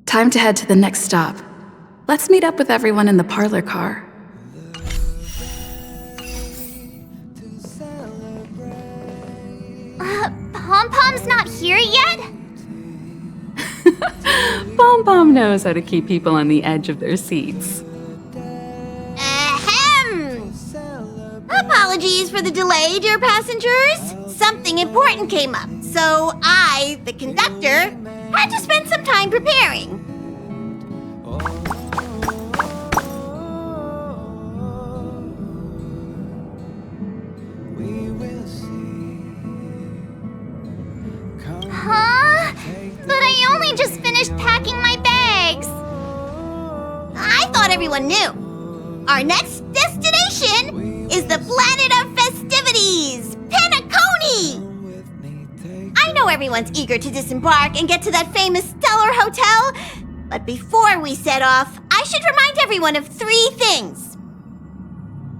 Time to head to the next stop. Let's meet up with everyone in the parlor car. Pom-Pom's not here yet? Pom-Pom knows how to keep people on the edge of their seats. Ahem! Apologies for the delay, dear passengers. Something important came up, so I, the conductor, had to spend some time preparing. Huh? But I only just finished packing my bags. I thought everyone knew. Our next destination is the planet of festivities, Penacony! I know everyone's eager to disembark and get to that famous stellar hotel, but before we set off, I should remind everyone of 3 things.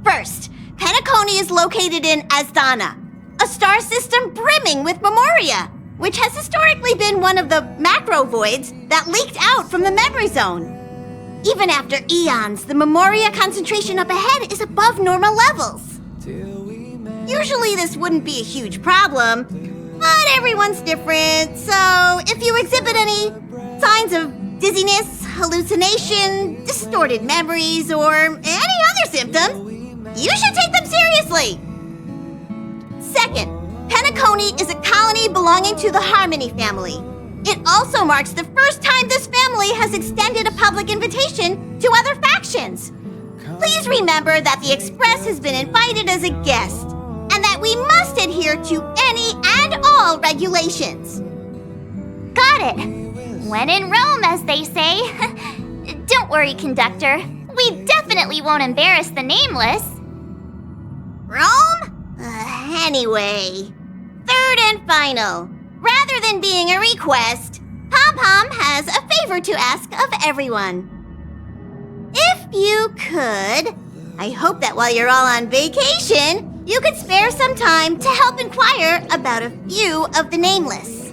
First, Penacony is located in Asdana, a star system brimming with memoria, which has historically been one of the macro voids that leaked out from the memory zone. Even after eons, the memoria concentration up ahead is above normal levels. Usually this wouldn't be a huge problem, but everyone's different, so if you exhibit any signs of dizziness, hallucination, distorted memories, or any other symptoms, you should take them seriously. Second, Penacony is a colony belonging to the Harmony family. It also marks the first time this family has extended a public invitation to other factions. Please remember that the Express has been invited as a guest, and that we must adhere to any and all regulations. Got it. When in Rome, as they say. Don't worry, conductor. We definitely won't embarrass the nameless. Rome? Anyway, third and final. Rather than being a request, Pom-Pom has a favor to ask of everyone. If you could, I hope that while you're all on vacation, you could spare some time to help inquire about a few of the nameless.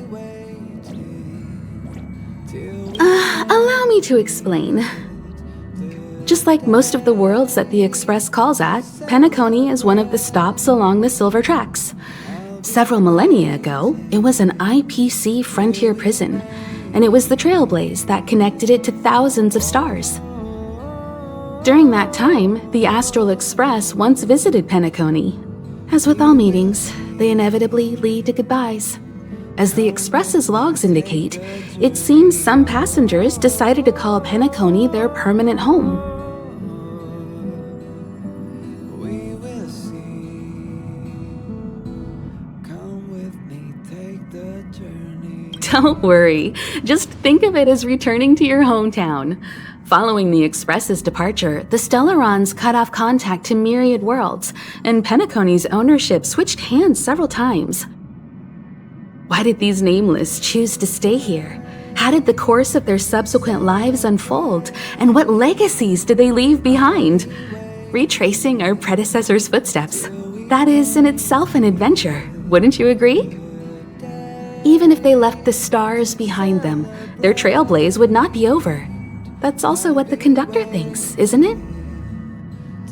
Allow me to explain. Just like most of the worlds that the Express calls at, Penacony is one of the stops along the Silver Tracks. Several millennia ago, it was an IPC frontier prison, and it was the Trailblaze that connected it to thousands of stars. During that time, the Astral Express once visited Penacony. As with all meetings, they inevitably lead to goodbyes. As the Express's logs indicate, it seems some passengers decided to call Penacony their permanent home. Don't worry, just think of it as returning to your hometown. Following the Express's departure, the Stellarons cut off contact to myriad worlds, and Penacony's ownership switched hands several times. Why did these nameless choose to stay here? How did the course of their subsequent lives unfold? And what legacies did they leave behind? Retracing our predecessors' footsteps. That is in itself an adventure, wouldn't you agree? Even if they left the stars behind them, their trailblaze would not be over. That's also what the conductor thinks, isn't it?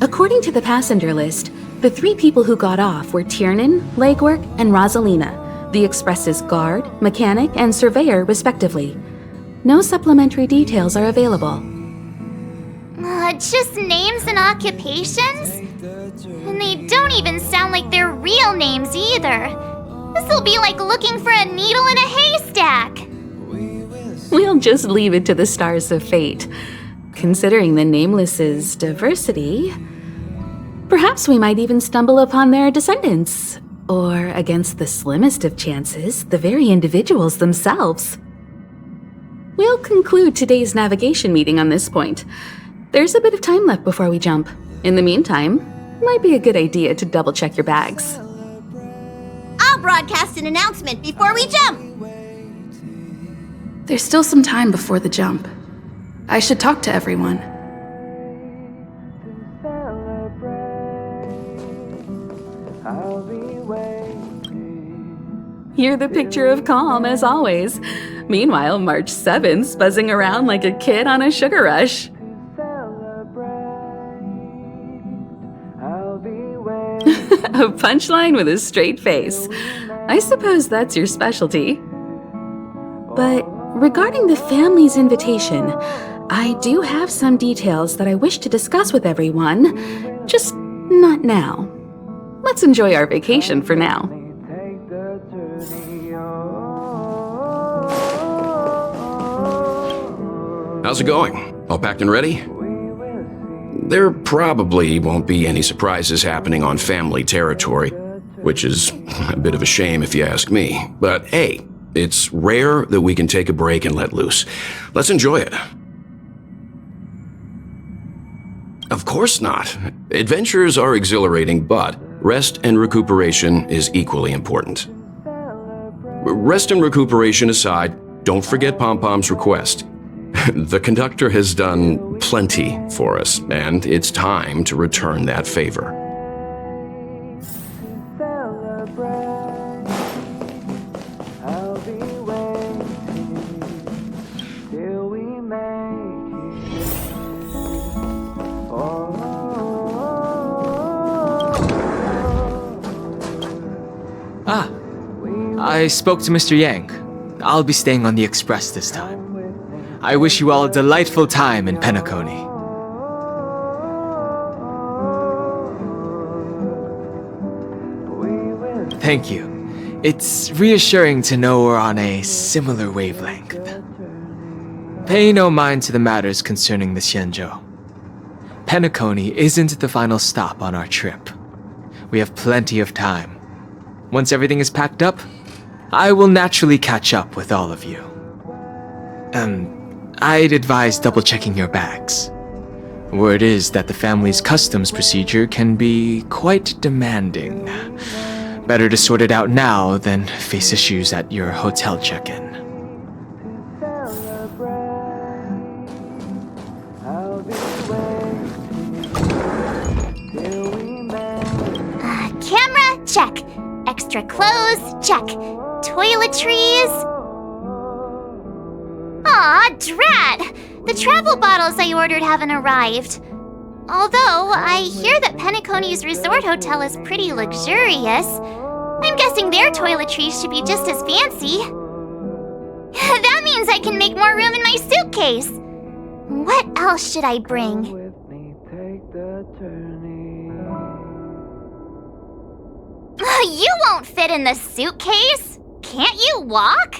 According to the passenger list, the 3 people who got off were Tiernan, Legwork, and Rosalina, the Express's guard, mechanic, and surveyor, respectively. No supplementary details are available. Just names and occupations? And they don't even sound like their real names either. This'll be like looking for a needle in a haystack. We'll just leave it to the stars of fate. Considering the Nameless's diversity, perhaps we might even stumble upon their descendants. Or, against the slimmest of chances, the very individuals themselves. We'll conclude today's navigation meeting on this point. There's a bit of time left before we jump. In the meantime, might be a good idea to double-check your bags. I'll broadcast an announcement before we jump. There's still some time before the jump. I should talk to everyone. You're the picture of calm, as always. Meanwhile, March 7th's buzzing around like a kid on a sugar rush. A punchline with a straight face. I suppose that's your specialty. But regarding the family's invitation, I do have some details that I wish to discuss with everyone, just not now. Let's enjoy our vacation for now. How's it going? All packed and ready? There probably won't be any surprises happening on family territory, which is a bit of a shame if you ask me. But hey, it's rare that we can take a break and let loose. Let's enjoy it. Of course not. Adventures are exhilarating, but rest and recuperation is equally important. Rest and recuperation aside, don't forget Pom-Pom's request. The conductor has done plenty for us, and it's time to return that favor. I spoke to Mr. Yang. I'll be staying on the express this time. I wish you all a delightful time in Penacony. Thank you. It's reassuring to know we're on a similar wavelength. Pay no mind to the matters concerning the Xianzhou. Penacony isn't the final stop on our trip. We have plenty of time. Once everything is packed up, I will naturally catch up with all of you. I'd advise double-checking your bags. Word is that the family's customs procedure can be quite demanding. Better to sort it out now than face issues at your hotel check-in. Camera, check. Extra clothes, check. Toiletries. Aw, drat! The travel bottles I ordered haven't arrived. Although, I hear that Penacony's resort hotel is pretty luxurious. I'm guessing their toiletries should be just as fancy. That means I can make more room in my suitcase. What else should I bring? You won't fit in the suitcase. Can't you walk?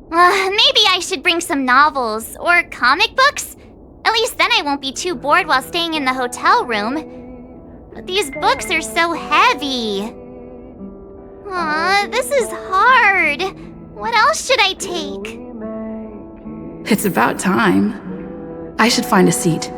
Maybe I should bring some novels or comic books. At least then I won't be too bored while staying in the hotel room. But these books are so heavy. This is hard. What else should I take? It's about time. I should find a seat.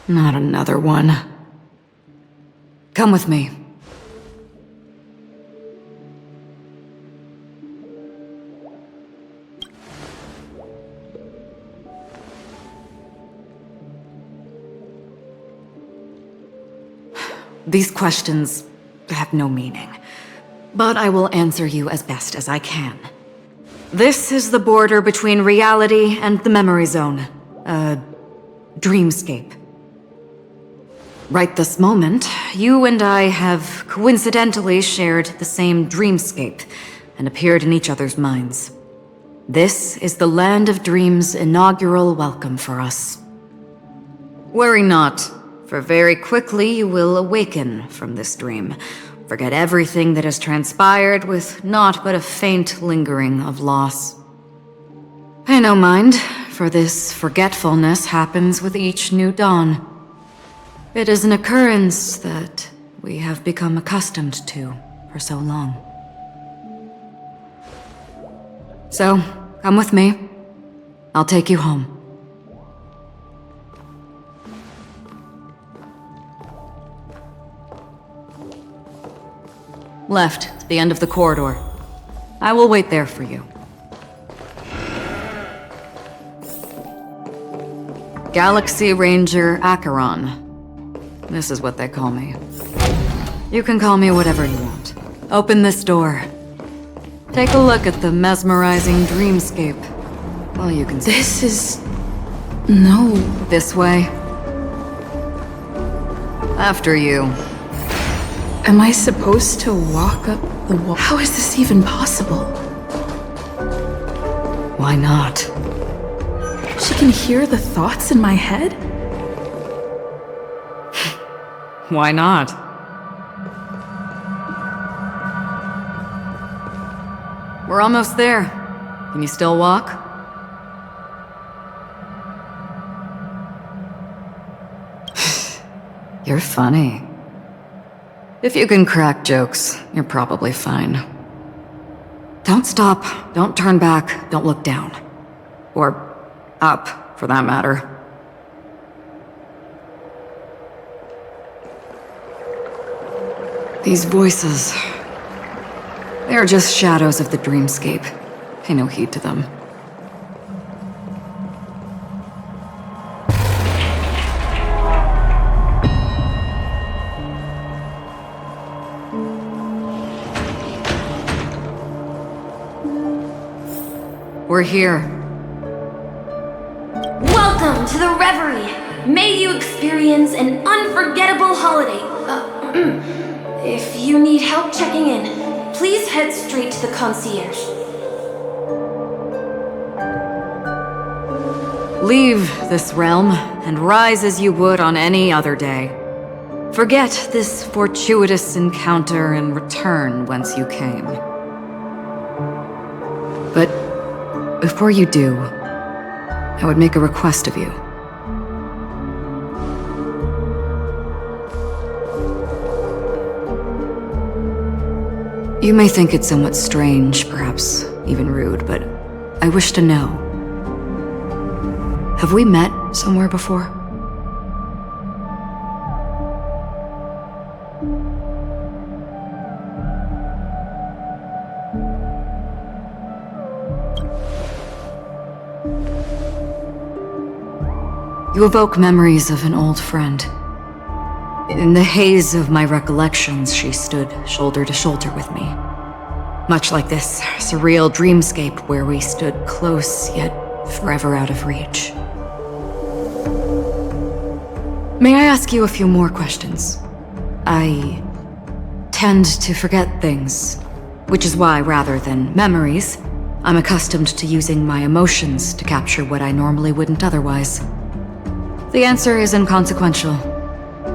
Not another one. Come with me. These questions have no meaning, but I will answer you as best as I can. This is the border between reality and the memory zone, a dreamscape. right this moment, you and I have coincidentally shared the same dreamscape and appeared in each other's minds. This is the Land of Dreams' inaugural welcome for us. Worry not, for very quickly you will awaken from this dream. Forget everything that has transpired with naught but a faint lingering of loss. Pay no mind, for this forgetfulness happens with each new dawn. It is an occurrence that we have become accustomed to for so long. So, come with me. I'll take you home. Left, the end of the corridor. I will wait there for you. Galaxy Ranger Acheron. This is what they call me. You can call me whatever you want. Open this door. Take a look at the mesmerizing dreamscape. Well, you can see. This is... no. This way. After you. Am I supposed to walk up the wall? How is this even possible? Why not? She can hear the thoughts in my head? Why not? We're almost there. Can you still walk? You're funny. If you can crack jokes, you're probably fine. Don't stop, don't turn back, don't look down. Or up, for that matter. These voices... they are just shadows of the dreamscape. Pay no heed to them. We're here. Welcome to the Reverie! May you experience an unforgettable holiday. If you need help checking in, please head straight to the concierge. Leave this realm and rise as you would on any other day. Forget this fortuitous encounter and return whence you came. But before you do, I would make a request of you. You may think it somewhat strange, perhaps even rude, but I wish to know. Have we met somewhere before? You evoke memories of an old friend. In the haze of my recollections, she stood shoulder to shoulder with me. Much like this surreal dreamscape where we stood close, yet forever out of reach. May I ask you a few more questions? I tend to forget things, which is why, rather than memories, I'm accustomed to using my emotions to capture what I normally wouldn't otherwise. The answer is inconsequential.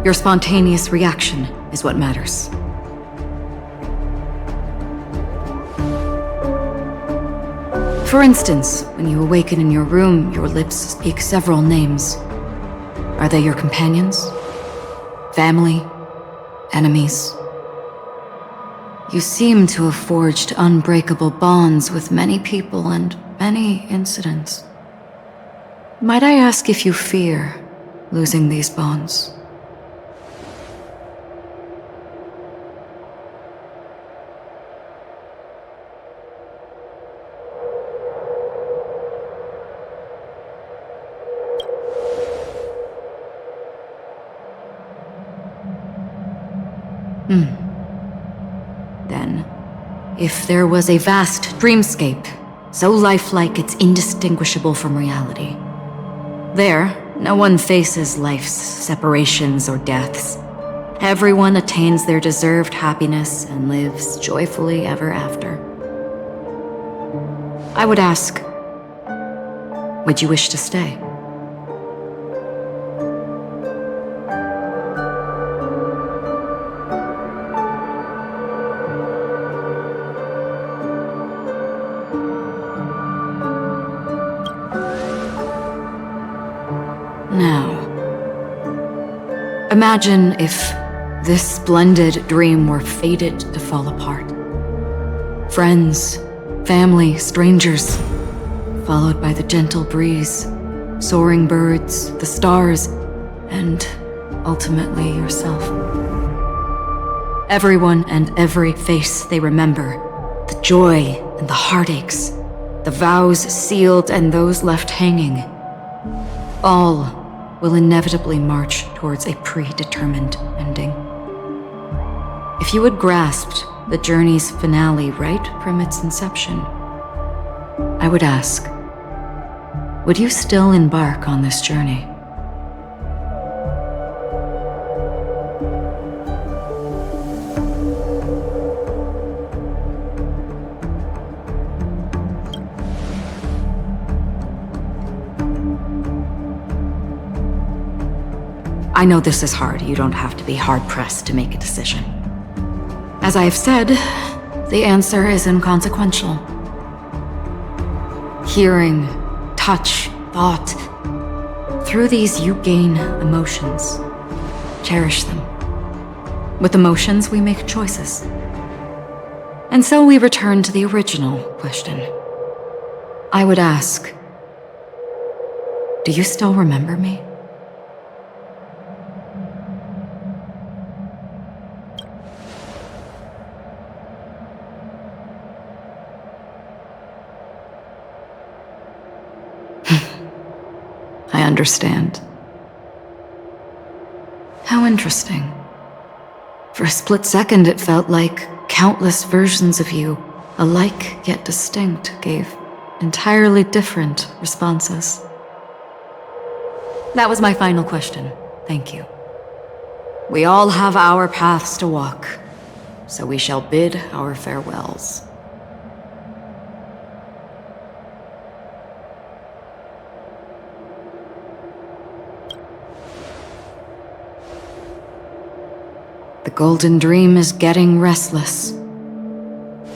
Your spontaneous reaction is what matters. For instance, when you awaken in your room, your lips speak several names. Are they your companions? Family? Enemies? You seem to have forged unbreakable bonds with many people and many incidents. Might I ask if you fear losing these bonds? Then, if there was a vast dreamscape, so lifelike it's indistinguishable from reality, there, No one faces life's separations or deaths. Everyone attains their deserved happiness and lives joyfully ever after. I would ask, would you wish to stay? Now, imagine if this splendid dream were fated to fall apart. Friends, family, strangers, followed by the gentle breeze, soaring birds, the stars, and ultimately yourself. Everyone and every face they remember, the joy and the heartaches, the vows sealed and those left hanging, all will inevitably march towards a predetermined ending. If you had grasped the journey's finale right from its inception, I would ask, would you still embark on this journey? I know this is hard. You don't have to be hard-pressed to make a decision. As I have said, the answer is inconsequential. Hearing, touch, thought. Through these you gain emotions. Cherish them. With emotions, we make choices. And so we return to the original question. I would ask, do you still remember me? I understand. How interesting. For a split second, it felt like countless versions of you, alike yet distinct, gave entirely different responses. That was my final question. Thank you. We all have our paths to walk, so we shall bid our farewells. The golden dream is getting restless.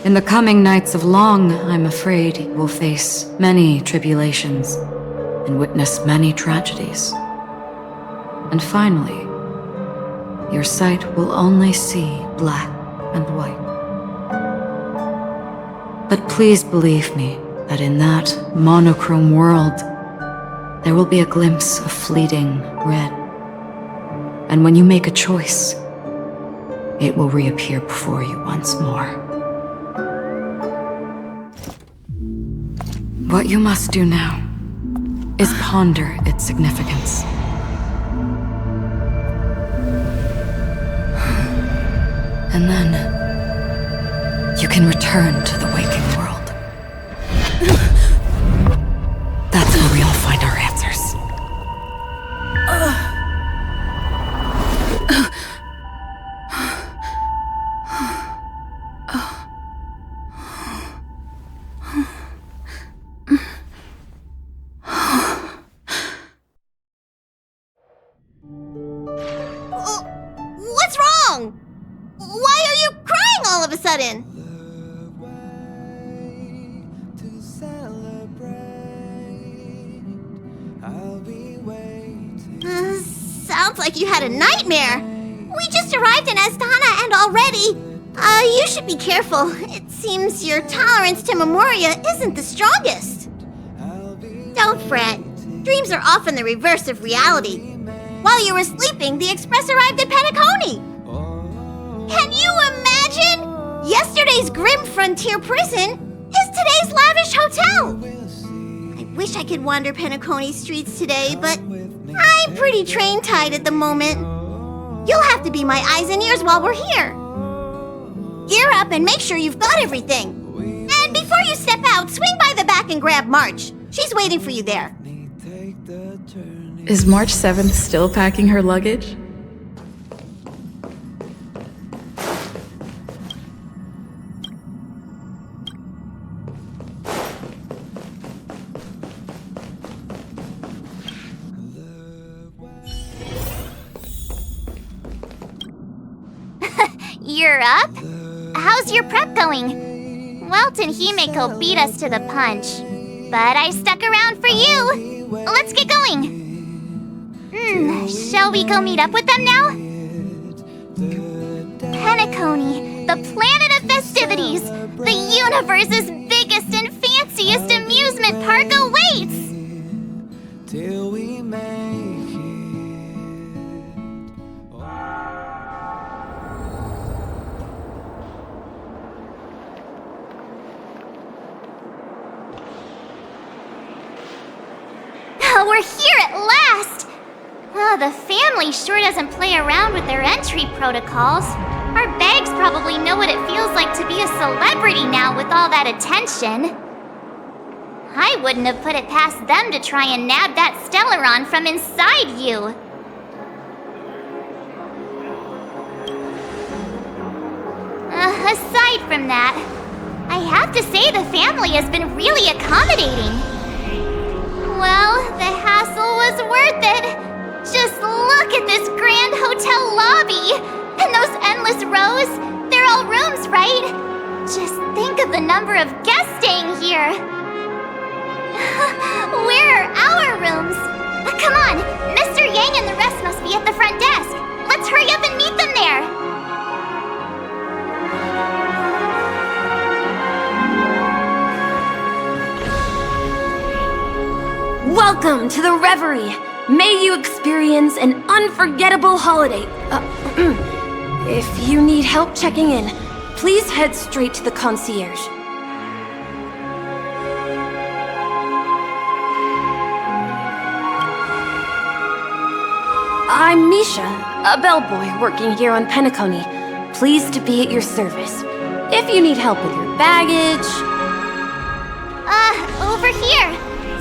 In the coming nights of Long, I'm afraid you will face many tribulations and witness many tragedies. And finally, your sight will only see black and white. But please believe me that in that monochrome world, there will be a glimpse of fleeting red. And when you make a choice, it will reappear before you once more. What you must do now is ponder its significance. And then you can return to the waking world. That's where we all find our answers. What's wrong? Why are you crying all of a sudden? Sounds like you had a nightmare. We just arrived in Astana and already... you should be careful. It seems your tolerance to Memoria isn't the strongest. Don't fret. Dreams are often the reverse of reality. While you were sleeping, the express arrived at Penacony. Can you imagine? Yesterday's grim frontier prison is today's lavish hotel. I wish I could wander Penacony streets today, but I'm pretty train-tied at the moment. You'll have to be my eyes and ears while we're here. Gear up and make sure you've got everything. And before you step out, swing by the back and grab March. She's waiting for you there. Is March 7th still packing her luggage? You're up? How's your prep going? Welt and Himeko beat us to the punch, but I stuck around for you. Let's get going. Shall we go meet up with them now? Penacony, the planet of festivities, the universe's biggest and fanciest amusement park awaits! Till we make it. We're here at last! Oh, the family sure doesn't play around with their entry protocols. Our bags probably know what it feels like to be a celebrity now with all that attention. I wouldn't have put it past them to try and nab that Stellaron from inside you. Aside from that, I have to say the family has been really accommodating. Well, the hassle was worth it. Just look at this grand hotel lobby. And those endless rows. They're all rooms, right? Just think of the number of guests staying here. Where are our rooms? Come on, Mr. Yang and the rest must be at the front desk. Let's hurry up and meet them there. Welcome to the Reverie! May you experience an unforgettable holiday. If you need help checking in, please head straight to the concierge. I'm Misha, a bellboy working here on Penacony. Pleased to be at your service. If you need help with your baggage... Over here.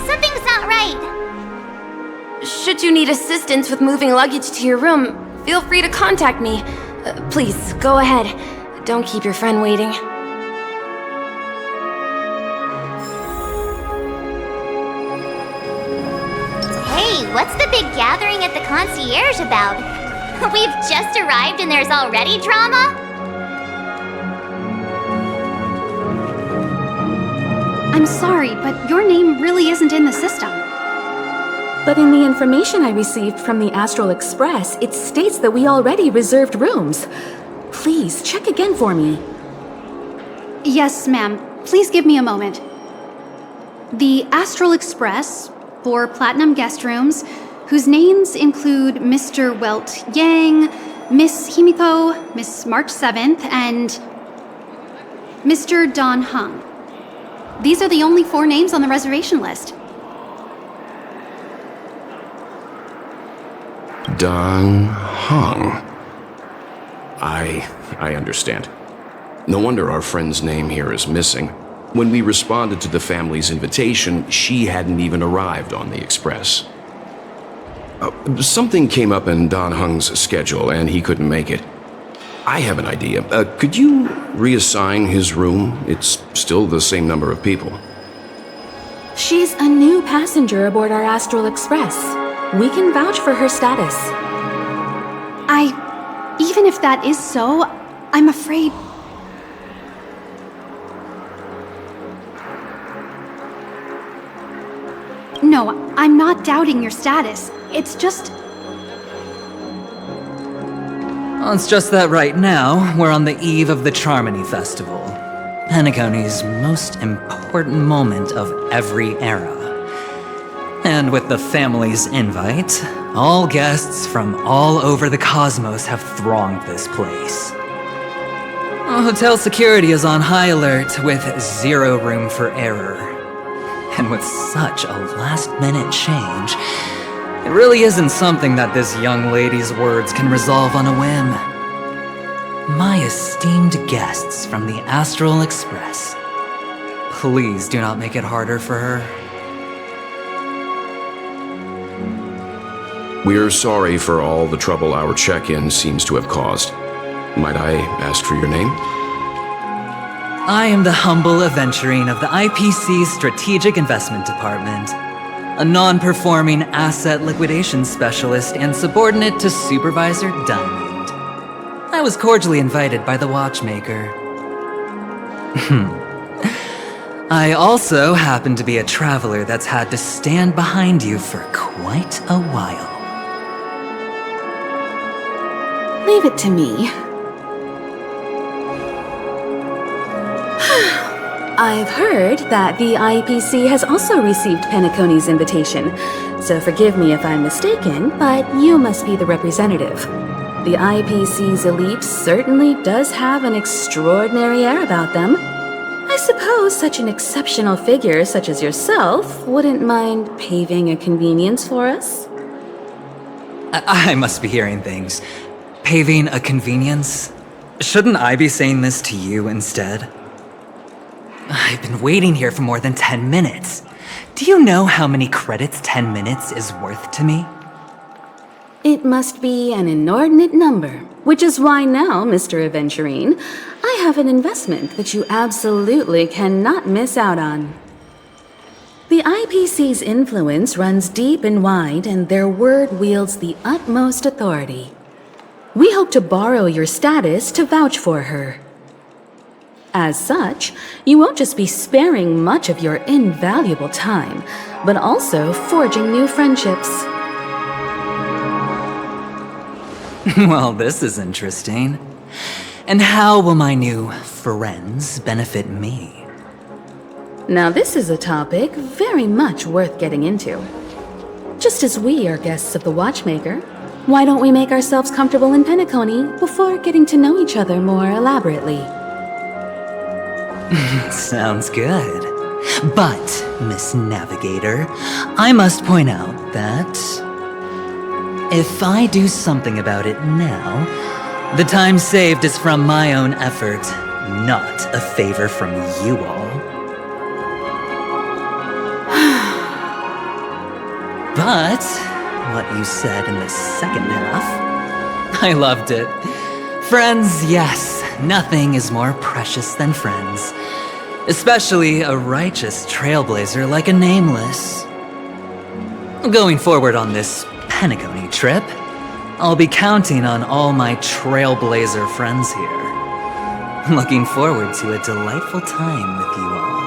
Something's not right. Should you need assistance with moving luggage to your room, feel free to contact me. Please, go ahead. Don't keep your friend waiting. Hey, what's the big gathering at the concierge about? We've just arrived and there's already drama? I'm sorry, but your name really isn't in the system. But in the information I received from the Astral Express, it states that we already reserved rooms. Please, check again for me. Yes, ma'am. Please give me a moment. The Astral Express, 4 platinum guest rooms, whose names include Mr. Welt Yang, Miss Himiko, Miss March 7th, and Mr. Don Hung. These are the only 4 names on the reservation list. Don Hung. I understand. No wonder our friend's name here is missing. When we responded to the family's invitation, she hadn't even arrived on the express. Something came up in Don Hung's schedule and he couldn't make it. I have an idea. Could you reassign his room? It's still the same number of people. She's a new passenger aboard our Astral Express. We can vouch for her status. Even if that is so, I'm afraid... No, I'm not doubting your status. It's just... Well, it's just that right now, we're on the eve of the Charmony Festival. Penacony's most important moment of every era. And with the family's invite, all guests from all over the cosmos have thronged this place. Hotel security is on high alert with 0 room for error. And with such a last-minute change, it really isn't something that this young lady's words can resolve on a whim. My esteemed guests from the Astral Express, please do not make it harder for her. We're sorry for all the trouble our check-in seems to have caused. Might I ask for your name? I am the humble aventurine of the IPC's Strategic Investment Department, a non-performing asset liquidation specialist and subordinate to Supervisor Diamond. I was cordially invited by the watchmaker. I also happen to be a traveler that's had to stand behind you for quite a while. Leave it to me. I've heard that the IPC has also received Penacony's invitation, so forgive me if I'm mistaken, but you must be the representative. The IPC's elite certainly does have an extraordinary air about them. I suppose such an exceptional figure such as yourself wouldn't mind paving a convenience for us? I must be hearing things. Paving a convenience? Shouldn't I be saying this to you instead? I've been waiting here for more than 10 minutes. Do you know how many credits 10 minutes is worth to me? It must be an inordinate number, which is why now, Mr. Aventurine, I have an investment that you absolutely cannot miss out on. The IPC's influence runs deep and wide, and their word wields the utmost authority. We hope to borrow your status to vouch for her. As such, you won't just be sparing much of your invaluable time, but also forging new friendships. Well, this is interesting. And how will my new friends benefit me? Now this is a topic very much worth getting into. Just as we are guests of the Watchmaker, why don't we make ourselves comfortable in Penacony before getting to know each other more elaborately? Sounds good. But, Miss Navigator, I must point out that if I do something about it now, the time saved is from my own effort, not a favor from you all. But what you said in the second half, I loved it. Friends, yes, nothing is more precious than friends. Especially a righteous trailblazer like a Nameless. Going forward on this Penacony trip, I'll be counting on all my trailblazer friends here. Looking forward to a delightful time with you all.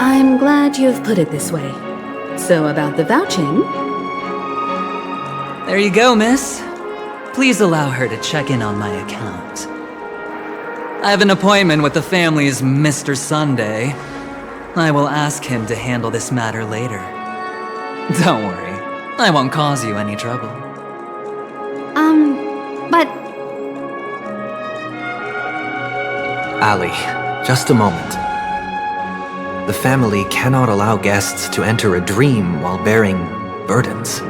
I'm glad you've put it this way. So about the vouching... There you go, miss. Please allow her to check in on my account. I have an appointment with the family's Mr. Sunday. I will ask him to handle this matter later. Don't worry, I won't cause you any trouble. But... Ali, just a moment. The family cannot allow guests to enter a dream while bearing burdens.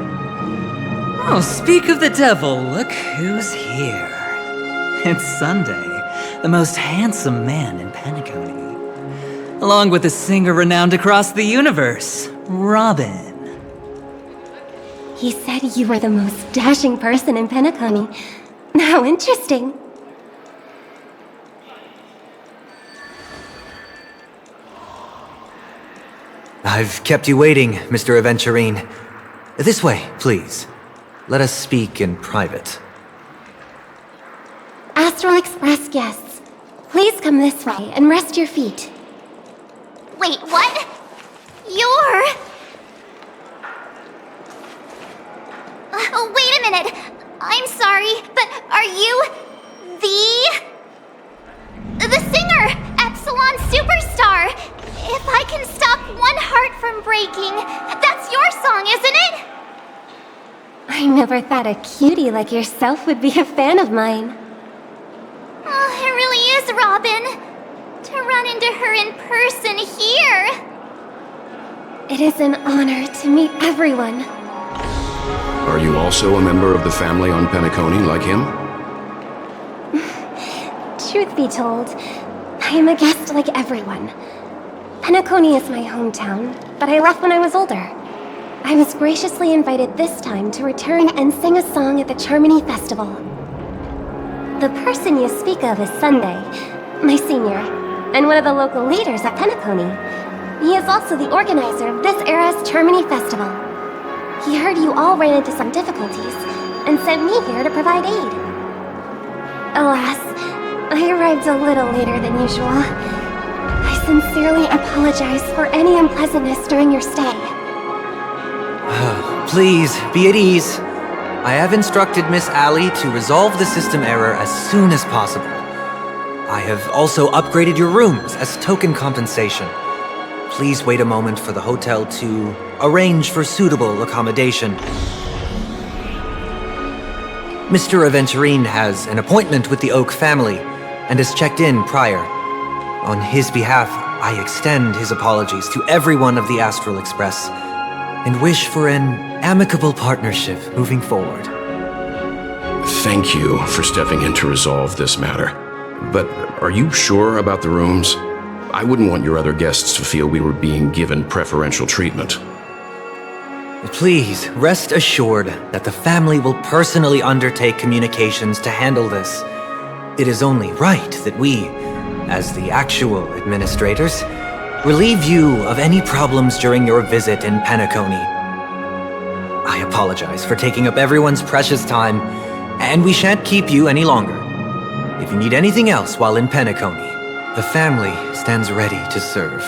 Oh, speak of the devil, look who's here. It's Sunday, the most handsome man in Penacony. Along with a singer renowned across the universe, Robin. He said you were the most dashing person in Penacony. How interesting. I've kept you waiting, Mr. Aventurine. This way, please. Let us speak in private. Astral Express guests, please come this way and rest your feet. Wait, what? You're... Oh, wait a minute. I'm sorry, but are you... The singer! Epsilon Superstar! If I can stop one heart from breaking, that's your song, isn't it? I never thought a cutie like yourself would be a fan of mine. Oh, it really is, Robin. To run into her in person here. It is an honor to meet everyone. Are you also a member of the family on Penacony like him? Truth be told, I am a guest like everyone. Penacony is my hometown, but I left when I was older. I was graciously invited this time to return and sing a song at the Charmony Festival. The person you speak of is Sunday, my senior, and one of the local leaders at Penacony. He is also the organizer of this era's Charmony Festival. He heard you all ran into some difficulties and sent me here to provide aid. Alas, I arrived a little later than usual. I sincerely apologize for any unpleasantness during your stay. Please, be at ease. I have instructed Miss Allie to resolve the system error as soon as possible. I have also upgraded your rooms as token compensation. Please wait a moment for the hotel to arrange for suitable accommodation. Mr. Aventurine has an appointment with the Oak family and has checked in prior. On his behalf, I extend his apologies to everyone of the Astral Express and wish for an amicable partnership moving forward. Thank you for stepping in to resolve this matter. But are you sure about the rooms? I wouldn't want your other guests to feel we were being given preferential treatment. Please, rest assured that the family will personally undertake communications to handle this. It is only right that we, as the actual administrators, relieve you of any problems during your visit in Penacony. I apologize for taking up everyone's precious time, and we shan't keep you any longer. If you need anything else while in Penacony, the family stands ready to serve.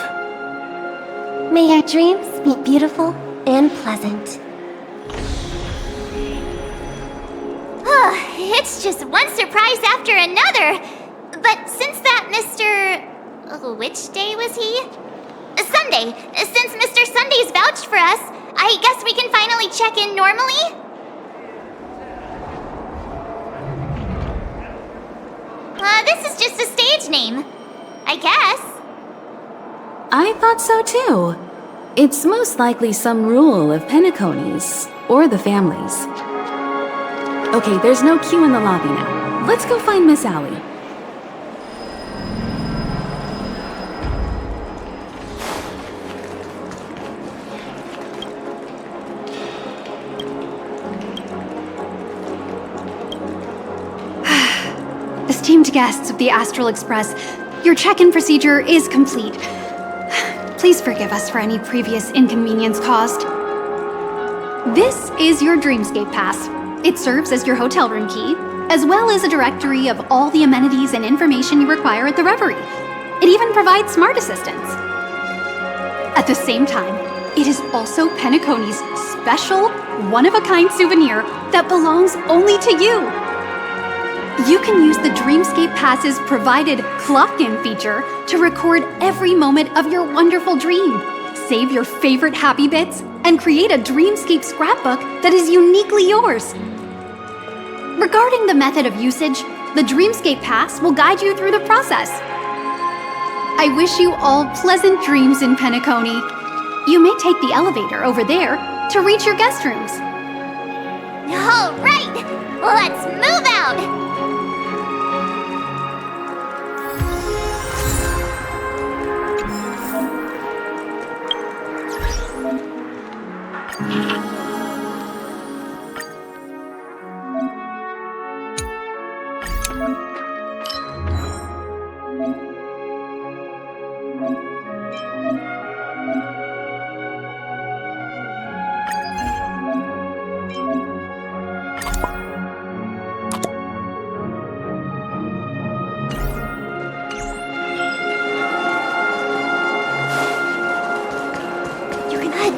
May your dreams be beautiful and pleasant. It's just one surprise after another. But since that Mr... which day was he? Sunday. Since Mr. Sunday's vouched for us, I guess we can finally check in normally? This is just a stage name. I guess. I thought so too. It's most likely some rule of Penacony's, or the family's. Okay, there's no queue in the lobby now. Let's go find Miss Allie. Esteemed guests of the Astral Express, your check-in procedure is complete. Please forgive us for any previous inconvenience caused. This is your Dreamscape Pass. It serves as your hotel room key, as well as a directory of all the amenities and information you require at the Reverie. It even provides smart assistants. At the same time, it is also Penacony's special, one-of-a-kind souvenir that belongs only to you. You can use the Dreamscape Pass's provided clock-in feature to record every moment of your wonderful dream, save your favorite happy bits, and create a Dreamscape scrapbook that is uniquely yours. Regarding the method of usage, the Dreamscape Pass will guide you through the process. I wish you all pleasant dreams in Penacony. You may take the elevator over there to reach your guest rooms. All right, let's move out.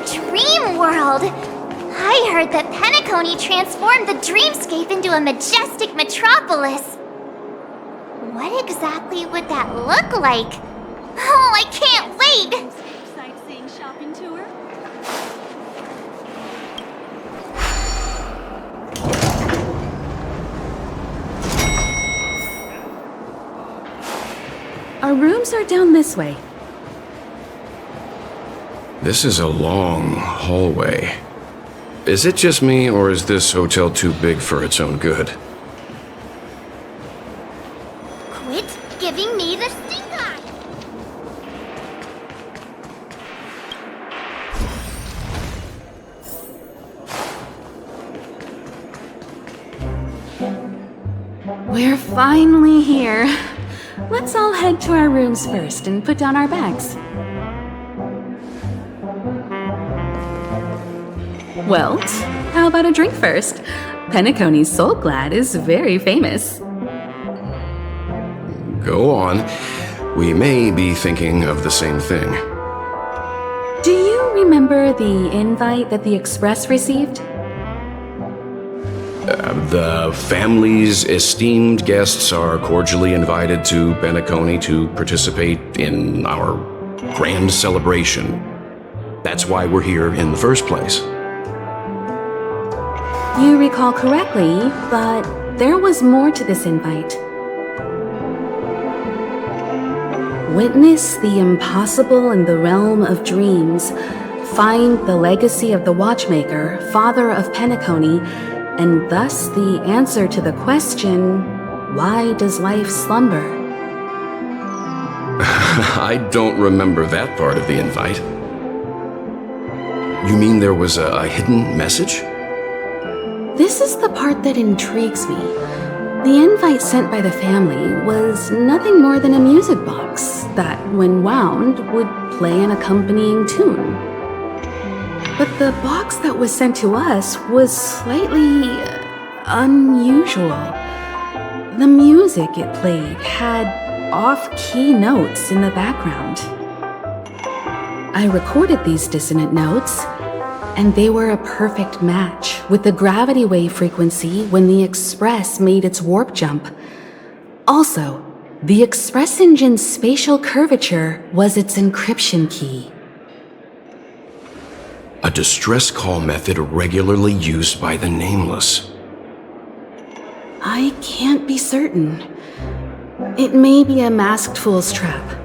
Dream world! I heard that Penacony transformed the dreamscape into a majestic metropolis. What exactly would that look like? Oh, I can't wait! Sightseeing shopping tour? Our rooms are down this way. This is a long hallway. Is it just me, or is this hotel too big for its own good? Quit giving me the stink eye! We're finally here. Let's all head to our rooms first and put down our bags. Welt, how about a drink first? Penacony's Soul Glad is very famous. Go on. We may be thinking of the same thing. Do you remember the invite that the Express received? The family's esteemed guests are cordially invited to Penacony to participate in our grand celebration. That's why we're here in the first place. You recall correctly, but there was more to this invite. Witness the impossible in the realm of dreams. Find the legacy of the watchmaker, father of Penacony, and thus the answer to the question, why does life slumber? I don't remember that part of the invite. You mean there was a hidden message? This is the part that intrigues me. The invite sent by the family was nothing more than a music box that, when wound, would play an accompanying tune. But the box that was sent to us was slightly unusual. The music it played had off-key notes in the background. I recorded these dissonant notes, and they were a perfect match with the gravity wave frequency when the Express made its warp jump. Also, the Express engine's spatial curvature was its encryption key. A distress call method regularly used by the Nameless. I can't be certain. It may be a masked fool's trap.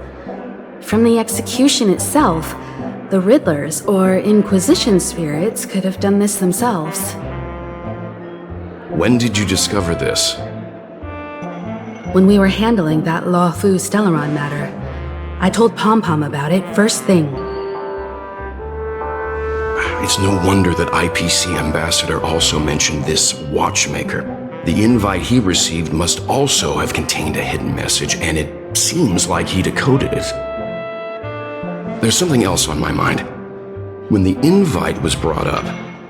From the execution itself, the Riddlers or Inquisition spirits could have done this themselves. When did you discover this? When we were handling that Law Fu Stellaron matter, I told Pom Pom about it first thing. It's no wonder that IPC Ambassador also mentioned this watchmaker. The invite he received must also have contained a hidden message, and it seems like he decoded it. There's something else on my mind. When the invite was brought up,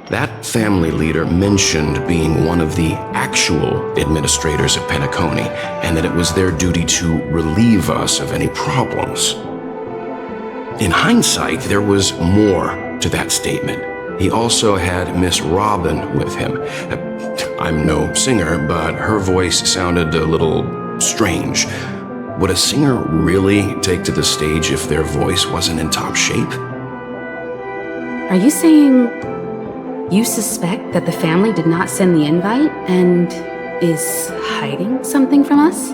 that family leader mentioned being one of the actual administrators of Penacony, and that it was their duty to relieve us of any problems. In hindsight, there was more to that statement. He also had Miss Robin with him. I'm no singer, but her voice sounded a little strange. Would a singer really take to the stage if their voice wasn't in top shape? Are you saying you suspect that the family did not send the invite and is hiding something from us?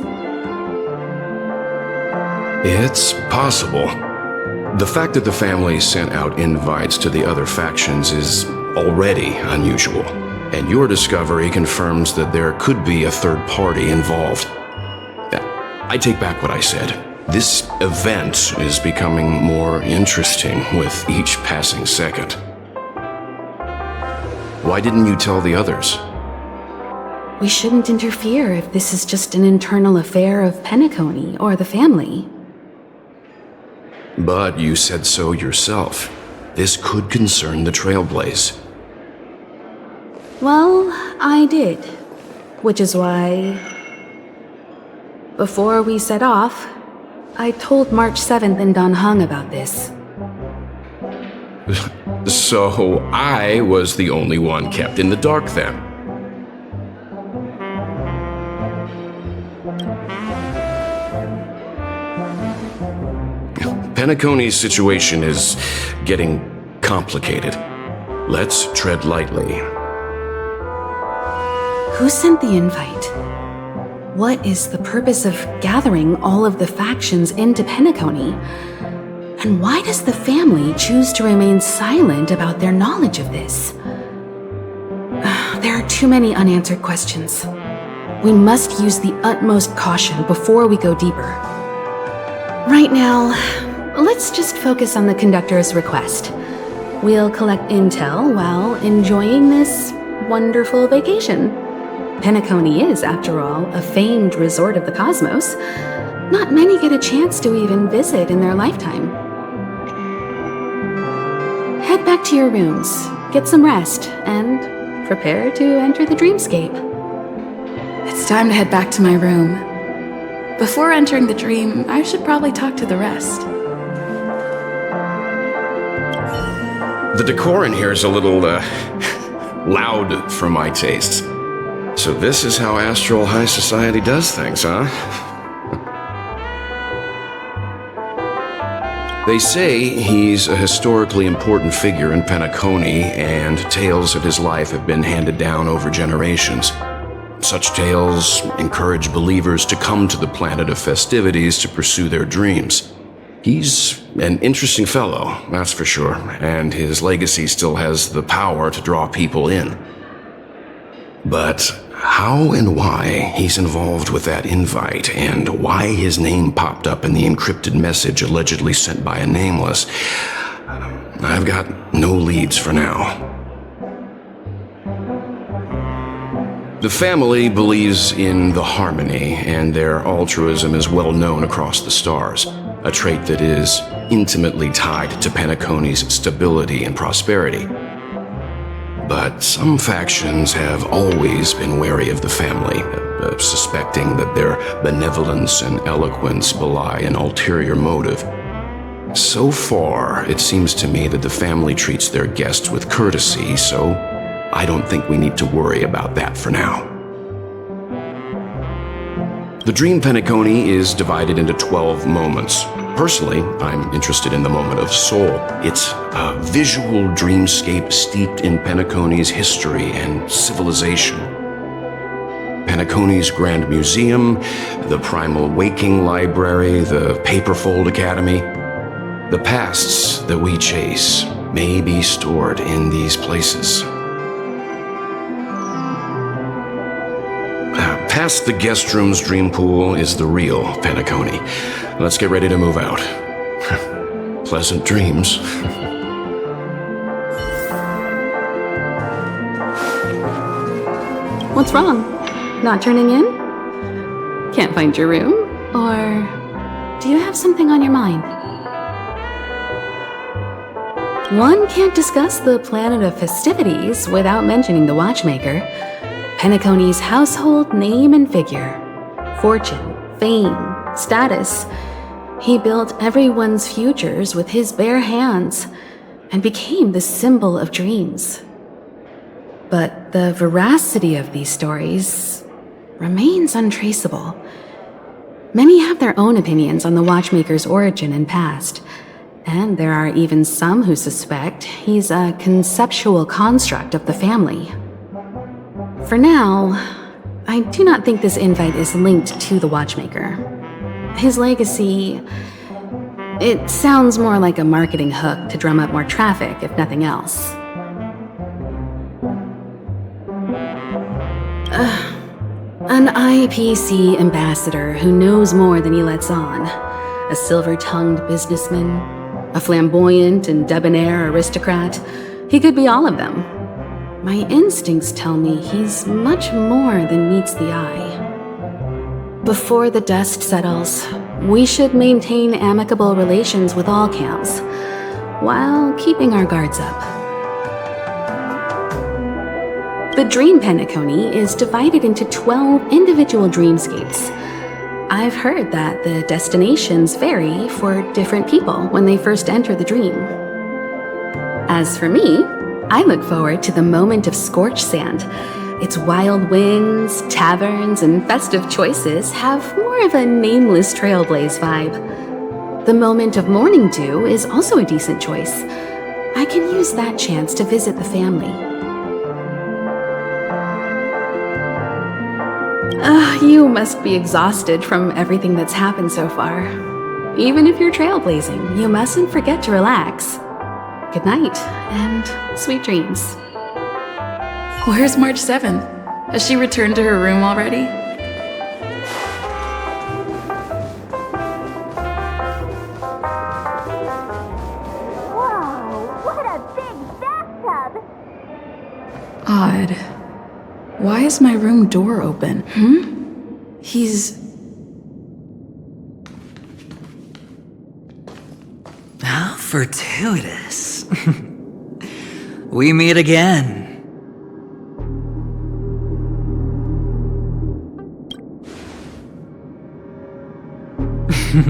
It's possible. The fact that the family sent out invites to the other factions is already unusual, and your discovery confirms that there could be a third party involved. I take back what I said. This event is becoming more interesting with each passing second. Why didn't you tell the others? We shouldn't interfere if this is just an internal affair of Penacony or the family. But you said so yourself. This could concern the Trailblaze. Well, I did. Which is why, before we set off, I told March 7th and Don Hung about this. So I was the only one kept in the dark then. Penacony's situation is getting complicated. Let's tread lightly. Who sent the invite? What is the purpose of gathering all of the factions into Penacony? And why does the family choose to remain silent about their knowledge of this? There are too many unanswered questions. We must use the utmost caution before we go deeper. Right now, let's just focus on the conductor's request. We'll collect intel while enjoying this wonderful vacation. Penacony is, after all, a famed resort of the cosmos. Not many get a chance to even visit in their lifetime. Head back to your rooms, get some rest, and prepare to enter the dreamscape. It's time to head back to my room. Before entering the dream, I should probably talk to the rest. The decor in here is a little, loud for my tastes. So this is how Astral High Society does things, huh? They say he's a historically important figure in Penacony, and tales of his life have been handed down over generations. Such tales encourage believers to come to the planet of festivities to pursue their dreams. He's an interesting fellow, that's for sure, and his legacy still has the power to draw people in. But how and why he's involved with that invite, and why his name popped up in the encrypted message allegedly sent by a nameless, I've got no leads for now. The family believes in the harmony, and their altruism is well known across the stars, a trait that is intimately tied to Penacony's stability and prosperity. But some factions have always been wary of the family, suspecting that their benevolence and eloquence belie an ulterior motive. So far, it seems to me that the family treats their guests with courtesy, so I don't think we need to worry about that for now. The Dream Penacony is divided into 12 moments. Personally, I'm interested in the moment of soul. It's a visual dreamscape steeped in Penacony's history and civilization. Penacony's Grand Museum, the Primal Waking Library, the Paperfold Academy. The pasts that we chase may be stored in these places. Past the guest room's dream pool is the real Penacony. Let's get ready to move out. Pleasant dreams. What's wrong? Not turning in? Can't find your room? Or do you have something on your mind? One can't discuss the planet of festivities without mentioning the watchmaker. Penacony's household name and figure. Fortune, fame, status. He built everyone's futures with his bare hands and became the symbol of dreams. But the veracity of these stories remains untraceable. Many have their own opinions on the watchmaker's origin and past, and there are even some who suspect he's a conceptual construct of the family. For now, I do not think this invite is linked to the watchmaker. His legacy, it sounds more like a marketing hook to drum up more traffic, if nothing else. An IPC ambassador who knows more than he lets on. A silver-tongued businessman. A flamboyant and debonair aristocrat. He could be all of them. My instincts tell me he's much more than meets the eye. Before the dust settles, we should maintain amicable relations with all camps, while keeping our guards up. The Dream Penacony is divided into 12 individual dreamscapes. I've heard that the destinations vary for different people when they first enter the dream. As for me, I look forward to the moment of scorched sand. Its wild winds, taverns, and festive choices have more of a nameless trailblaze vibe. The moment of morning dew is also a decent choice. I can use that chance to visit the family. You must be exhausted from everything that's happened so far. Even if you're trailblazing, you mustn't forget to relax. Good night, and sweet dreams. Where's March 7th? Has she returned to her room already? Whoa, what a big bathtub! Odd. Why is my room door open? He's... How fortuitous. We meet again.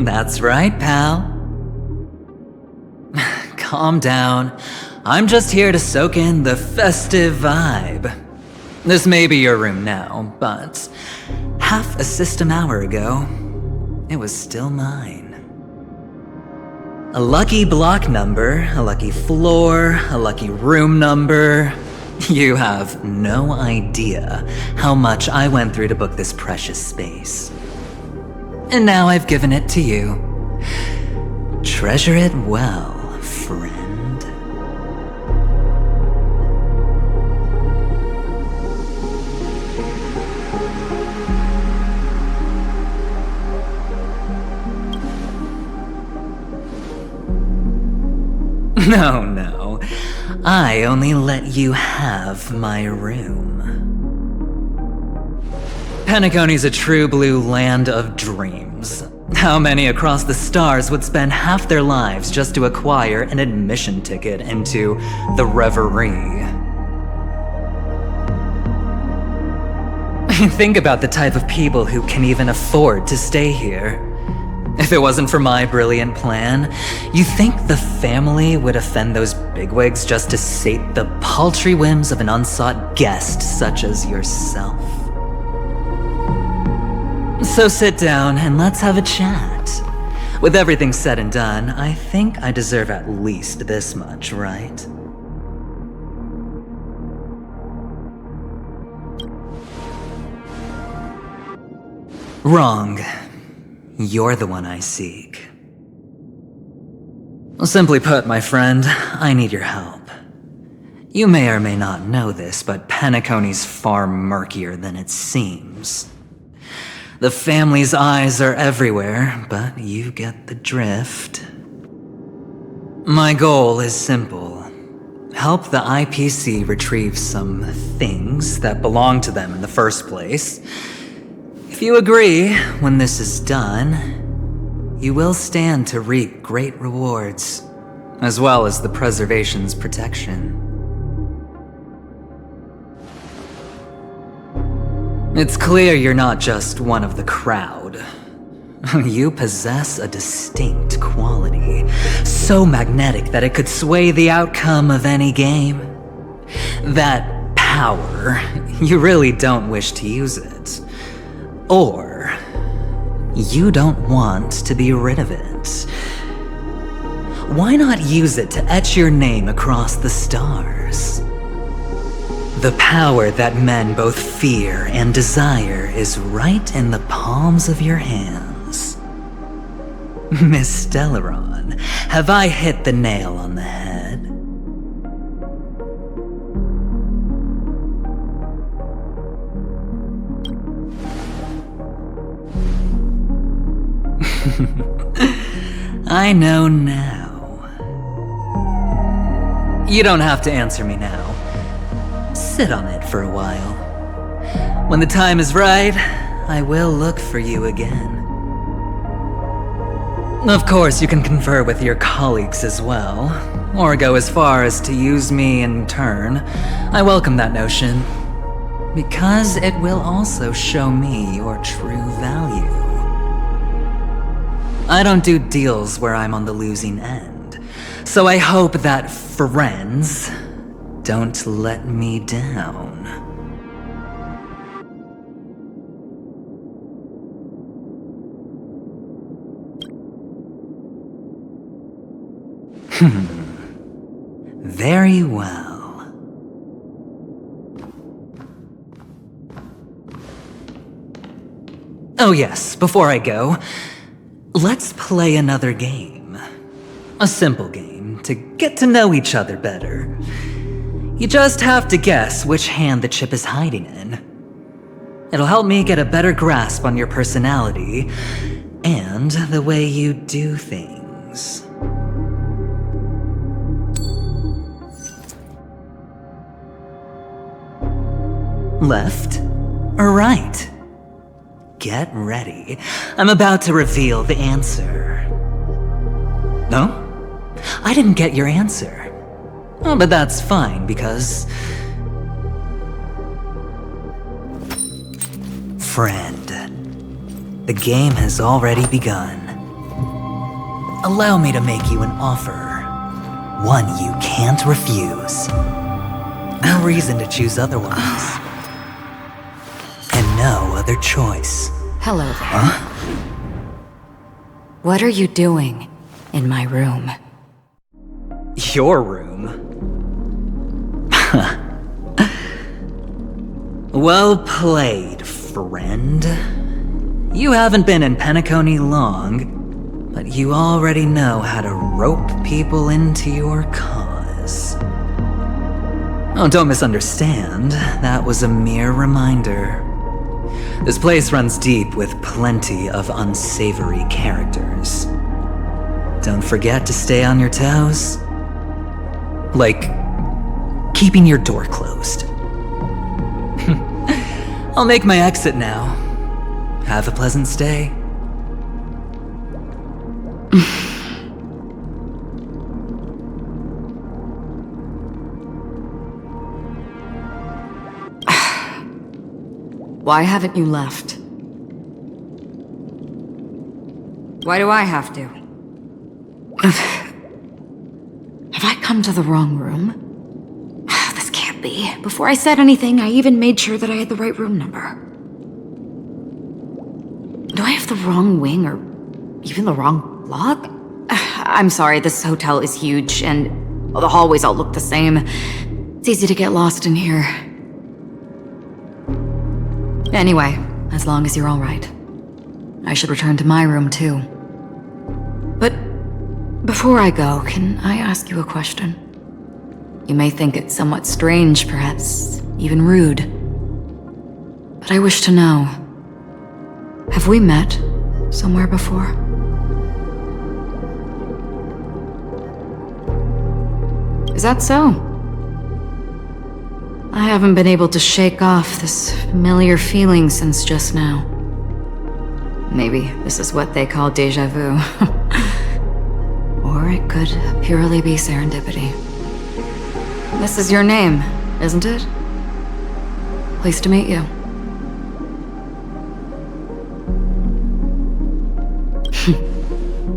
That's right, pal. Calm down. I'm just here to soak in the festive vibe. This may be your room now, but half a system hour ago, it was still mine. A lucky block number, a lucky floor, a lucky room number. You have no idea how much I went through to book this precious space. And now I've given it to you. Treasure it well, friend. No. I only let you have my room. Penacony's a true blue land of dreams. How many across the stars would spend half their lives just to acquire an admission ticket into the reverie? Think about the type of people who can even afford to stay here. If it wasn't for my brilliant plan, you think the family would offend those bigwigs just to sate the paltry whims of an unsought guest such as yourself? So sit down and let's have a chat. With everything said and done, I think I deserve at least this much, right? Wrong. You're the one I seek. Simply put, my friend, I need your help. You may or may not know this, but Penacony's far murkier than it seems. The family's eyes are everywhere, but you get the drift. My goal is simple. Help the IPC retrieve some things that belong to them in the first place. If you agree, when this is done, you will stand to reap great rewards, as well as the preservation's protection. It's clear you're not just one of the crowd. You possess a distinct quality, so magnetic that it could sway the outcome of any game. That power, you really don't wish to use it. Or, you don't want to be rid of it. Why not use it to etch your name across the stars? The power that men both fear and desire is right in the palms of your hands. Miss Stellaron, have I hit the nail on the head? I know now. You don't have to answer me now. Sit on it for a while. When the time is right, I will look for you again. Of course, you can confer with your colleagues as well, or go as far as to use me in turn. I welcome that notion, because it will also show me your true value. I don't do deals where I'm on the losing end, so I hope that friends don't let me down. Very well. Oh yes, before I go, let's play another game. A simple game to get to know each other better. You just have to guess which hand the chip is hiding in. It'll help me get a better grasp on your personality and the way you do things. left, or right? Get ready. I'm about to reveal the answer. No? I didn't get your answer. Oh, but that's fine, because... Friend, the game has already begun. Allow me to make you an offer. One you can't refuse. No reason to choose otherwise. And no other choice. Hello there. Huh? What are you doing in my room? Your room? Well played, friend. You haven't been in Penacony long, but you already know how to rope people into your cause. Oh, don't misunderstand. That was a mere reminder. This place runs deep with plenty of unsavory characters. Don't forget to stay on your toes. Like, keeping your door closed. I'll make my exit now. Have a pleasant stay. Why haven't you left? Why do I have to? Have I come to the wrong room? This can't be. Before I said anything, I even made sure that I had the right room number. Do I have the wrong wing or even the wrong block? I'm sorry, this hotel is huge and the hallways all look the same. It's easy to get lost in here. Anyway, as long as you're all right. I should return to my room too. But before I go, can I ask you a question? You may think it somewhat strange, perhaps even rude. But I wish to know, have we met somewhere before? Is that so? I haven't been able to shake off this familiar feeling since just now. Maybe this is what they call déjà vu. Or it could purely be serendipity. This is your name, isn't it? Pleased to meet you.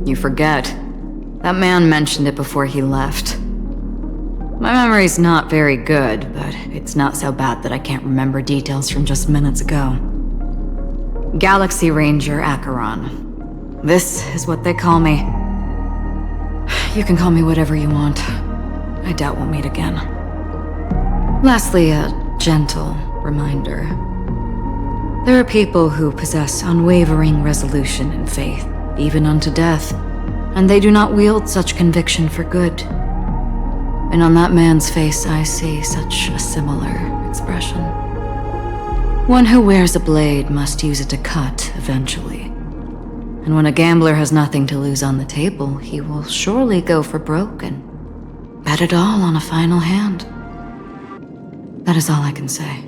You forget. That man mentioned it before he left. My memory's not very good, but it's not so bad that I can't remember details from just minutes ago. Galaxy Ranger Acheron. This is what they call me. You can call me whatever you want. I doubt we'll meet again. Lastly, a gentle reminder. There are people who possess unwavering resolution and faith, even unto death, and they do not wield such conviction for good. And on that man's face I see such a similar expression. One who wears a blade must use it to cut eventually. And when a gambler has nothing to lose on the table, he will surely go for broke and bet it all on a final hand. That is all I can say.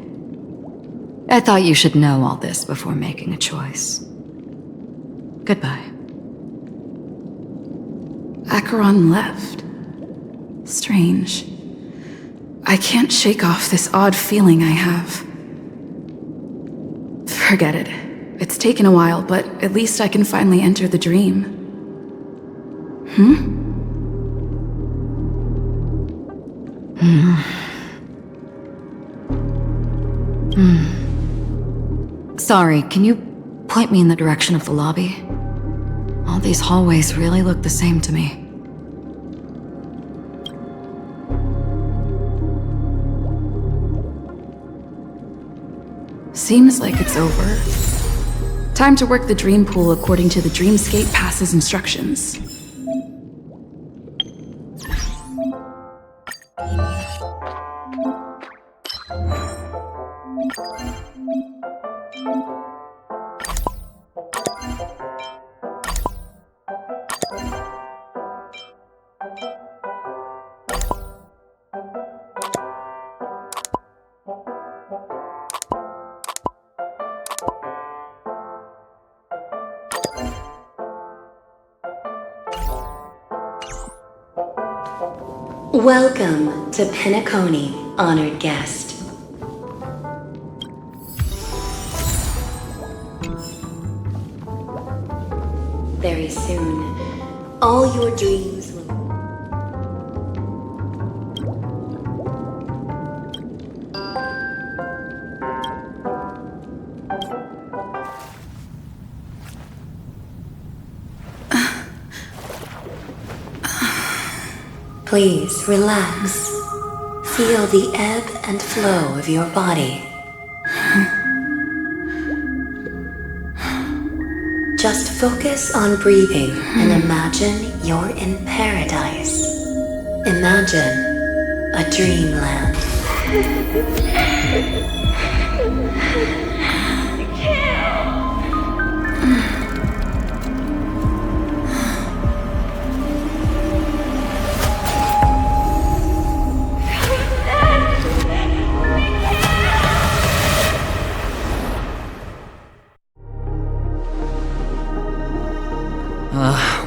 I thought you should know all this before making a choice. Goodbye. Acheron left. Strange. I can't shake off this odd feeling I have. Forget it. It's taken a while, but at least I can finally enter the dream. Sorry, can you point me in the direction of the lobby? All these hallways really look the same to me. Seems like it's over. Time to work the dream pool according to the Dreamscape Pass's instructions. Welcome to Penacony, honored guest. Very soon, all your dreams will... Please relax. Feel the ebb and flow of your body. Just focus on breathing and imagine you're in paradise. Imagine a dreamland.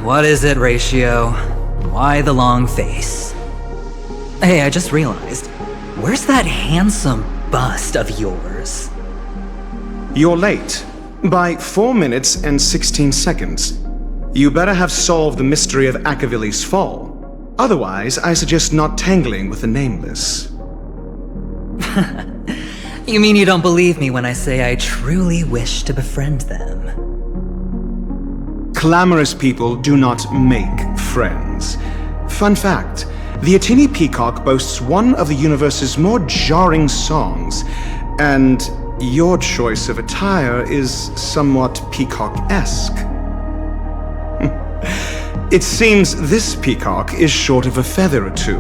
What is it, Ratio? Why the long face? Hey, I just realized, where's that handsome bust of yours? You're late. By 4 minutes and 16 seconds. You better have solved the mystery of Akavili's fall. Otherwise, I suggest not tangling with the nameless. You mean you don't believe me when I say I truly wish to befriend them? Clamorous people do not make friends. Fun fact, the Atini Peacock boasts one of the universe's more jarring songs, and your choice of attire is somewhat peacock-esque. It seems this peacock is short of a feather or two.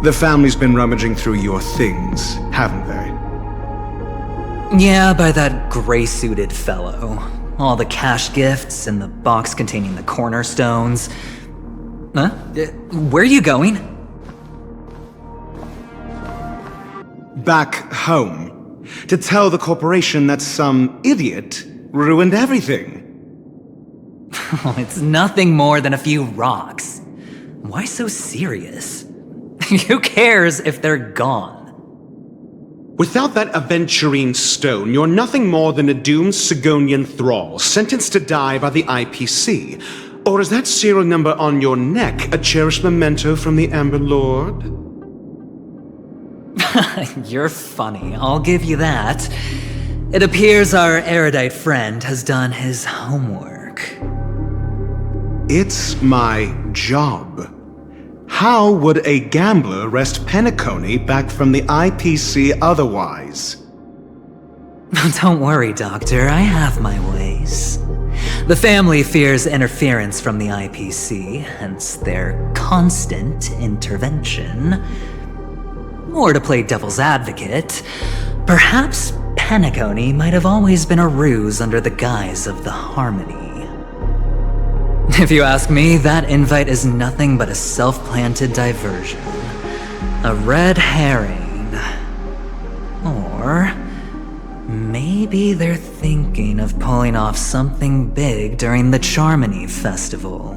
The family's been rummaging through your things, haven't they? Yeah, by that gray-suited fellow. All the cash gifts and the box containing the cornerstones. Huh? Where are you going? Back home. To tell the corporation that some idiot ruined everything. Oh, it's nothing more than a few rocks. Why so serious? Who cares if they're gone? Without that aventurine stone, you're nothing more than a doomed Sigonian thrall, sentenced to die by the IPC. Or is that serial number on your neck a cherished memento from the Amber Lord? You're funny, I'll give you that. It appears our erudite friend has done his homework. It's my job. How would a gambler wrest Penacony back from the IPC otherwise? Don't worry, Doctor, I have my ways. The family fears interference from the IPC, hence their constant intervention. Or to play devil's advocate, perhaps Penacony might have always been a ruse under the guise of the Harmony. If you ask me, that invite is nothing but a self-planted diversion. A red herring. Or maybe they're thinking of pulling off something big during the Charmony Festival.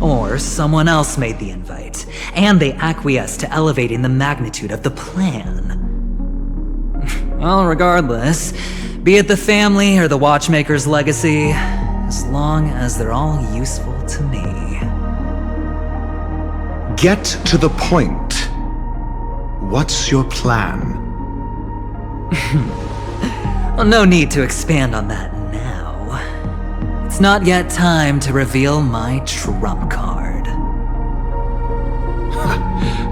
Or someone else made the invite, and they acquiesced to elevating the magnitude of the plan. Well, regardless, be it the family or the Watchmaker's legacy, as long as they're all useful to me. Get to the point. What's your plan? Well, no need to expand on that now. It's not yet time to reveal my trump card.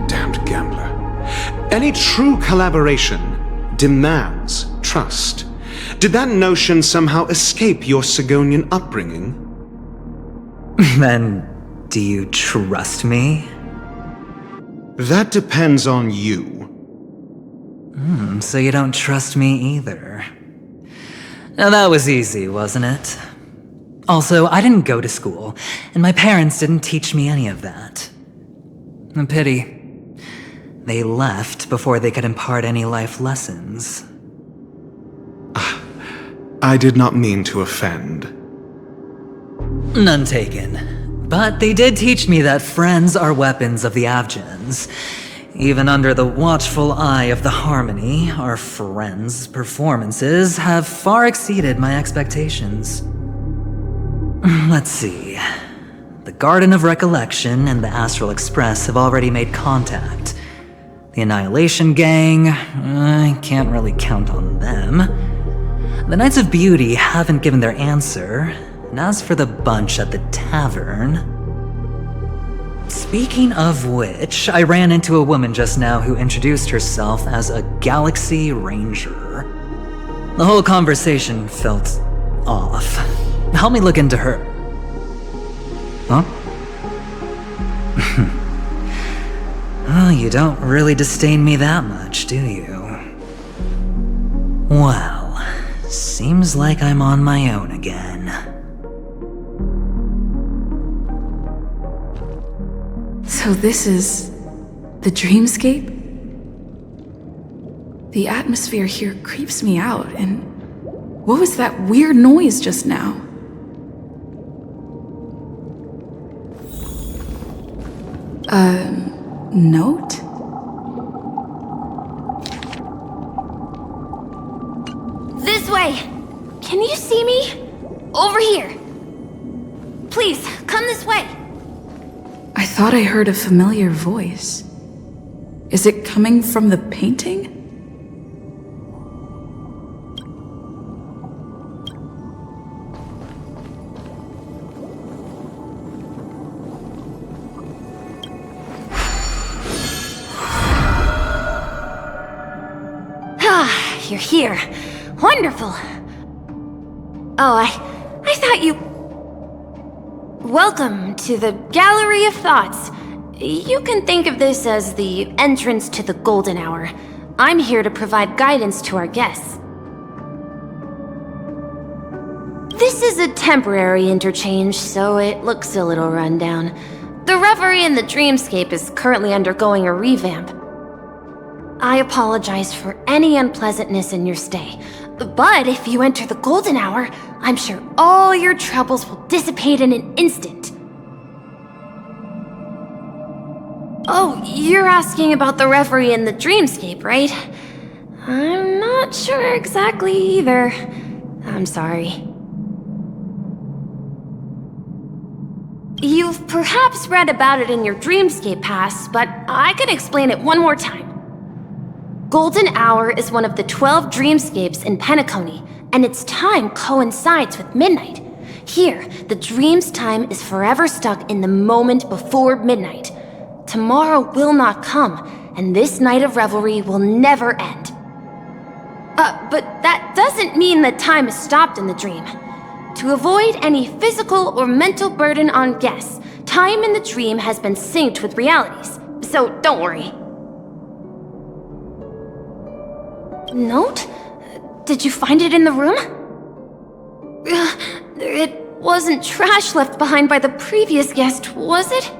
Damned gambler. Any true collaboration demands trust. Did that notion somehow escape your Sigonian upbringing? Then, do you trust me? That depends on you. So you don't trust me either. Now that was easy, wasn't it? Also, I didn't go to school, and my parents didn't teach me any of that. A pity. They left before they could impart any life lessons. I did not mean to offend. None taken. But they did teach me that friends are weapons of the Avgens. Even under the watchful eye of the Harmony, our friends' performances have far exceeded my expectations. Let's see. The Garden of Recollection and the Astral Express have already made contact. The Annihilation Gang, I can't really count on them. The Knights of Beauty haven't given their answer, and as for the bunch at the tavern... Speaking of which, I ran into a woman just now who introduced herself as a Galaxy Ranger. The whole conversation felt off. Help me look into her. Huh? Oh, you don't really disdain me that much, do you? Well, seems like I'm on my own again. So this is the dreamscape? The atmosphere here creeps me out, and what was that weird noise just now? Note? This way! Can you see me? Over here! Please, come this way! I thought I heard a familiar voice. Is it coming from the painting? Ah, you're here. Wonderful. Oh, I thought you... Welcome to the Gallery of Thoughts. You can think of this as the entrance to the Golden Hour. I'm here to provide guidance to our guests. This is a temporary interchange, so it looks a little rundown. The Reverie in the Dreamscape is currently undergoing a revamp. I apologize for any unpleasantness in your stay, but if you enter the Golden Hour, I'm sure all your troubles will dissipate in an instant. Oh, you're asking about the Reverie in the Dreamscape, right? I'm not sure exactly either. I'm sorry. You've perhaps read about it in your Dreamscape Pass, but I can explain it one more time. Golden Hour is one of the 12 dreamscapes in Penacony, and its time coincides with midnight. Here, the dream's time is forever stuck in the moment before midnight. Tomorrow will not come, and this night of revelry will never end. But that doesn't mean that time is stopped in the dream. To avoid any physical or mental burden on guests, time in the dream has been synced with realities, so don't worry. Note? Did you find it in the room? It wasn't trash left behind by the previous guest, was it?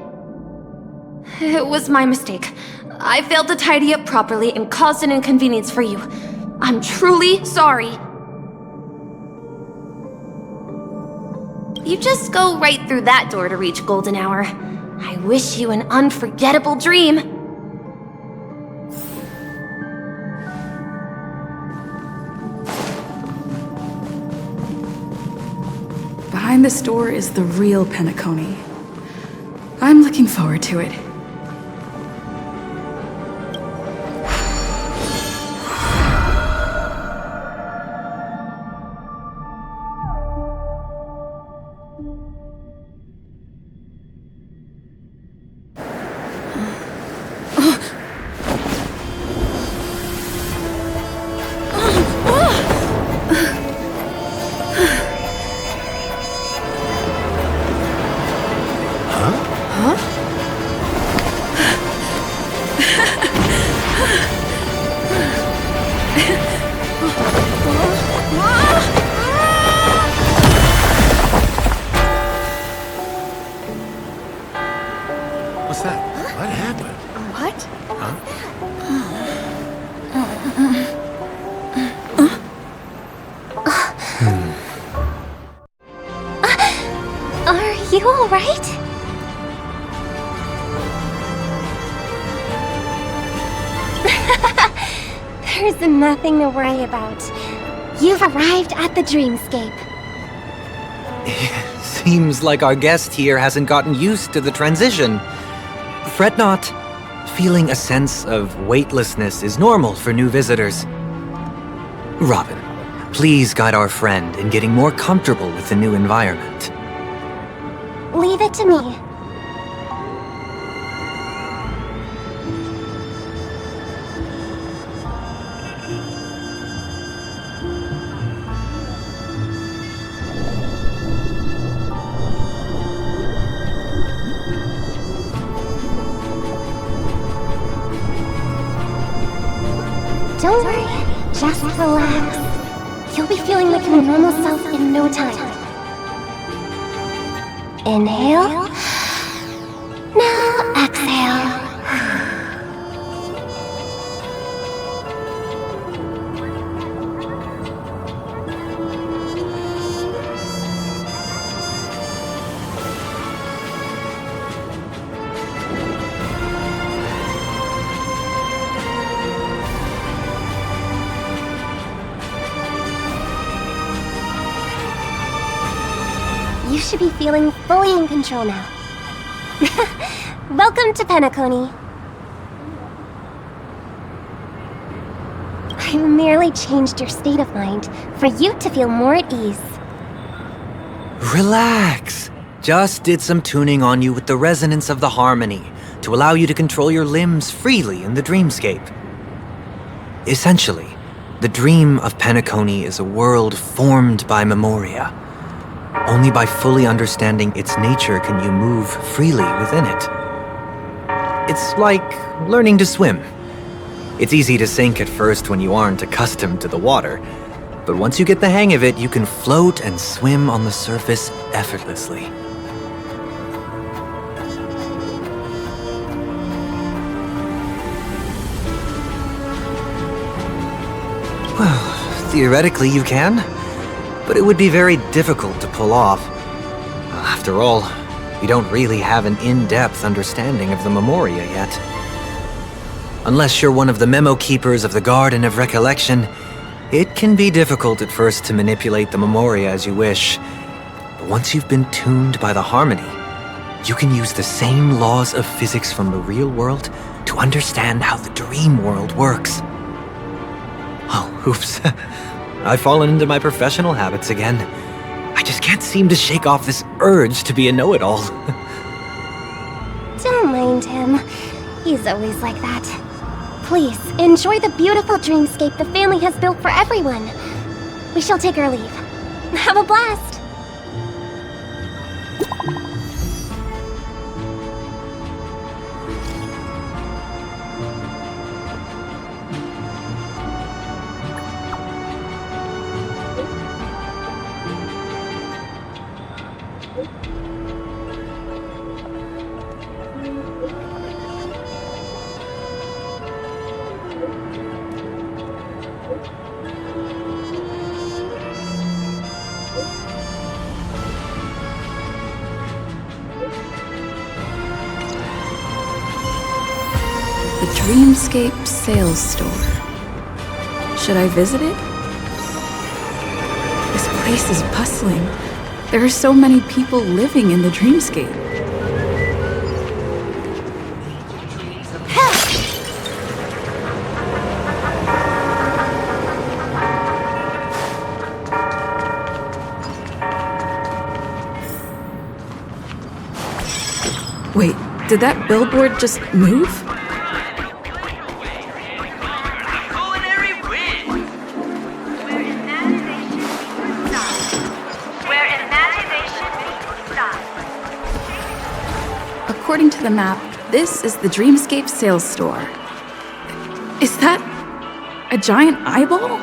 It was my mistake. I failed to tidy up properly and caused an inconvenience for you. I'm truly sorry. You just go right through that door to reach Golden Hour. I wish you an unforgettable dream. Behind this door is the real Penacony. I'm looking forward to it. What's that? What happened? What? Are you alright? There's nothing to worry about. You've arrived at the dreamscape. Seems like our guest here hasn't gotten used to the transition. Fret not. Feeling a sense of weightlessness is normal for new visitors. Robin, please guide our friend in getting more comfortable with the new environment. Leave it to me. Don't worry, just relax. You'll be feeling like your normal self in no time. Inhale. Now exhale. You should be feeling fully in control now. Welcome to Penacony. I merely changed your state of mind for you to feel more at ease. Relax. Just did some tuning on you with the resonance of the harmony to allow you to control your limbs freely in the dreamscape. Essentially, the dream of Penacony is a world formed by memoria. Only by fully understanding its nature can you move freely within it. It's like learning to swim. It's easy to sink at first when you aren't accustomed to the water, but once you get the hang of it, you can float and swim on the surface effortlessly. Well, theoretically you can, but it would be very difficult to pull off. After all, we don't really have an in-depth understanding of the memoria yet. Unless you're one of the memo keepers of the Garden of Recollection, it can be difficult at first to manipulate the memoria as you wish. But once you've been tuned by the harmony, you can use the same laws of physics from the real world to understand how the dream world works. Oh, oops. I've fallen into my professional habits again. I just can't seem to shake off this urge to be a know-it-all. Don't mind him. He's always like that. Please, enjoy the beautiful dreamscape the family has built for everyone. We shall take our leave. Have a blast! Dreamscape Sales Store. Should I visit it? This place is bustling. There are so many people living in the dreamscape. Wait, did that billboard just move? According to the map, this is the Dreamscape Sales Store. Is that a giant eyeball?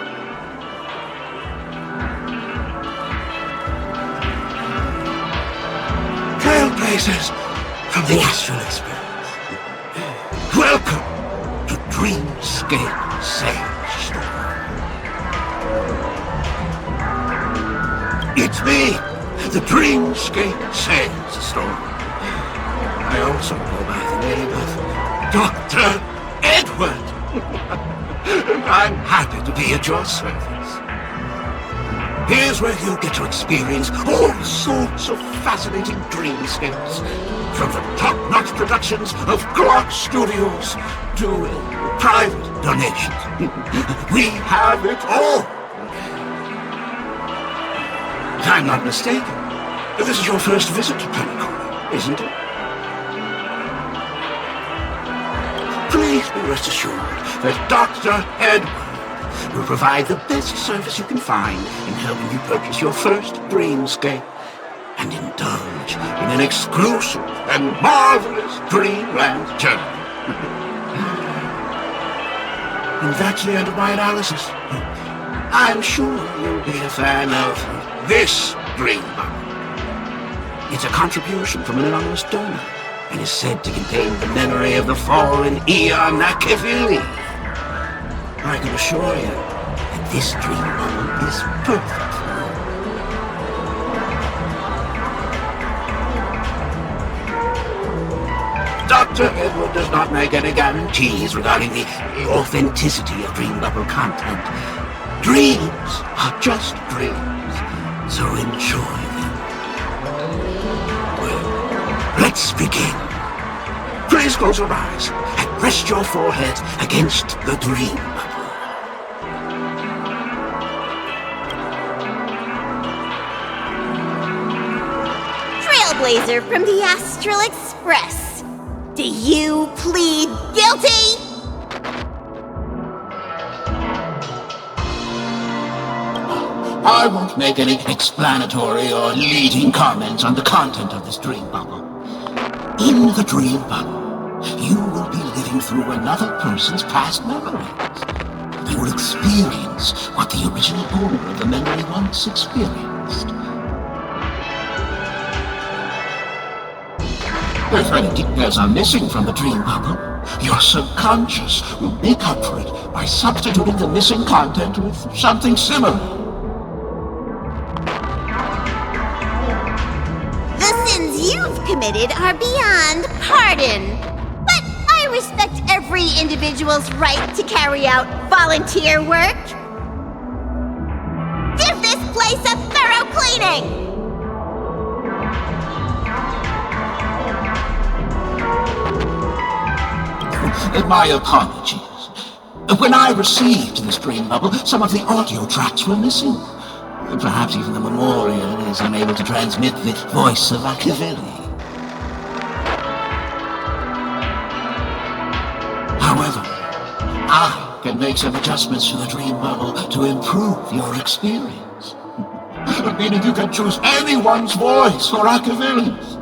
Trailblazers from the astral experience. Welcome to Dreamscape Sales Store. It's me, the Dreamscape Sales Store. I also go by the name of Dr. Edward. I'm happy to be at your service. Here's where you get to experience all sorts of fascinating dreamscapes. From the top-notch productions of Glock Studios to private donations. We have it all. If I'm not mistaken, this is your first visit to Penacony, isn't it? Please be rest assured that Dr. Edward will provide the best service you can find in helping you purchase your first dreamscape and indulge in an exclusive and marvelous dreamland journey. And that's the end of my analysis. I'm sure you'll be a fan of this dream bubble. It's a contribution from an anonymous donor and is said to contain the memory of the fallen Eon Nakivili. I can assure you that this dream bubble is perfect. Dr. Edward does not make any guarantees regarding the authenticity of dream bubble content. Dreams are just dreams, so enjoy them. Well, let's begin. Please close your eyes and rest your forehead against the dream bubble. Trailblazer from the Astral Express. Do you plead guilty? I won't make any explanatory or leading comments on the content of this dream bubble. In the dream bubble, you will be living through another person's past memories. You will experience what the original owner of the memory once experienced. If any details are missing from the dream bubble, your subconscious will make up for it by substituting the missing content with something similar. The sins you've committed are beyond pardon. But I respect every individual's right to carry out volunteer work. Give this place a thorough cleaning! My apologies. When I received this dream bubble, some of the audio tracks were missing. Perhaps even the memorial is unable to transmit the voice of Akivili. However, I can make some adjustments to the dream bubble to improve your experience. Meaning you can choose anyone's voice for Akivili's.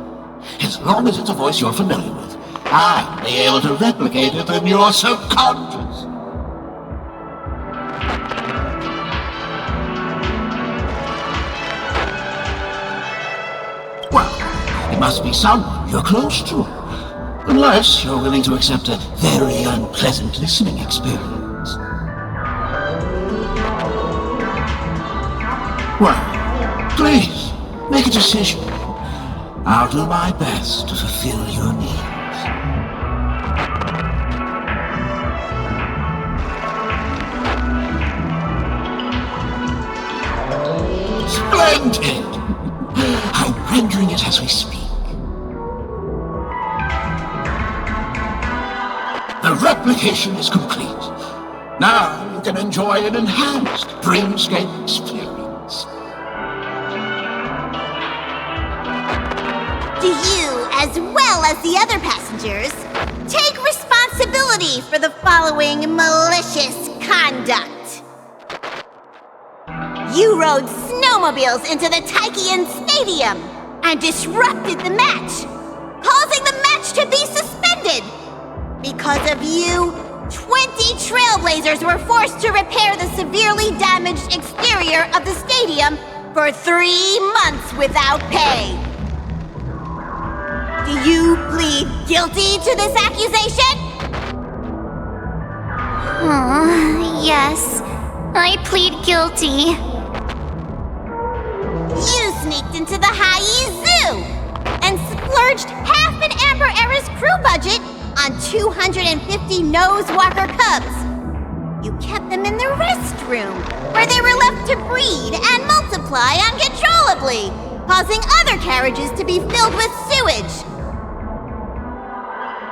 As long as it's a voice you're familiar with, I'll be able to replicate it in your subconscious. Well, it must be someone you're close to. Unless you're willing to accept a very unpleasant listening experience. Well, please, make a decision. I'll do my best to fulfill your needs. Splendid! I'm rendering it as we speak. The replication is complete. Now you can enjoy an enhanced dreamscape experience. Do you, as well as the other passengers, take responsibility for the following malicious conduct? You rode snowmobiles into the Taikian Stadium and disrupted the match, causing the match to be suspended. Because of you, 20 Trailblazers were forced to repair the severely damaged exterior of the stadium for 3 months without pay. Do you plead guilty to this accusation? Yes. I plead guilty. You sneaked into the Haie Zoo and splurged half an Amber Era's crew budget on 250 Nosewalker cubs. You kept them in the restroom, where they were left to breed and multiply uncontrollably, causing other carriages to be filled with sewage.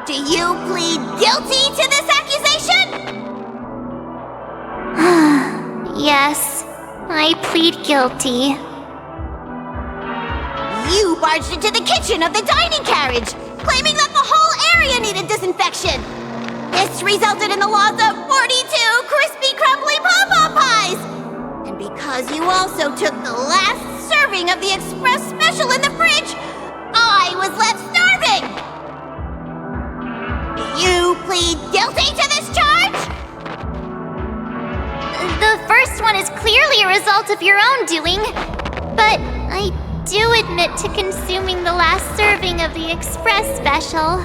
Do you plead guilty to this accusation? Yes, I plead guilty. You barged into the kitchen of the dining carriage, claiming that the whole area needed disinfection. This resulted in the loss of 42 crispy, crumbly pom-pom pies! And because you also took the last serving of the express special in the fridge, I was left starving! You plead guilty to this charge? The first one is clearly a result of your own doing, but I do admit to consuming the last serving of the express special.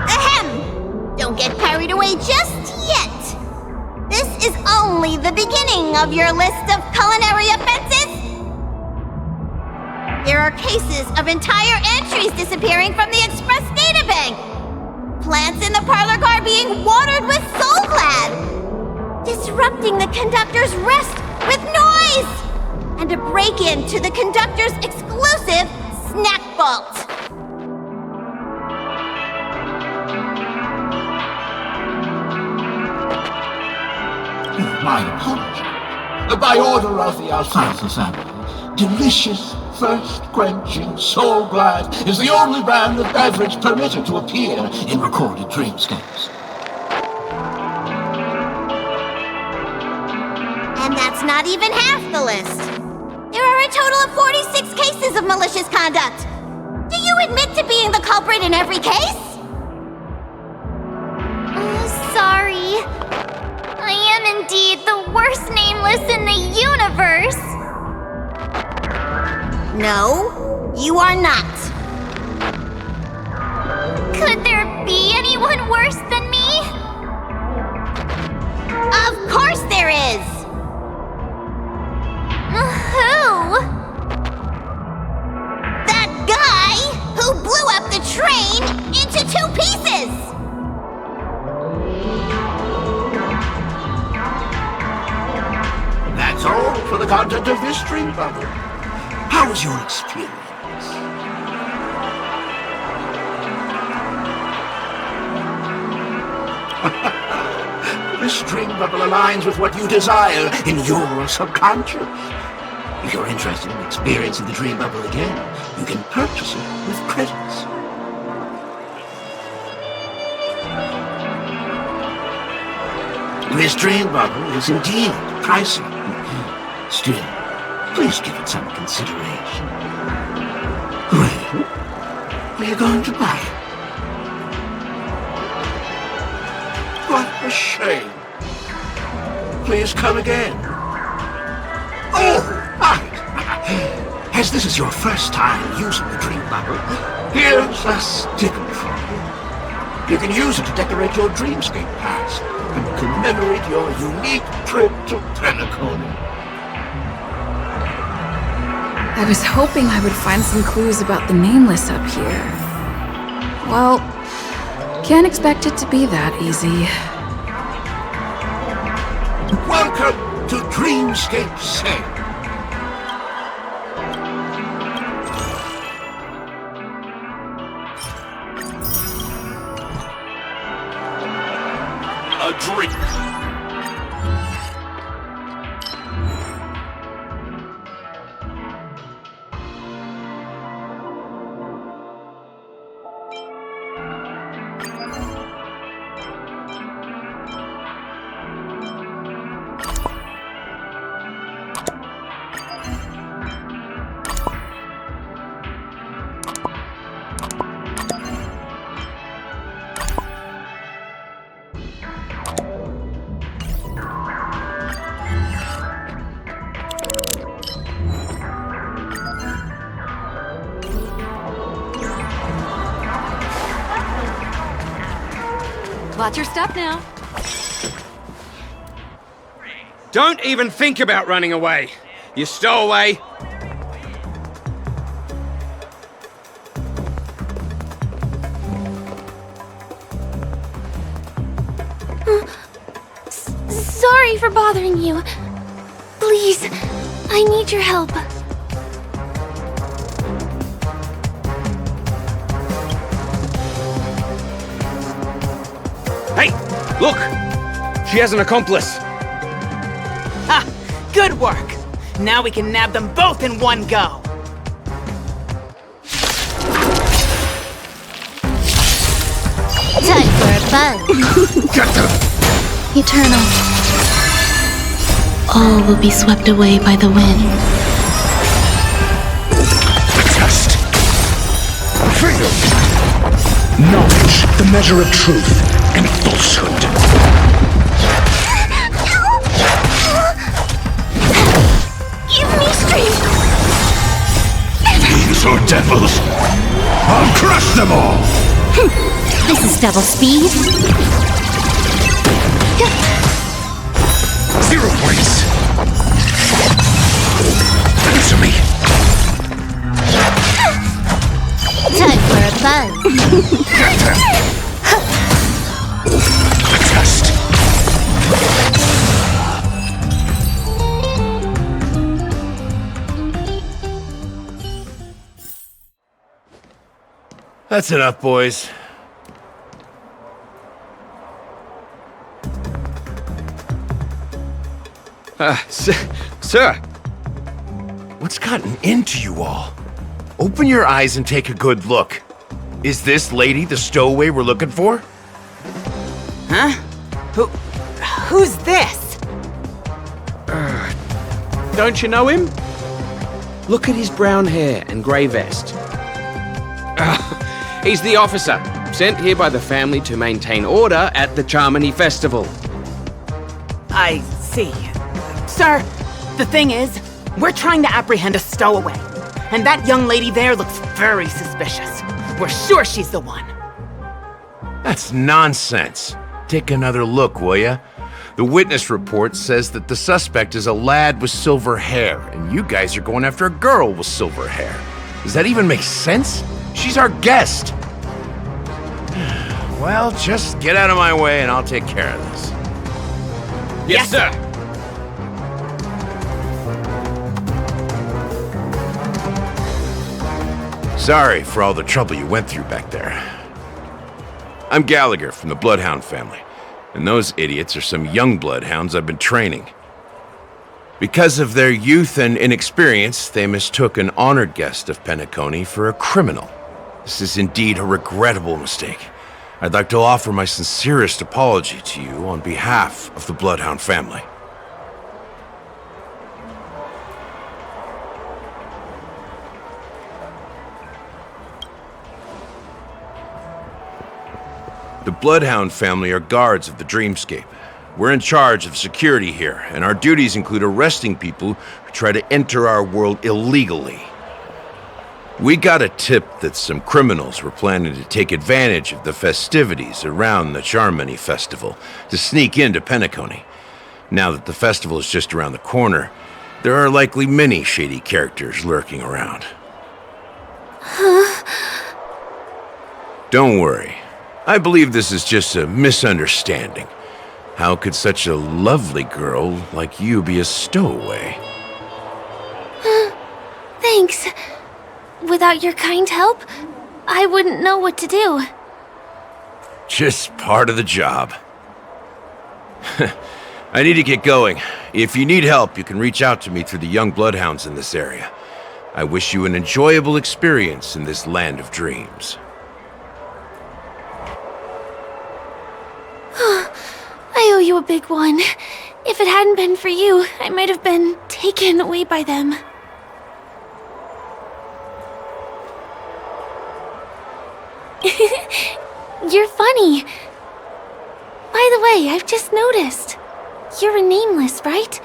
Ahem! Don't get carried away just yet. This is only the beginning of your list of culinary offenses. There are cases of entire entries disappearing from the express databank. Plants in the parlor car being watered with Soul Glad. Disrupting the conductor's rest with noise. And a break-in to the conductor's exclusive snack vault. My apologies. By order of the Alfalfa family, delicious, thirst-quenching Soul Glad is the only brand of beverage permitted to appear in recorded dreamscapes. And that's not even half the list. There are a total of 46 cases of malicious conduct. Do you admit to being the culprit in every case? Sorry. I am indeed the worst nameless in the universe. No, you are not. Could there be anyone worse than me? Of course there is! Who? That guy who blew up the train into 2 pieces! That's all for the content of this dream bubble. How was your experience? This dream bubble aligns with what you desire in your subconscious. If you're interested in experiencing the dream bubble again, you can purchase it with credits. This dream bubble is indeed pricey. Still, please give it some consideration. Well, are you going to buy it? What a shame. Please come again. Oh, right. As this is your first time using the dream bubble, here's a sticker for you. You can use it to decorate your dreamscape pass and commemorate your unique trip to Penacony. I was hoping I would find some clues about the nameless up here. Well, can't expect it to be that easy. Welcome to Dreamscape Sale. A drink. Watch your step now. Don't even think about running away. You stowaway. for bothering you. Please, I need your help. Hey, look! She has an accomplice. Ha! Good work! Now we can nab them both in one go! Time for a fun. Get them! Eternal. All will be swept away by the wind. Test. Freedom. Knowledge, the measure of truth and falsehood. Give me strength! These are devils. I'll crush them all. This is double speed. 0 points. Answer me. Time for a fun. Get them. The test. That's enough, boys. Sir. What's gotten into you all? Open your eyes and take a good look. Is this lady the stowaway we're looking for? Huh? Who's this? Don't you know him? Look at his brown hair and grey vest. He's the officer, sent here by the family to maintain order at the Charmony Festival. I see. Sir, the thing is, we're trying to apprehend a stowaway. And that young lady there looks very suspicious. We're sure she's the one. That's nonsense. Take another look, will ya? The witness report says that the suspect is a lad with silver hair, and you guys are going after a girl with silver hair. Does that even make sense? She's our guest. Well, just get out of my way and I'll take care of this. Yes, sir. Sorry for all the trouble you went through back there. I'm Gallagher from the Bloodhound family, and those idiots are some young bloodhounds I've been training. Because of their youth and inexperience, they mistook an honored guest of Penacony for a criminal. This is indeed a regrettable mistake. I'd like to offer my sincerest apology to you on behalf of the Bloodhound family. The Bloodhound family are guards of the Dreamscape. We're in charge of security here, and our duties include arresting people who try to enter our world illegally. We got a tip that some criminals were planning to take advantage of the festivities around the Charmony Festival to sneak into Penacony. Now that the festival is just around the corner, there are likely many shady characters lurking around. Don't worry. I believe this is just a misunderstanding. How could such a lovely girl like you be a stowaway? Thanks. Without your kind help, I wouldn't know what to do. Just part of the job. I need to get going. If you need help, you can reach out to me through the young bloodhounds in this area. I wish you an enjoyable experience in this land of dreams. I owe you a big one. If it hadn't been for you, I might have been taken away by them. You're funny. By the way, I've just noticed. You're a nameless, right?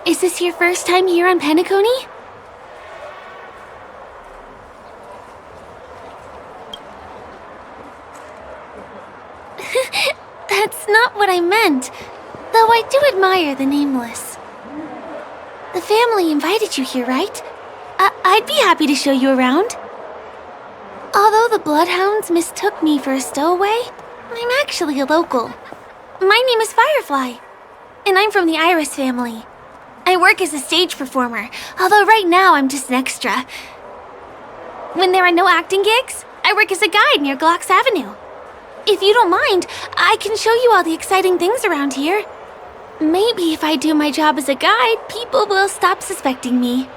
Is this your first time here on Penacony? That's not what I meant. Though I do admire the nameless. The family invited you here, right? I'd be happy to show you around. Although the Bloodhounds mistook me for a stowaway, I'm actually a local. My name is Firefly. and I'm from the Iris family. I work as a stage performer, although right now I'm just an extra. When there are no acting gigs, I work as a guide near Glox Avenue. If you don't mind, I can show you all the exciting things around here. Maybe if I do my job as a guide, people will stop suspecting me.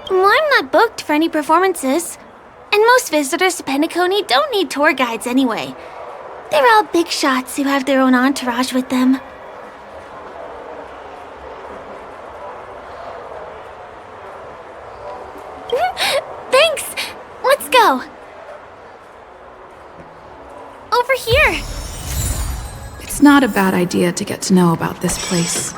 Well, I'm not booked for any performances. And most visitors to Penacony don't need tour guides anyway. They're all big shots who have their own entourage with them. Thanks! Let's go! Over here! It's not a bad idea to get to know about this place.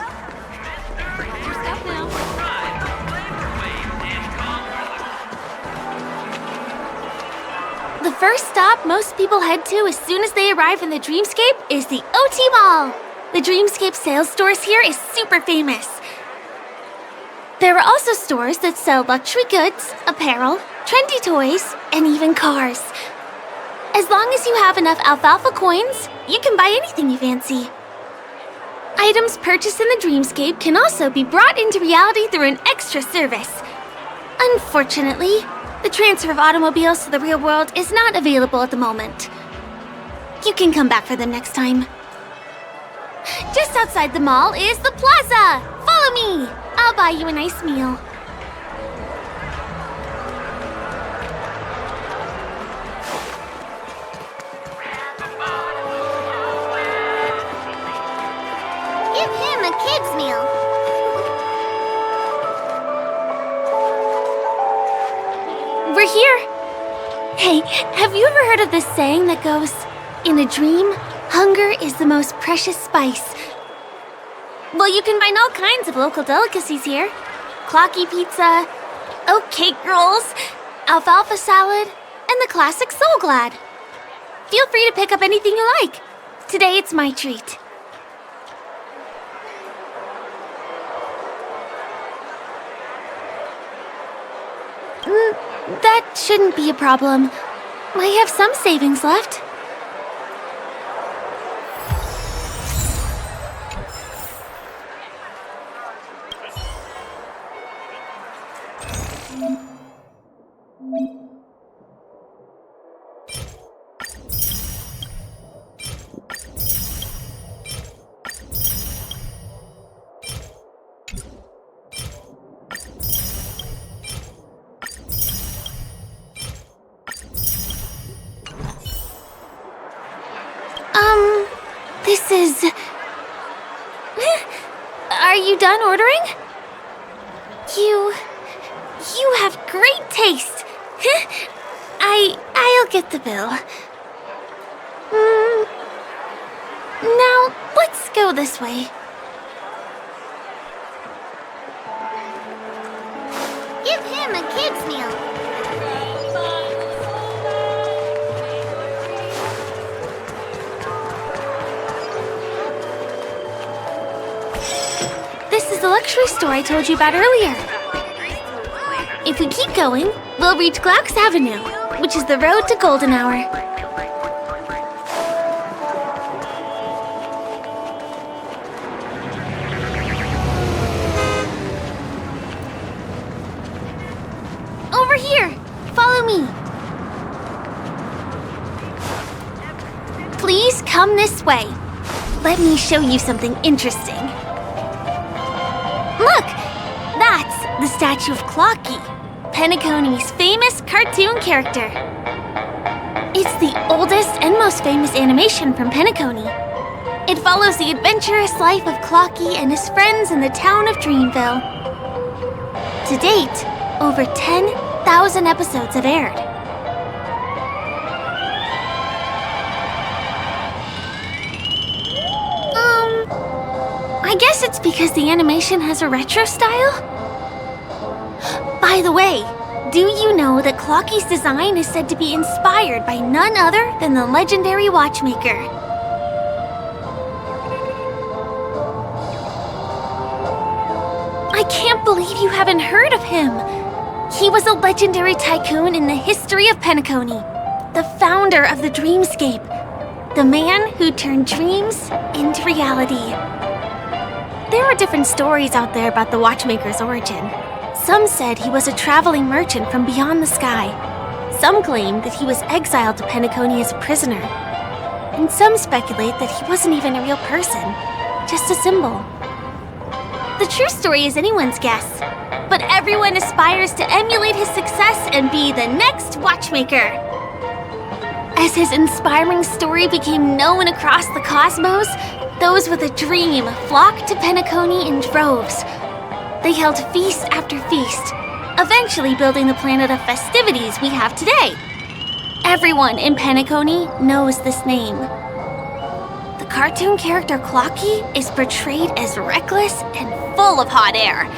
The first stop most people head to as soon as they arrive in the Dreamscape is the OT Mall. The Dreamscape sales stores here is super famous. There are also stores that sell luxury goods, apparel, trendy toys, and even cars. As long as you have enough alfalfa coins, you can buy anything you fancy. Items purchased in the Dreamscape can also be brought into reality through an extra service. Unfortunately, the transfer of automobiles to the real world is not available at the moment. You can come back for them next time. Just outside the mall is the plaza! Follow me! I'll buy you a nice meal. Give him a kid's meal. We're here! Hey, have you ever heard of this saying that goes, "In a dream, hunger is the most precious spice"? Well, you can find all kinds of local delicacies here. Clocky pizza, oat cake rolls, alfalfa salad, and the classic Soul Glad. Feel free to pick up anything you like. Today it's my treat. That shouldn't be a problem. I have some savings left. This is... Are you done ordering? You have great taste. I'll get the bill. Now, let's go this way. Give him a kid's meal. This is the luxury store I told you about earlier. If we keep going, we'll reach Glox Avenue, which is the road to Golden Hour. Over here! Follow me! Please come this way. Let me show you something interesting. Look! That's the statue of Clocky, Penacony's famous cartoon character. It's the oldest and most famous animation from Penacony. It follows the adventurous life of Clocky and his friends in the town of Dreamville. To date, over 10,000 episodes have aired. I guess it's because the animation has a retro style? By the way, do you know that Clocky's design is said to be inspired by none other than the legendary watchmaker? I can't believe you haven't heard of him! He was a legendary tycoon in the history of Penacony, the founder of the Dreamscape, The man who turned dreams into reality. There are different stories out there about the watchmaker's origin. Some said he was a traveling merchant from beyond the sky. Some claimed that he was exiled to Penacony as a prisoner. And some speculate that he wasn't even a real person, just a symbol. The true story is anyone's guess, but everyone aspires to emulate his success and be the next watchmaker. As his inspiring story became known across the cosmos, those with a dream flocked to Penacony in droves. They held feast after feast, eventually building the planet of festivities we have today. Everyone in Penacony knows this name. The cartoon character Clocky is portrayed as reckless and full of hot air.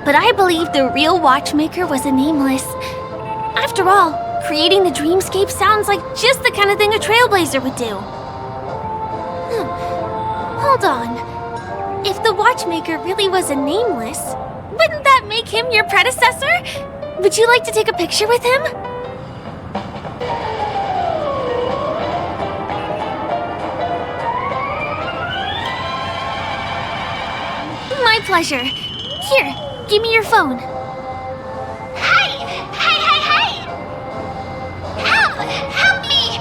But I believe the real watchmaker was a nameless. After all, creating the dreamscape sounds like just the kind of thing a trailblazer would do. Hold on. If the watchmaker really was a nameless, wouldn't that make him your predecessor? Would you like to take a picture with him? My pleasure. Here, give me your phone. Hey! Help me!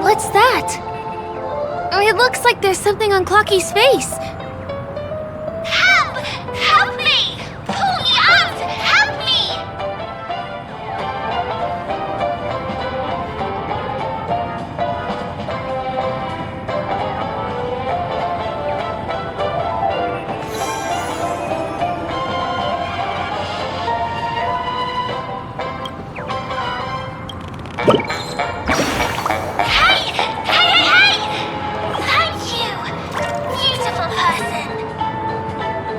What's that? It looks like there's something on Clocky's face. Help me! Pull me out! Help me! Hey! Thank you, beautiful person.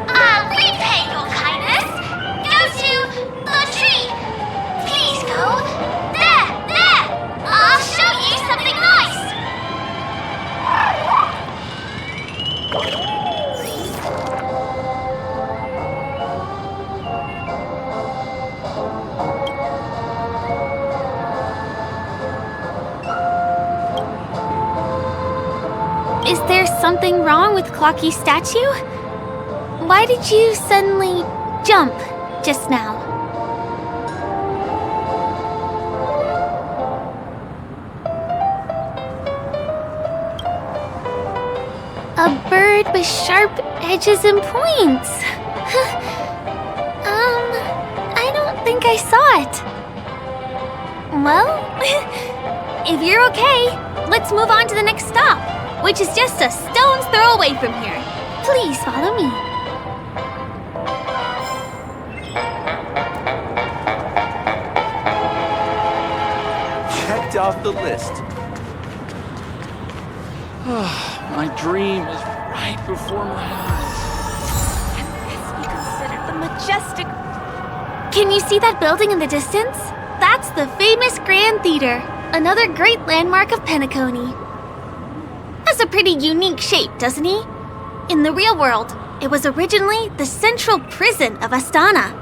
I'll repay your kindness. Go to the tree. Please go. There! I'll show you something nice. Is there something wrong with Clocky's statue? Why did you suddenly jump just now? A bird with sharp edges and points. I don't think I saw it. Well, if you're okay, let's move on to the next stop, which is just a stone's throw away from here. Please follow me. Checked off the list. My dream is right before my eyes. Can this be considered the majestic... Can you see that building in the distance? That's the famous Grand Theater, another great landmark of Penacony. Has a pretty unique shape, doesn't he? In the real world, it was originally the central prison of Astana.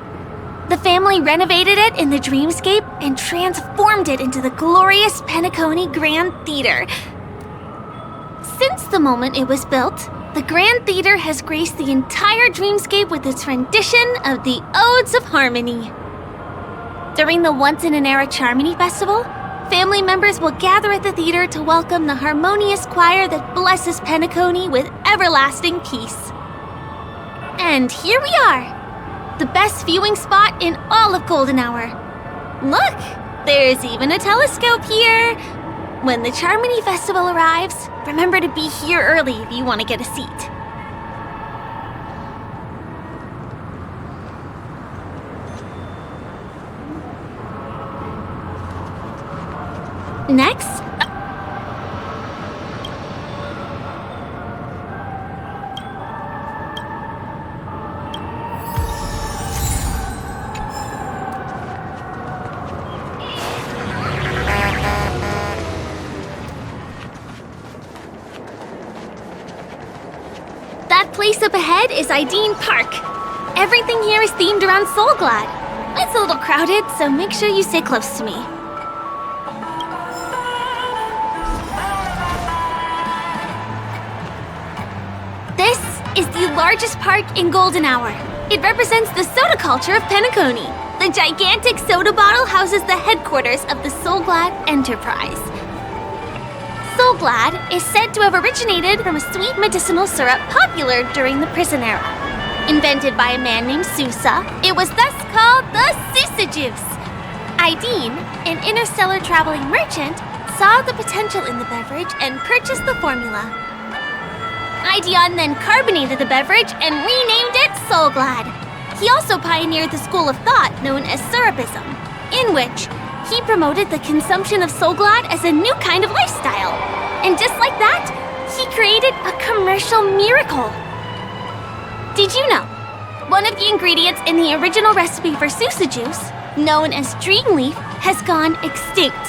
The family renovated it in the dreamscape and transformed it into the glorious Penacony Grand Theater. Since the moment it was built, the Grand Theater has graced the entire dreamscape with its rendition of the Odes of Harmony. During the once-in-an-era Charmony Festival, family members will gather at the theater to welcome the harmonious choir that blesses Penacony with everlasting peace. And here we are, the best viewing spot in all of Golden Hour. Look, there's even a telescope here. When the Charmony Festival arrives, remember to be here early if you want to get a seat. Next, place up ahead is Ideen Park. Everything here is themed around Soulglad. It's a little crowded, so make sure you stay close to me. This is the largest park in Golden Hour. It represents the soda culture of Penacony. The gigantic soda bottle houses the headquarters of the Soulglad Enterprise. Soulglad is said to have originated from a sweet medicinal syrup popular during the prison era. Invented by a man named Sousa, it was thus called the Sousa Juice. Ideen, an interstellar traveling merchant, saw the potential in the beverage and purchased the formula. Ideon then carbonated the beverage and renamed it Soulglad. He also pioneered the school of thought known as Syrupism, in which he promoted the consumption of Soulglad as a new kind of lifestyle. And just like that, he created a commercial miracle. Did you know? One of the ingredients in the original recipe for Sousa juice, known as dream leaf, has gone extinct.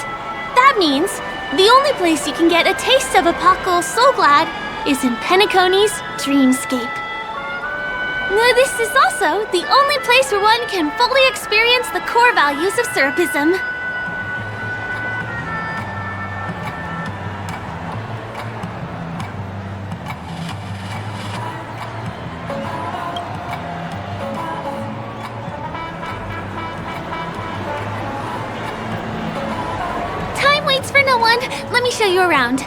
That means the only place you can get a taste of Apocal Soulglad is in Penacony's dreamscape. This is also the only place where one can fully experience the core values of Syrupism. Time waits for no one. Let me show you around.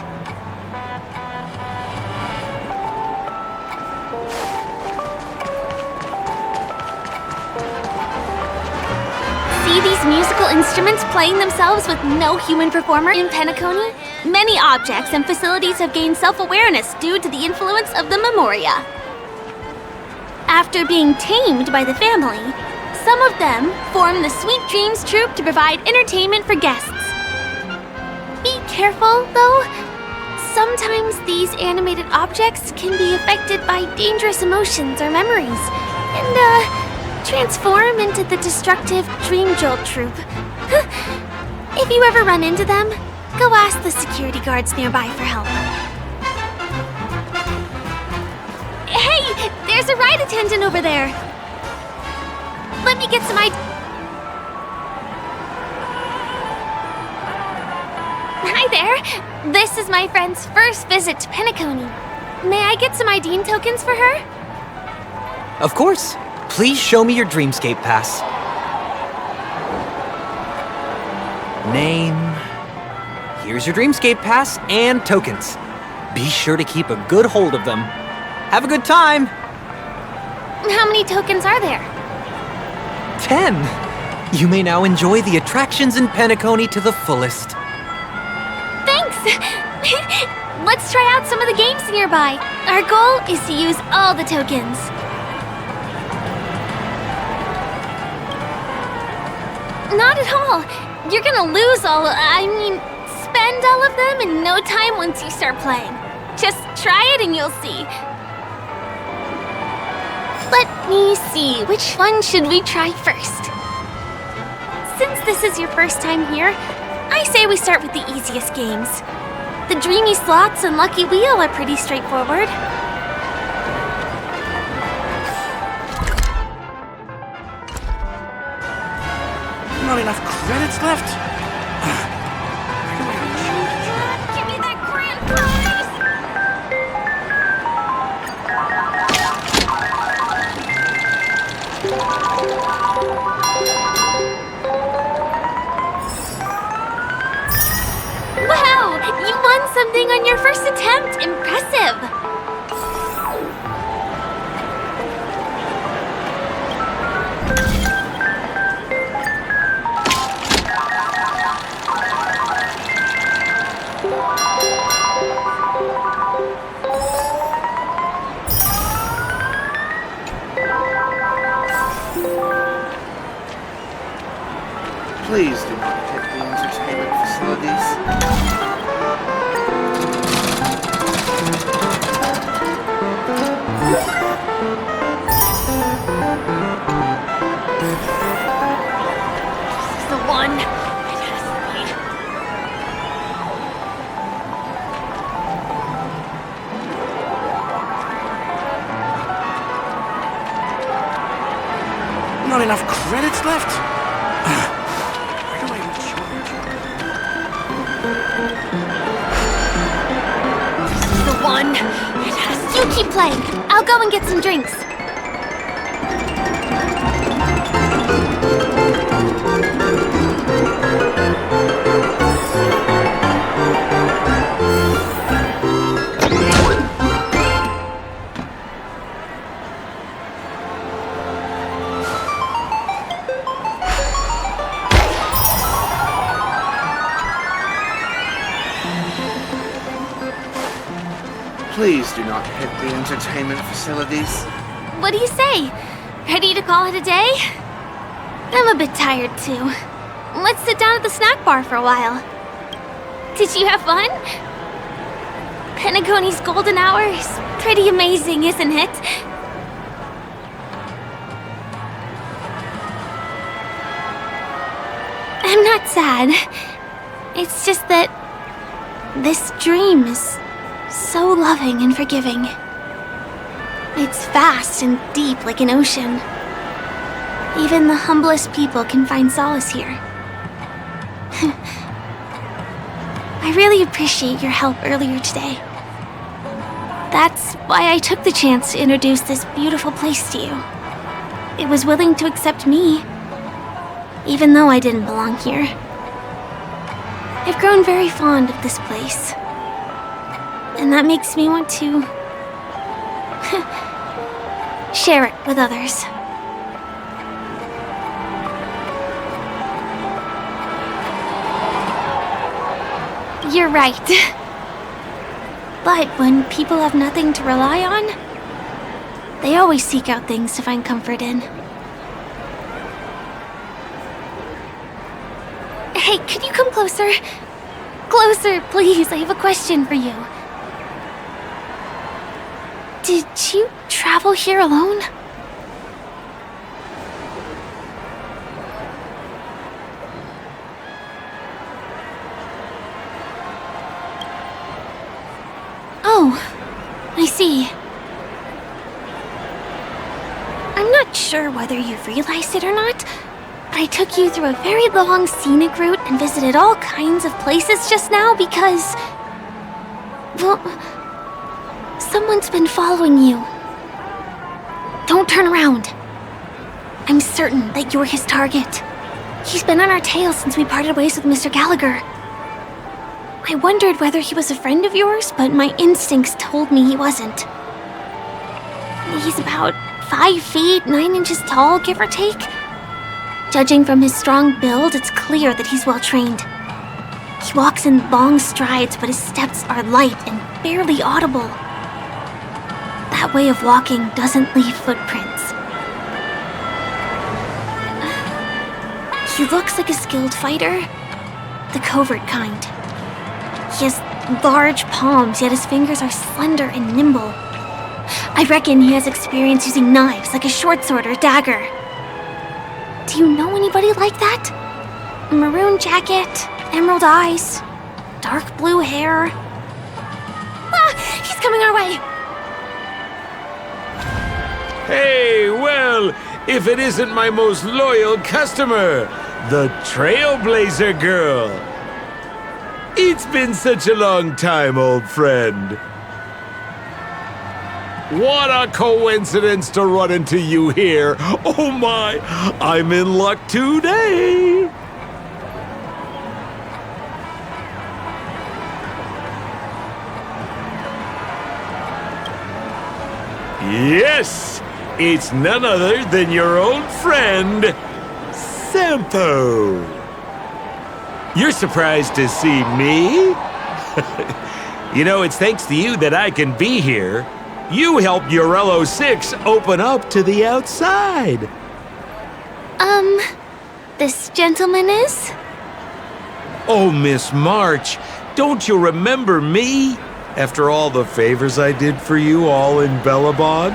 See these musical instruments playing themselves with no human performer in Penacony? Many objects and facilities have gained self-awareness due to the influence of the Memoria. After being tamed by the family, some of them form the Sweet Dreams Troupe to provide entertainment for guests. Be careful, though. Sometimes these animated objects can be affected by dangerous emotions or memories, and transform into the destructive Dream Jolt Troupe. If you ever run into them, go ask the security guards nearby for help. Hey, there's a ride attendant over there. Let me get some Hi there. This is my friend's first visit to Penacony. May I get some Ideen tokens for her? Of course. Please show me your Dreamscape pass. Name. Here's your Dreamscape pass and tokens. Be sure to keep a good hold of them. Have a good time! How many tokens are there? 10! You may now enjoy the attractions in Penacony to the fullest. Thanks! Let's try out some of the games nearby. Our goal is to use all the tokens. Not at all. You're gonna lose spend all of them in no time once you start playing. Just try it and you'll see. Let me see, which one should we try first? Since this is your first time here, I say we start with the easiest games. The Dreamy Slots and Lucky Wheel are pretty straightforward. Not enough credits left? Give me that grand prize! Wow! You won something on your first attempt! Impressive! Please do not hit the entertainment facilities. This is the one. It has to be. not enough credits left? Where do I recharge? This is the one. It has. You keep playing. I'll go and get some drinks. Please do not hit the entertainment facilities. What do you say? Ready to call it a day? I'm a bit tired too. Let's sit down at the snack bar for a while. Did you have fun? Penacony's golden hour is pretty amazing, isn't it? I'm not sad. It's just that this dream is so loving and forgiving. It's vast and deep like an ocean. Even the humblest people can find solace here. I really appreciate your help earlier today. That's why I took the chance to introduce this beautiful place to you. It was willing to accept me, even though I didn't belong here. I've grown very fond of this place. And that makes me want to share it with others. You're right. But when people have nothing to rely on, they always seek out things to find comfort in. Hey, could you come closer? Closer, please. I have a question for you. Did you travel here alone? Oh, I see. I'm not sure whether you've realized it or not, but I took you through a very long scenic route and visited all kinds of places just now because, well, someone's been following you. Don't turn around. I'm certain that you're his target. He's been on our tail since we parted ways with Mr. Gallagher. I wondered whether he was a friend of yours, but my instincts told me he wasn't. He's about 5 feet, 9 inches tall, give or take. Judging from his strong build, it's clear that he's well trained. He walks in long strides, but his steps are light and barely audible. That way of walking doesn't leave footprints. He looks like a skilled fighter, the covert kind. He has large palms, yet his fingers are slender and nimble. I reckon he has experience using knives, like a short sword or a dagger. Do you know anybody like that? A maroon jacket, emerald eyes, dark blue hair. Ah! He's coming our way! Hey, well, if it isn't my most loyal customer, the Trailblazer Girl. It's been such a long time, old friend. What a coincidence to run into you here. Oh my, I'm in luck today. Yes, it's none other than your old friend, Sampo. You're surprised to see me? You know, it's thanks to you that I can be here. You helped Urello 6 open up to the outside. This gentleman is? Oh, Miss March, don't you remember me? After all the favors I did for you all in Bellabog?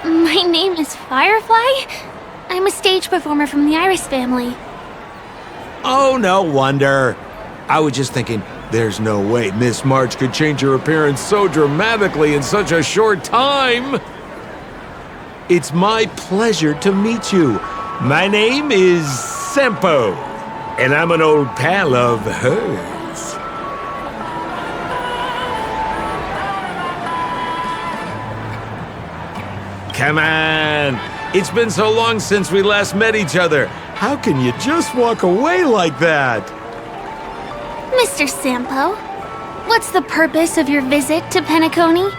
My name is Firefly. I'm a stage performer from the Iris family. Oh, no wonder. I was just thinking, There's no way Miss March could change her appearance so dramatically in such a short time. It's my pleasure to meet you. My name is Sempo, and I'm an old pal of hers. Come on. It's been so long since we last met each other. How can you just walk away like that? Mr. Sampo, what's the purpose of your visit to Penacony?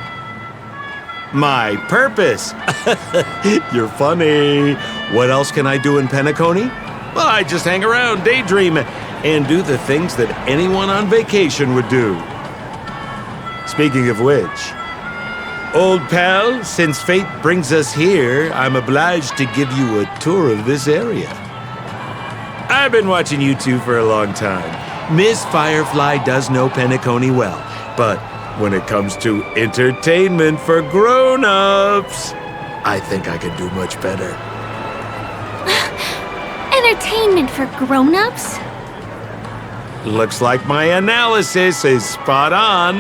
My purpose? You're funny. What else can I do in Penacony? Well, I just hang around, daydream, and do the things that anyone on vacation would do. Speaking of which, old pal, since fate brings us here, I'm obliged to give you a tour of this area. I've been watching you two for a long time. Miss Firefly does know Penacony well, but when it comes to entertainment for grown-ups, I think I can do much better. Entertainment for grown-ups? Looks like my analysis is spot on.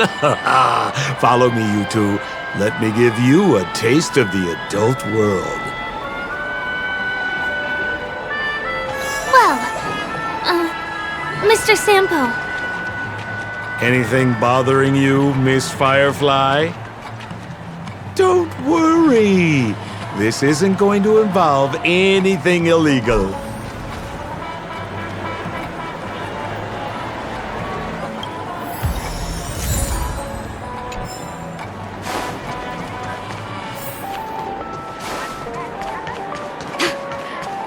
Follow me, you two. Let me give you a taste of the adult world. Mr. Sampo. Anything bothering you, Miss Firefly? Don't worry. This isn't going to involve anything illegal.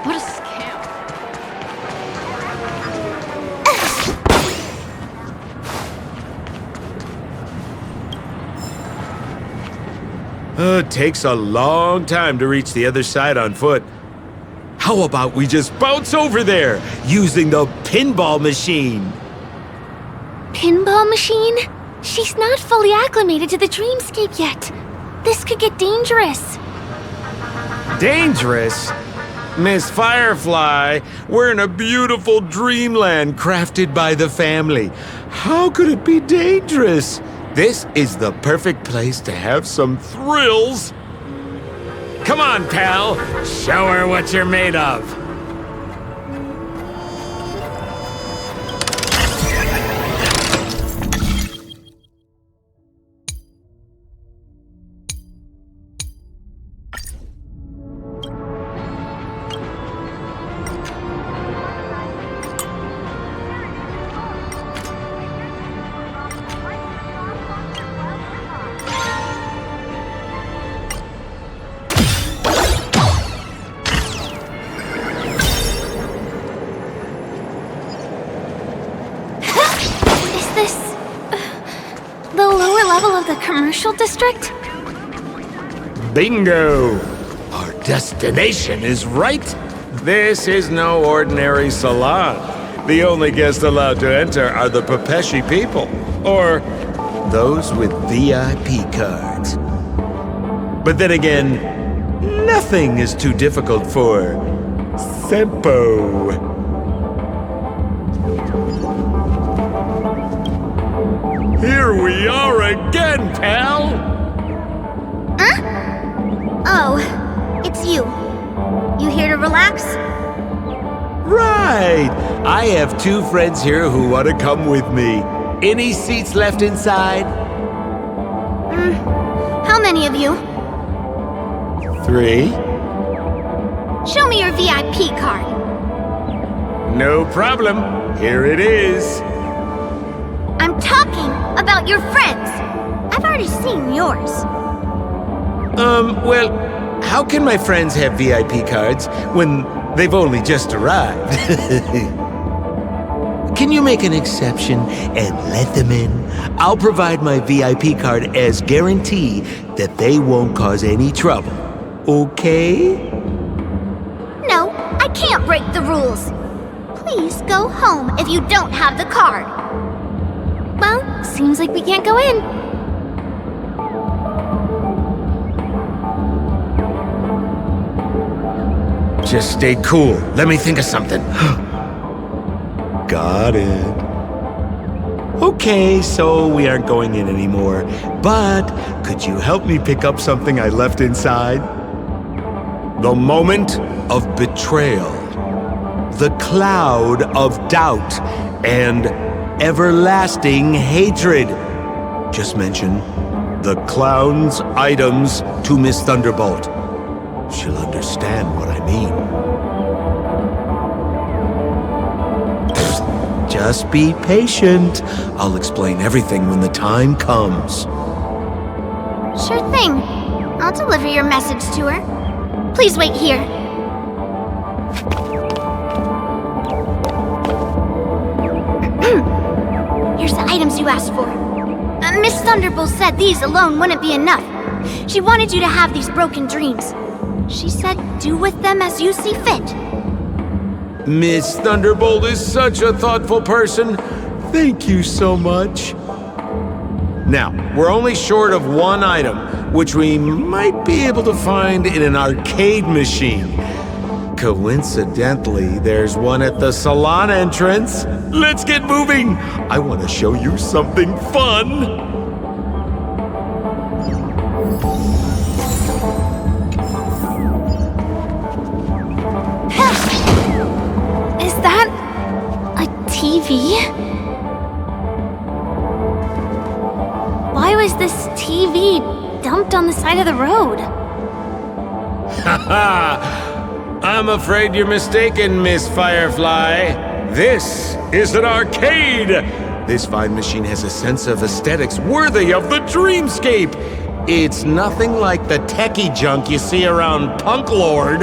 What a scam. It takes a long time to reach the other side on foot. How about we just bounce over there using the pinball machine? Pinball machine? She's not fully acclimated to the dreamscape yet. This could get dangerous. Dangerous? Miss Firefly, we're in a beautiful dreamland crafted by the family. How could it be dangerous? This is the perfect place to have some thrills. Come on, pal. Show her what you're made of. The commercial district? Bingo! Our destination is right. This is no ordinary salon. The only guests allowed to enter are the Pepeshi people, or those with VIP cards. But then again, nothing is too difficult for Sempo. Here we are again, pal! Huh? Oh, it's you. You here to relax? Right! I have two friends here who want to come with me. Any seats left inside? How many of you? 3. Show me your VIP card. No problem. Here it is. I'm talking about your friends. I've already seen yours. Well, how can my friends have VIP cards when they've only just arrived? Can you make an exception and let them in? I'll provide my VIP card as guarantee that they won't cause any trouble. Okay? No, I can't break the rules. Please go home if you don't have the card. Well, seems like we can't go in. Just stay cool. Let me think of something. Got it. Okay, so we aren't going in anymore. But could you help me pick up something I left inside? The moment of betrayal. The cloud of doubt and everlasting hatred. Just mention the clown's items to Miss Thunderbolt. She'll understand what I mean. Just be patient. I'll explain everything when the time comes. Sure thing. I'll deliver your message to her. Please wait here. Here's the items you asked for. Miss Thunderbolt said these alone wouldn't be enough. She wanted you to have these broken dreams. She said do with them as you see fit. Miss Thunderbolt is such a thoughtful person. Thank you so much. Now, we're only short of one item, which we might be able to find in an arcade machine. Coincidentally, there's one at the salon entrance. Let's get moving. I want to show you something fun. Is that a TV? Why was this TV dumped on the side of the road? Haha! I'm afraid you're mistaken, Miss Firefly. This is an arcade! This fine machine has a sense of aesthetics worthy of the dreamscape. It's nothing like the techie junk you see around Punk Lord.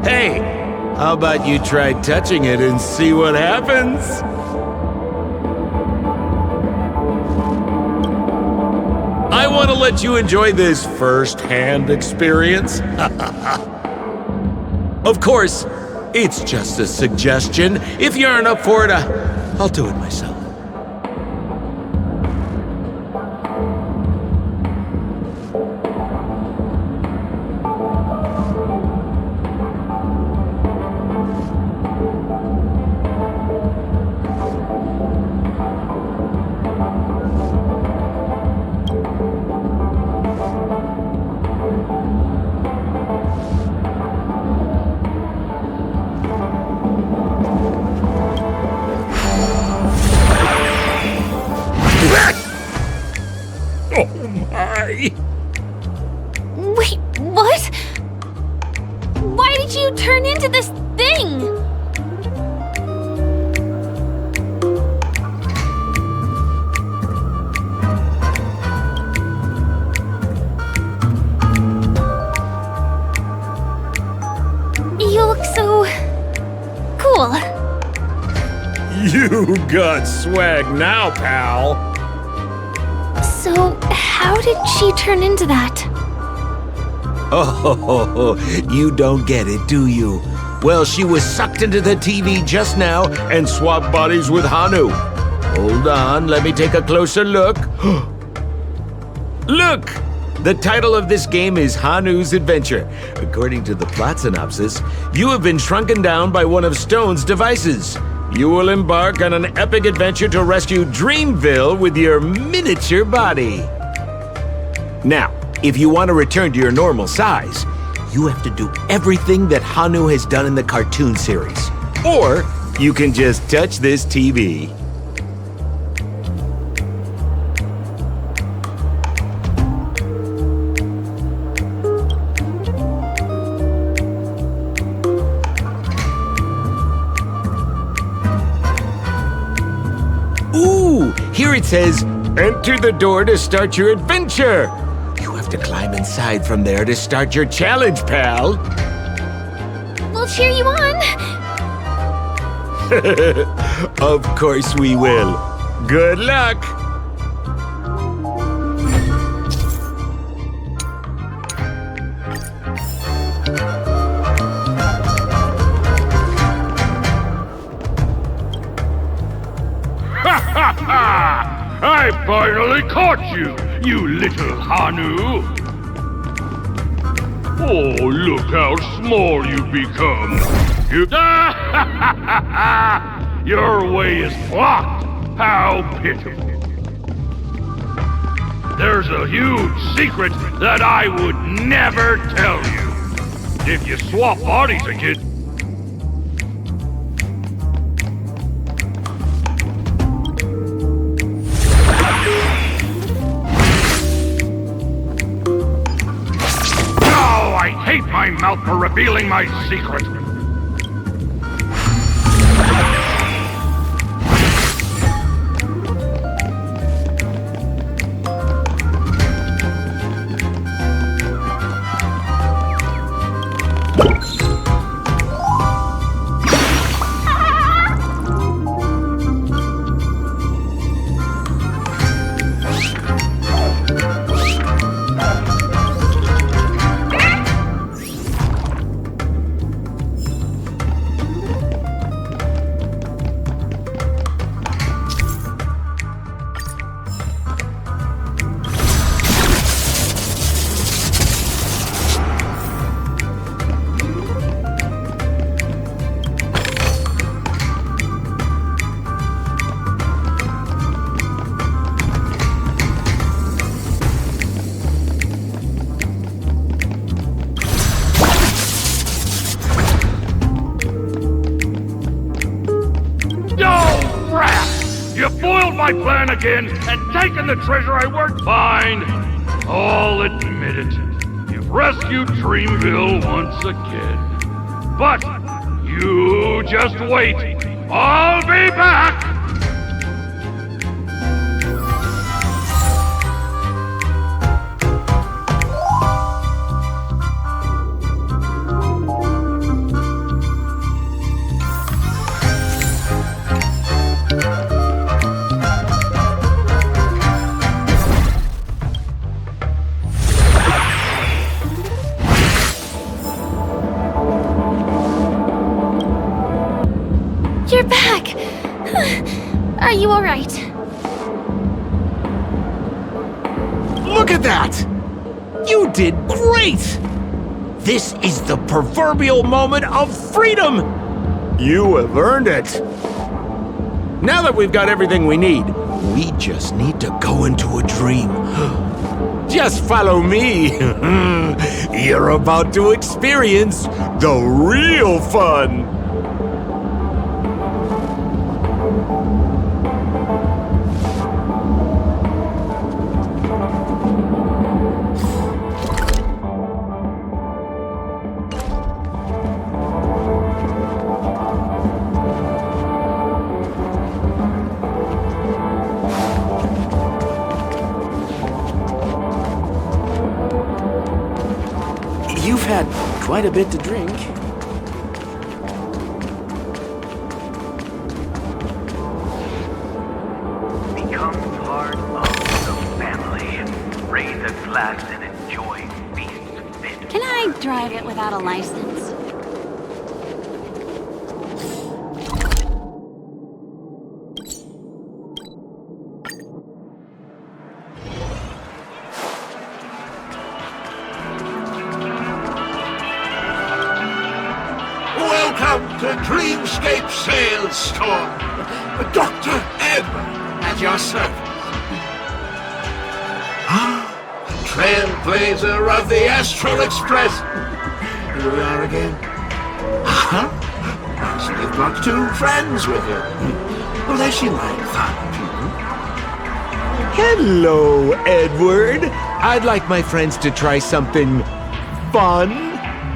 Hey, how about you try touching it and see what happens? I want to let you enjoy this first-hand experience. Of course, it's just a suggestion. If you aren't up for it, I'll do it myself. Wait, what? Why did you turn into this thing? You look so cool. You got swag now, pal. So, how did she turn into that? Oh, you don't get it, do you? Well, she was sucked into the TV just now and swapped bodies with Hanu. Hold on, let me take a closer look. Look! The title of this game is Hanu's Adventure. According to the plot synopsis, you have been shrunken down by one of Stone's devices. You will embark on an epic adventure to rescue Dreamville with your miniature body. Now, if you want to return to your normal size, you have to do everything that Hanu has done in the cartoon series. Or you can just touch this TV. Here it says, enter the door to start your adventure. You have to climb inside from there to start your challenge, pal. We'll cheer you on. Of course we will. Good luck. I finally caught you, you little Hanu! Oh, look how small you've become! Your way is blocked! How pitiful. There's a huge secret that I would never tell you. If you swap bodies again... Oh, I hate my mouth for revealing my secret. My plan again and taken the treasure I worked. Fine, I'll admit it. You've rescued Dreamville once again. But you just wait. I'll be back. You're back! Are you alright? Look at that! You did great! This is the proverbial moment of freedom! You have earned it! Now that we've got everything we need, we just need to go into a dream. Just follow me! You're about to experience the real fun! You've had quite a bit to drink. Become part of the family. Raise a glass and enjoy feast fit. Can I drive it without a license? Welcome to Dreamscape Sales Store. Dr. Edward at your service. Trailblazer of the Astral Express. Here we are again. So you've brought two friends with you. Well, they seem like fun people. Hello, Edward. I'd like my friends to try something fun,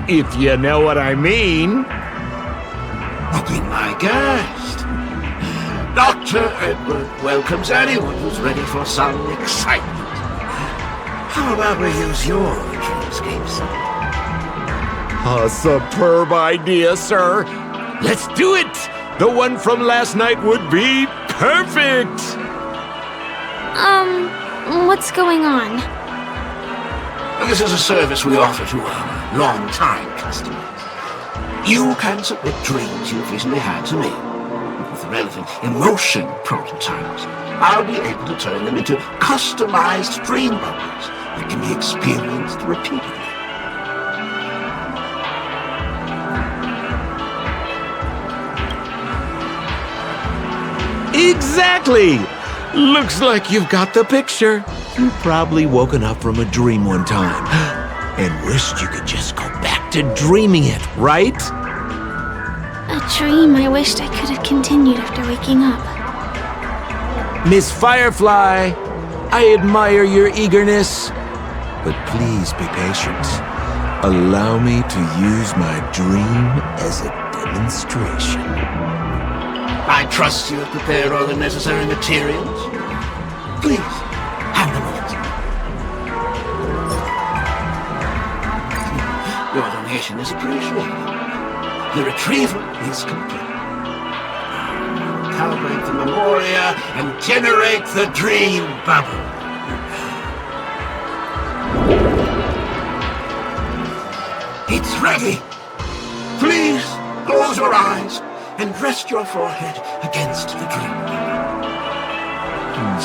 if you know what I mean. Be my guest. Dr. Edward welcomes anyone who's ready for some excitement. How about we use your dreamscape, sir? A superb idea, sir. Let's do it! The one from last night would be perfect! What's going on? This is a service we offer to our long-time customers. You can submit dreams you've recently had to me. With the relevant emotion prototypes, I'll be able to turn them into customized dream bubbles that can be experienced repeatedly. Exactly! Looks like you've got the picture. You've probably woken up from a dream one time and wished you could just go back to dreaming it, right? A dream I wished I could have continued after waking up. Miss Firefly, I admire your eagerness, but please be patient. Allow me to use my dream as a demonstration. I trust you have prepared all the necessary materials. Please, hand them over to me. Your donation is appreciated. The retrieval is complete. Calibrate the memoria and generate the dream bubble. It's ready. Please close your eyes and rest your forehead against the dream.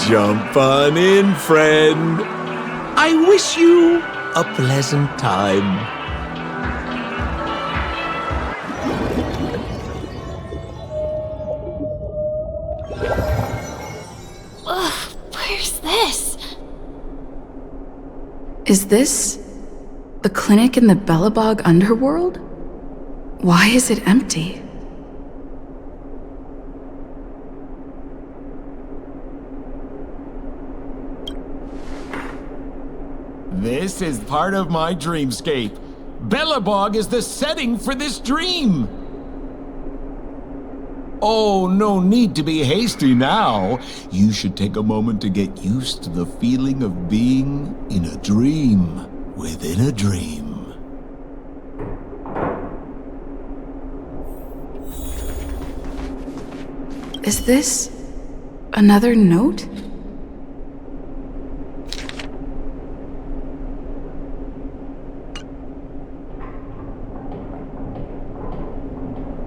Jump on in, friend. I wish you a pleasant time. Where's this? Is this the clinic in the Bellabog underworld? Why is it empty? This is part of my dreamscape. Bellabog is the setting for this dream. Oh, no need to be hasty now. You should take a moment to get used to the feeling of being in a dream within a dream. Is this another note?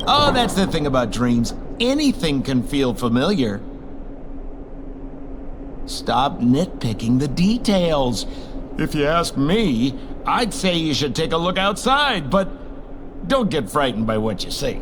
Oh, that's the thing about dreams. Anything can feel familiar. Stop nitpicking the details. If you ask me, I'd say you should take a look outside, but don't get frightened by what you see.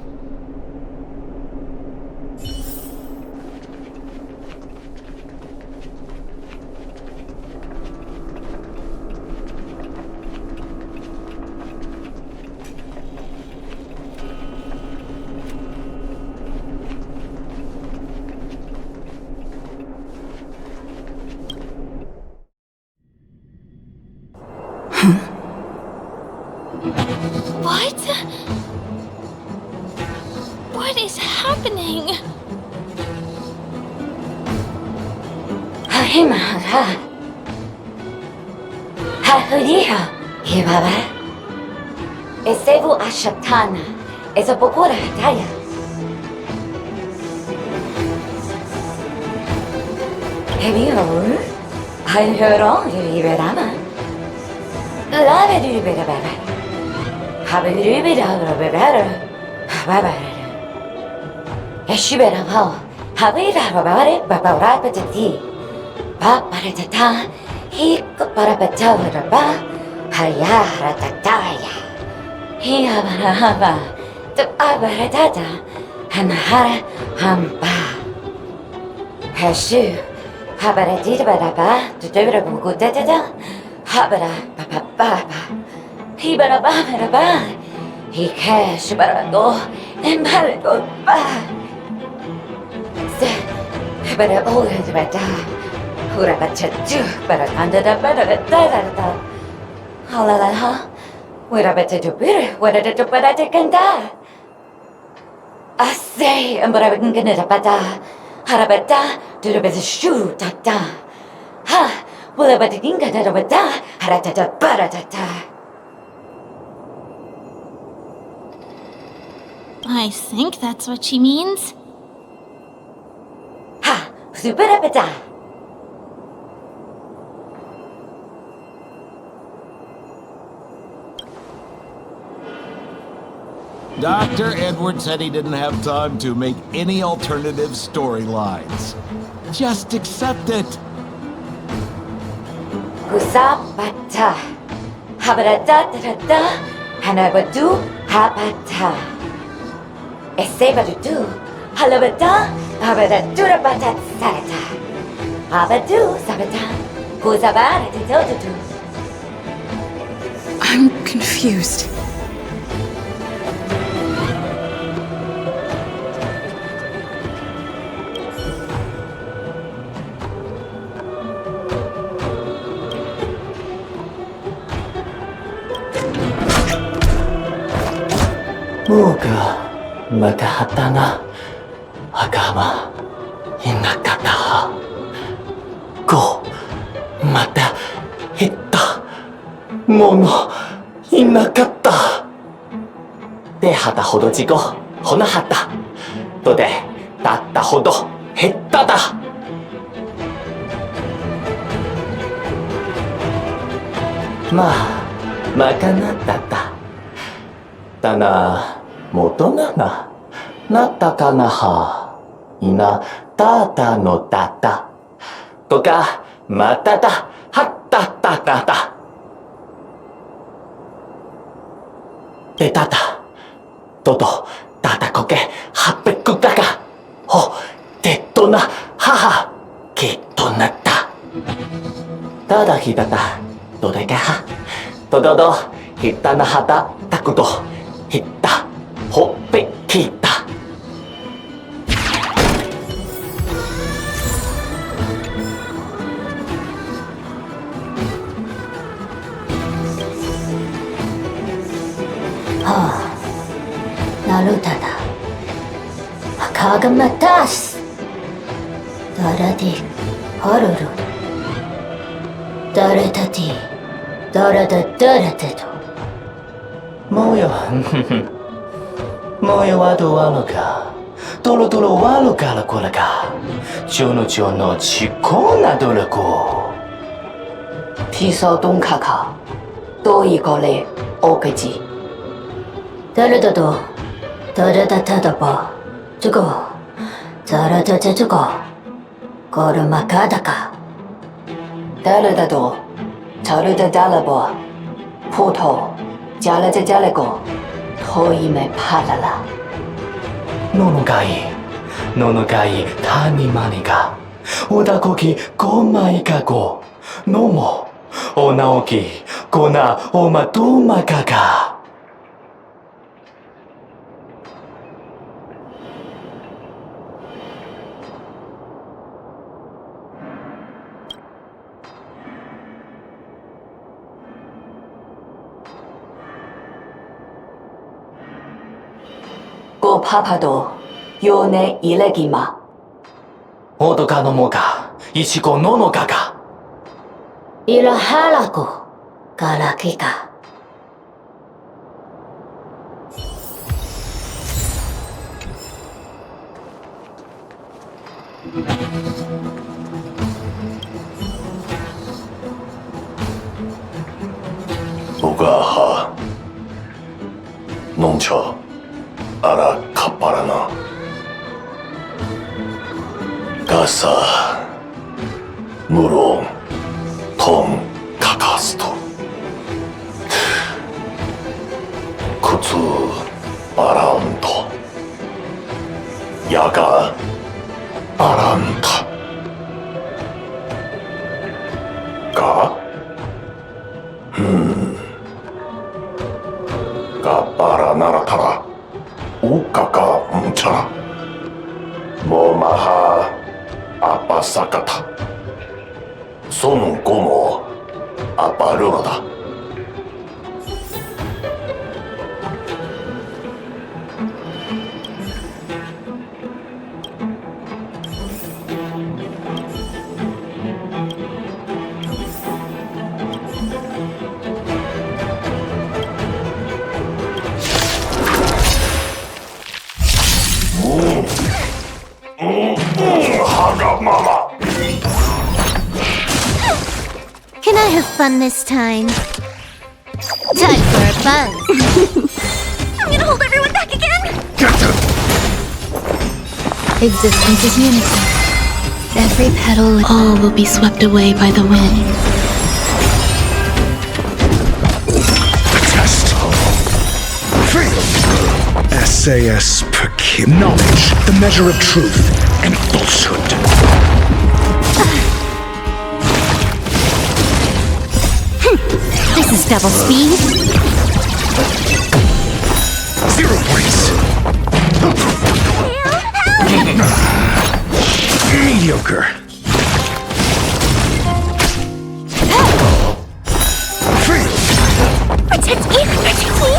What? What is happening? Esevu Ashatana, Ezapokora Hataya. Have you heard? I heard all you Iberama. Love it, you better better. Have it, you better. Baba. Eshibera Ho, have it about it, Baba Rapati. Papa Tata, he could Parapatava, Hayara Tataya. He Hava, the Abaratata, and Hara Hamba. Hashu, Habaratita Baraba, to Debra Gudeta, Habara, Papa, Hibara Baba, he cash Barado, and Barado Ba. But I always better. Hurabacha, but under the better. Halala, we're a better to beer, what a to put at a canta. I say, and but I wouldn't get a bata. Harabata, to the best shoe, tata. Ha, will a better ginga that a bata, haratata baratata. I think that's what she means. Ha, superabata. Dr. Edward said he didn't have time to make any alternative storylines. Just accept it. Kusapata. Habarata, Hanabadu, Habata. Esebadu, Halabata, habada durabata sarata. Habadu sabata, kuzabara dododu. I'm confused. Moga matahatana agama inakata. Go mata hitta mono inakata. De hata hodo jigo honahata. Tode datta hodo hetta da. Ma, makanatta da. だな、元なな、なったかなは、いな、たたのたた、とか、またた、はったたたた。でたた、とと、たたこけ、はっぺくだか、ほ、てっとな、はは、きっとなった。ただひたた、どれかは、とどど、ひたなはた、たくど、ひった、ほっぺきった。はあ、なるただ。赤がまたす。だらで、はるる。だれたて、だらだだらだと。もうよ、もうよはどうあのか。とろとろわるからこらか。ちょのちょのちこなどらこ。皮烧东卡卡，多一个嘞，我个鸡。だらだと、だらだただば、这个，だらだ这个，これまかだか。だらだと、だらだだらば、葡萄。加了加了个，头一没怕了啦。ののかい、ののかい、たにまにか。おだこき、ごまいかご。のも、おなおき、ごな、おまとまかか。ごパパと、よねいれぎま。おどかのもか、いしこののかか。いらはらこ、からきか。おがは、のんちゃ。あらかっぱらながさむろんとんかかすとくつあらんとやがあらんたががあらならたらおかかんちゃらもまはあぱさかたそのごもあぱるのだCan I have fun this time? Time for a buzz. I'm gonna hold everyone back again! Existence is unity. Every petal, all will be swept away by the wind. SAS per him. Knowledge, the measure of truth and falsehood. This is double speed. 0 points. Mediocre. Protect me! Protect me!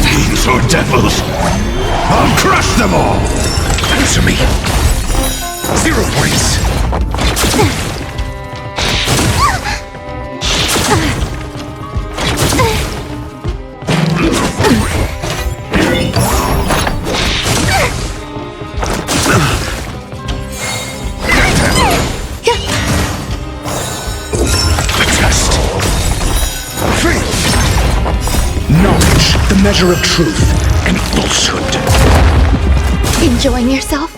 Fiends or devils, I'll crush them all! Answer me. 0 points. The measure of truth and falsehood. Enjoying yourself?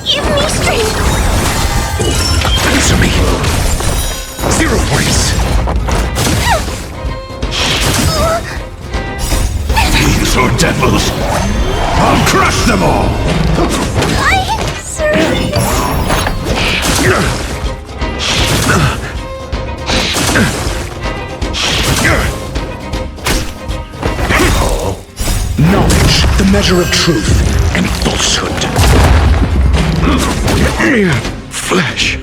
Give me strength! Answer me. 0 points. Fiends or devils, I'll crush them all! Knowledge, the measure of truth and falsehood. Flesh.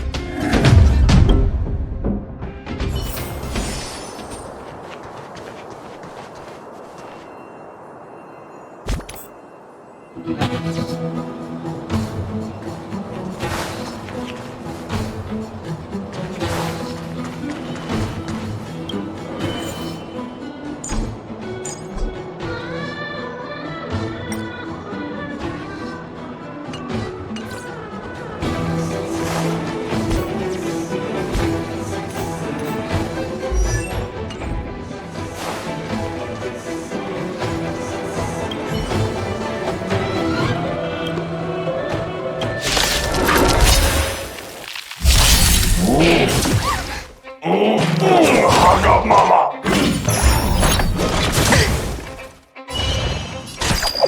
Hug up, mama!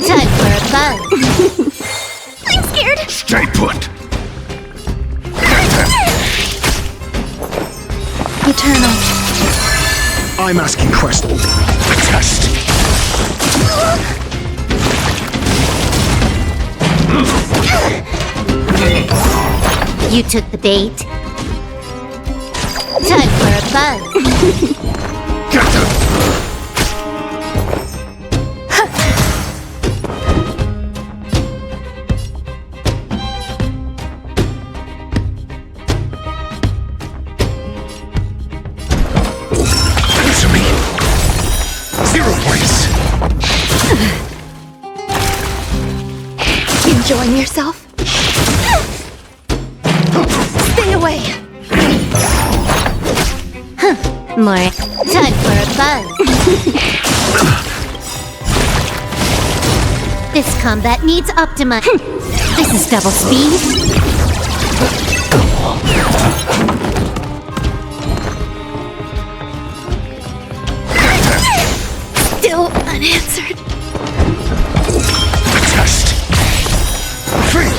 Time for a buzz. I'm scared. Stay put! Eternal. I'm asking questions. Test! You took the bait. Time for a buzz. Get them! Answer me. 0 points. Enjoying yourself? Stay away. More. Time for a buzz. This combat needs optima. This is double speed. Still unanswered. Test. Free.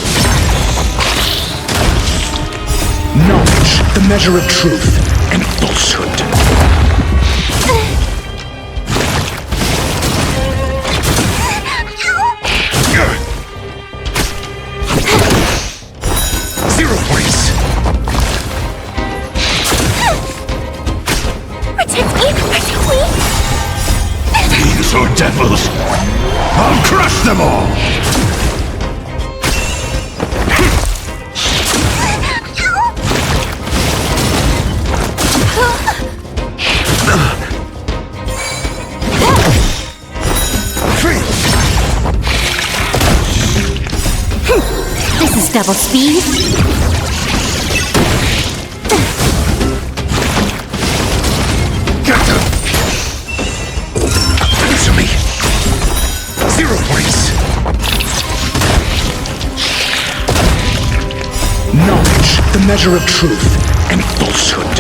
Knowledge, the measure of truth and falsehood. Or devils, I'll crush them all! 3. This is double speed. Get them! Answer me! 0 points! Knowledge, the measure of truth and falsehood.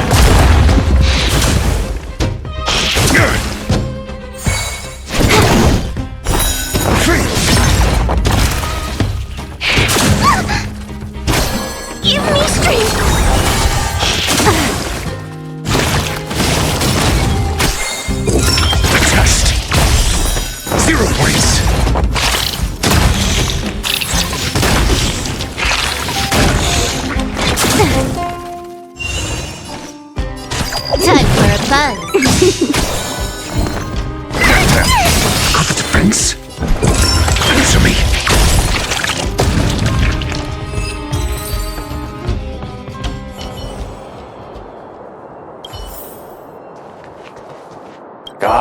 Give me strength! The test. 0 points. Time for a buzz. Got the defense? Answer me. Ga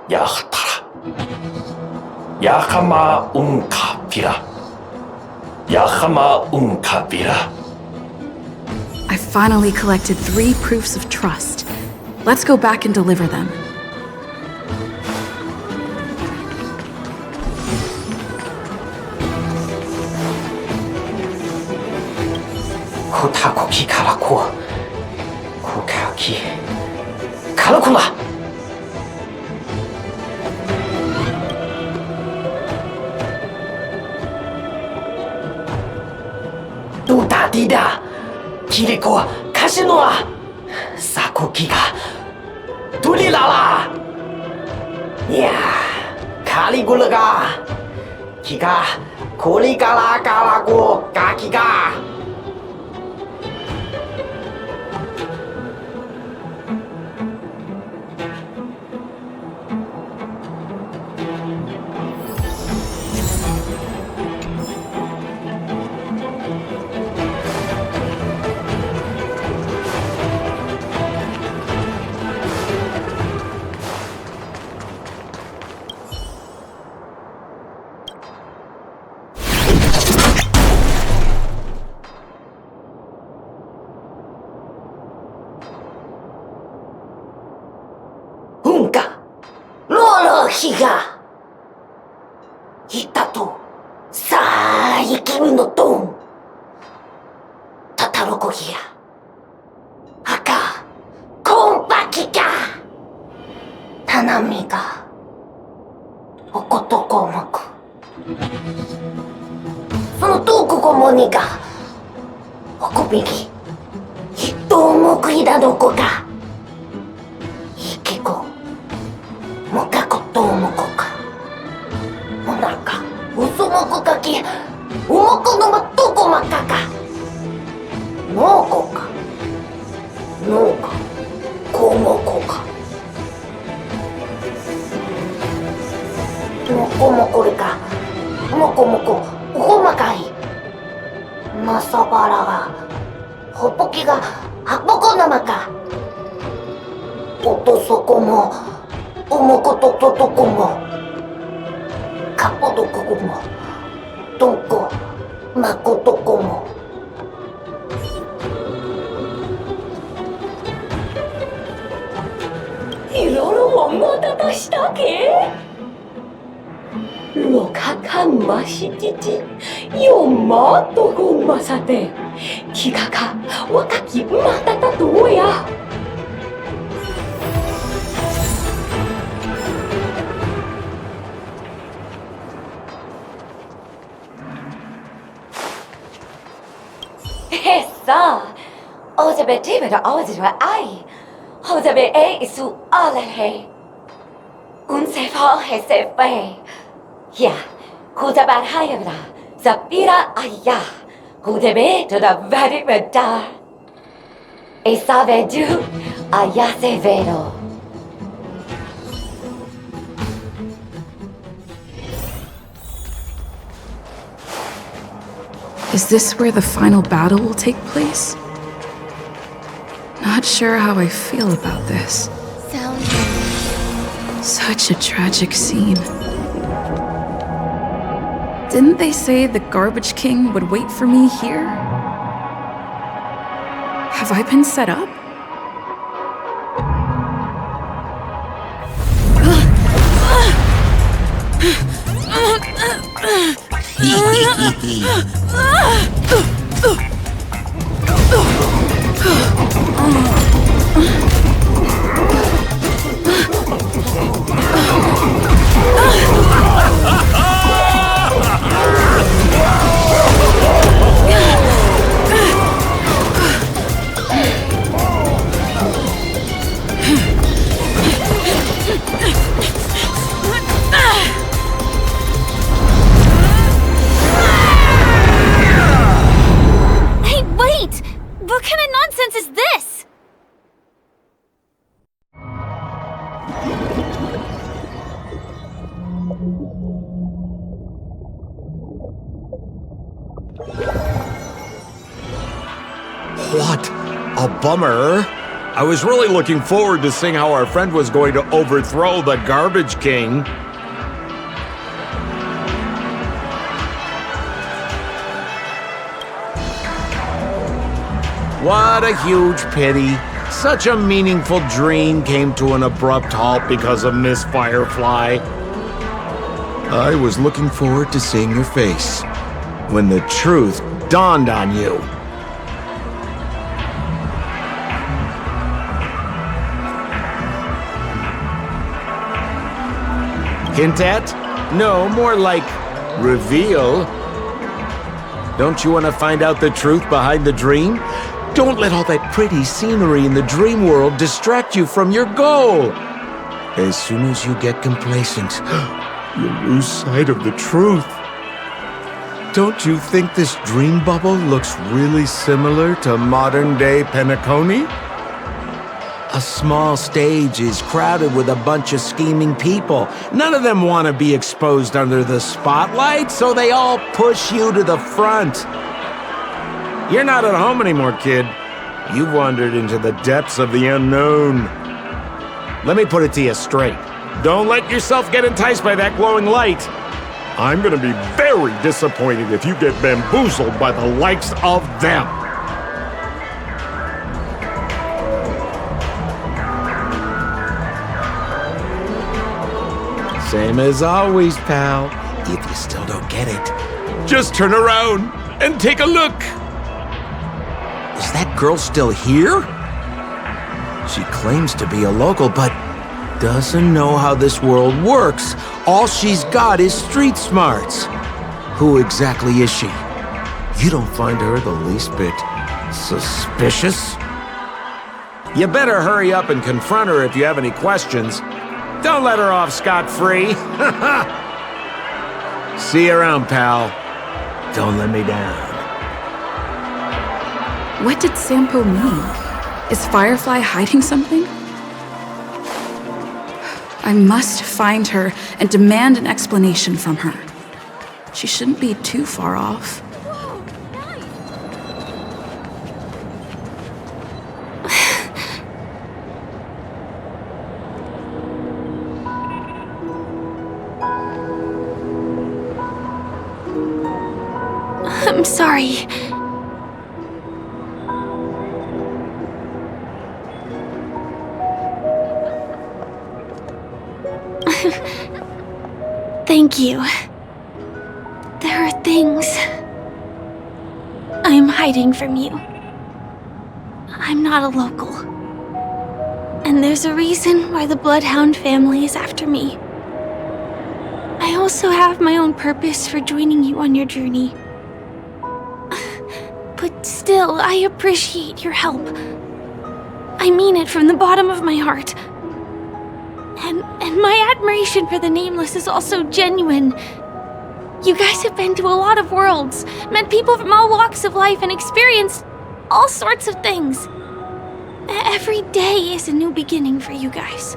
yahtara. Yakama unka pira. Yakama unka pira. I finally collected 3 proofs of trust. Let's go back and deliver them. Kutakoki karaku. Kukaki. Karakuna. Duda dida. Kiriko Kashinoa Sakukiga Tulilala Ya Kaligulaga Kika Kuligala Kalago Kakiga Higa Hitato Saikimu no Don Tataroko Hia Haka Konpakika Tanamiga Okotoko Moku Sono toku komoni ga Okobigi Hitomoku ida doko ga Ikeko Mokako Mokoka Monaka Usumoko Kaki Umoko no Matoko Makaka Nokoka Noka Komokoka Mokomoko Reka Mokomoko Uhomakai Masabara ga Hoppoki ga Hapoko Namaka Otosoko mo Omoko toko mo Kapo doko mo Tonko Makoto mo Hiroro omota to shita ke? 6日間増し父4万とごまさて気がか若きまたたどうや Hesa, ozabe tibida ozra ai, ozabe e isu alahe, unsefa hesefe, ya, kuzabar hayabra, zapira aya, kuzabe to the very radar, esabe du ayase vero. Is this where the final battle will take place? Not sure how I feel about this. Such a tragic scene. Didn't they say the Garbage King would wait for me here? Have I been set up? What a bummer. I was really looking forward to seeing how our friend was going to overthrow the Garbage King. What a huge pity. Such a meaningful dream came to an abrupt halt because of Miss Firefly. I was looking forward to seeing your face when the truth dawned on you. Hint at? No, more like reveal. Don't you want to find out the truth behind the dream? Don't let all that pretty scenery in the dream world distract you from your goal. As soon as you get complacent, you'll lose sight of the truth. Don't you think this dream bubble looks really similar to modern-day Penacony? A small stage is crowded with a bunch of scheming people. None of them want to be exposed under the spotlight, so they all push you to the front. You're not at home anymore, kid. You've wandered into the depths of the unknown. Let me put it to you straight. Don't let yourself get enticed by that glowing light. I'm gonna be very disappointed if you get bamboozled by the likes of them. Same as always, pal. If you still don't get it, just turn around and take a look. Is that girl still here? She claims to be a local, but doesn't know how this world works. All she's got is street smarts. Who exactly is she? You don't find her the least bit suspicious? You better hurry up and confront her if you have any questions. Don't let her off scot-free. See you around, pal. Don't let me down. What did Sampo mean? Is Firefly hiding something? I must find her and demand an explanation from her. She shouldn't be too far off. I'm sorry. Thank you. There are things I'm hiding from you. I'm not a local. And there's a reason why the Bloodhound family is after me. I also have my own purpose for joining you on your journey. But still, I appreciate your help. I mean it from the bottom of my heart. And my admiration for the Nameless is also genuine. You guys have been to a lot of worlds, met people from all walks of life, and experienced all sorts of things. Every day is a new beginning for you guys.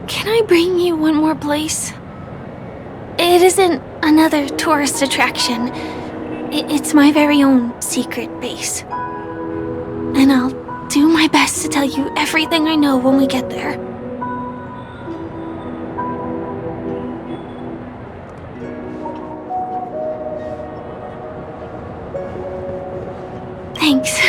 Can I bring you one more place? It isn't another tourist attraction. It's my very own secret base. And I'll do my best to tell you everything I know when we get there. Thanks.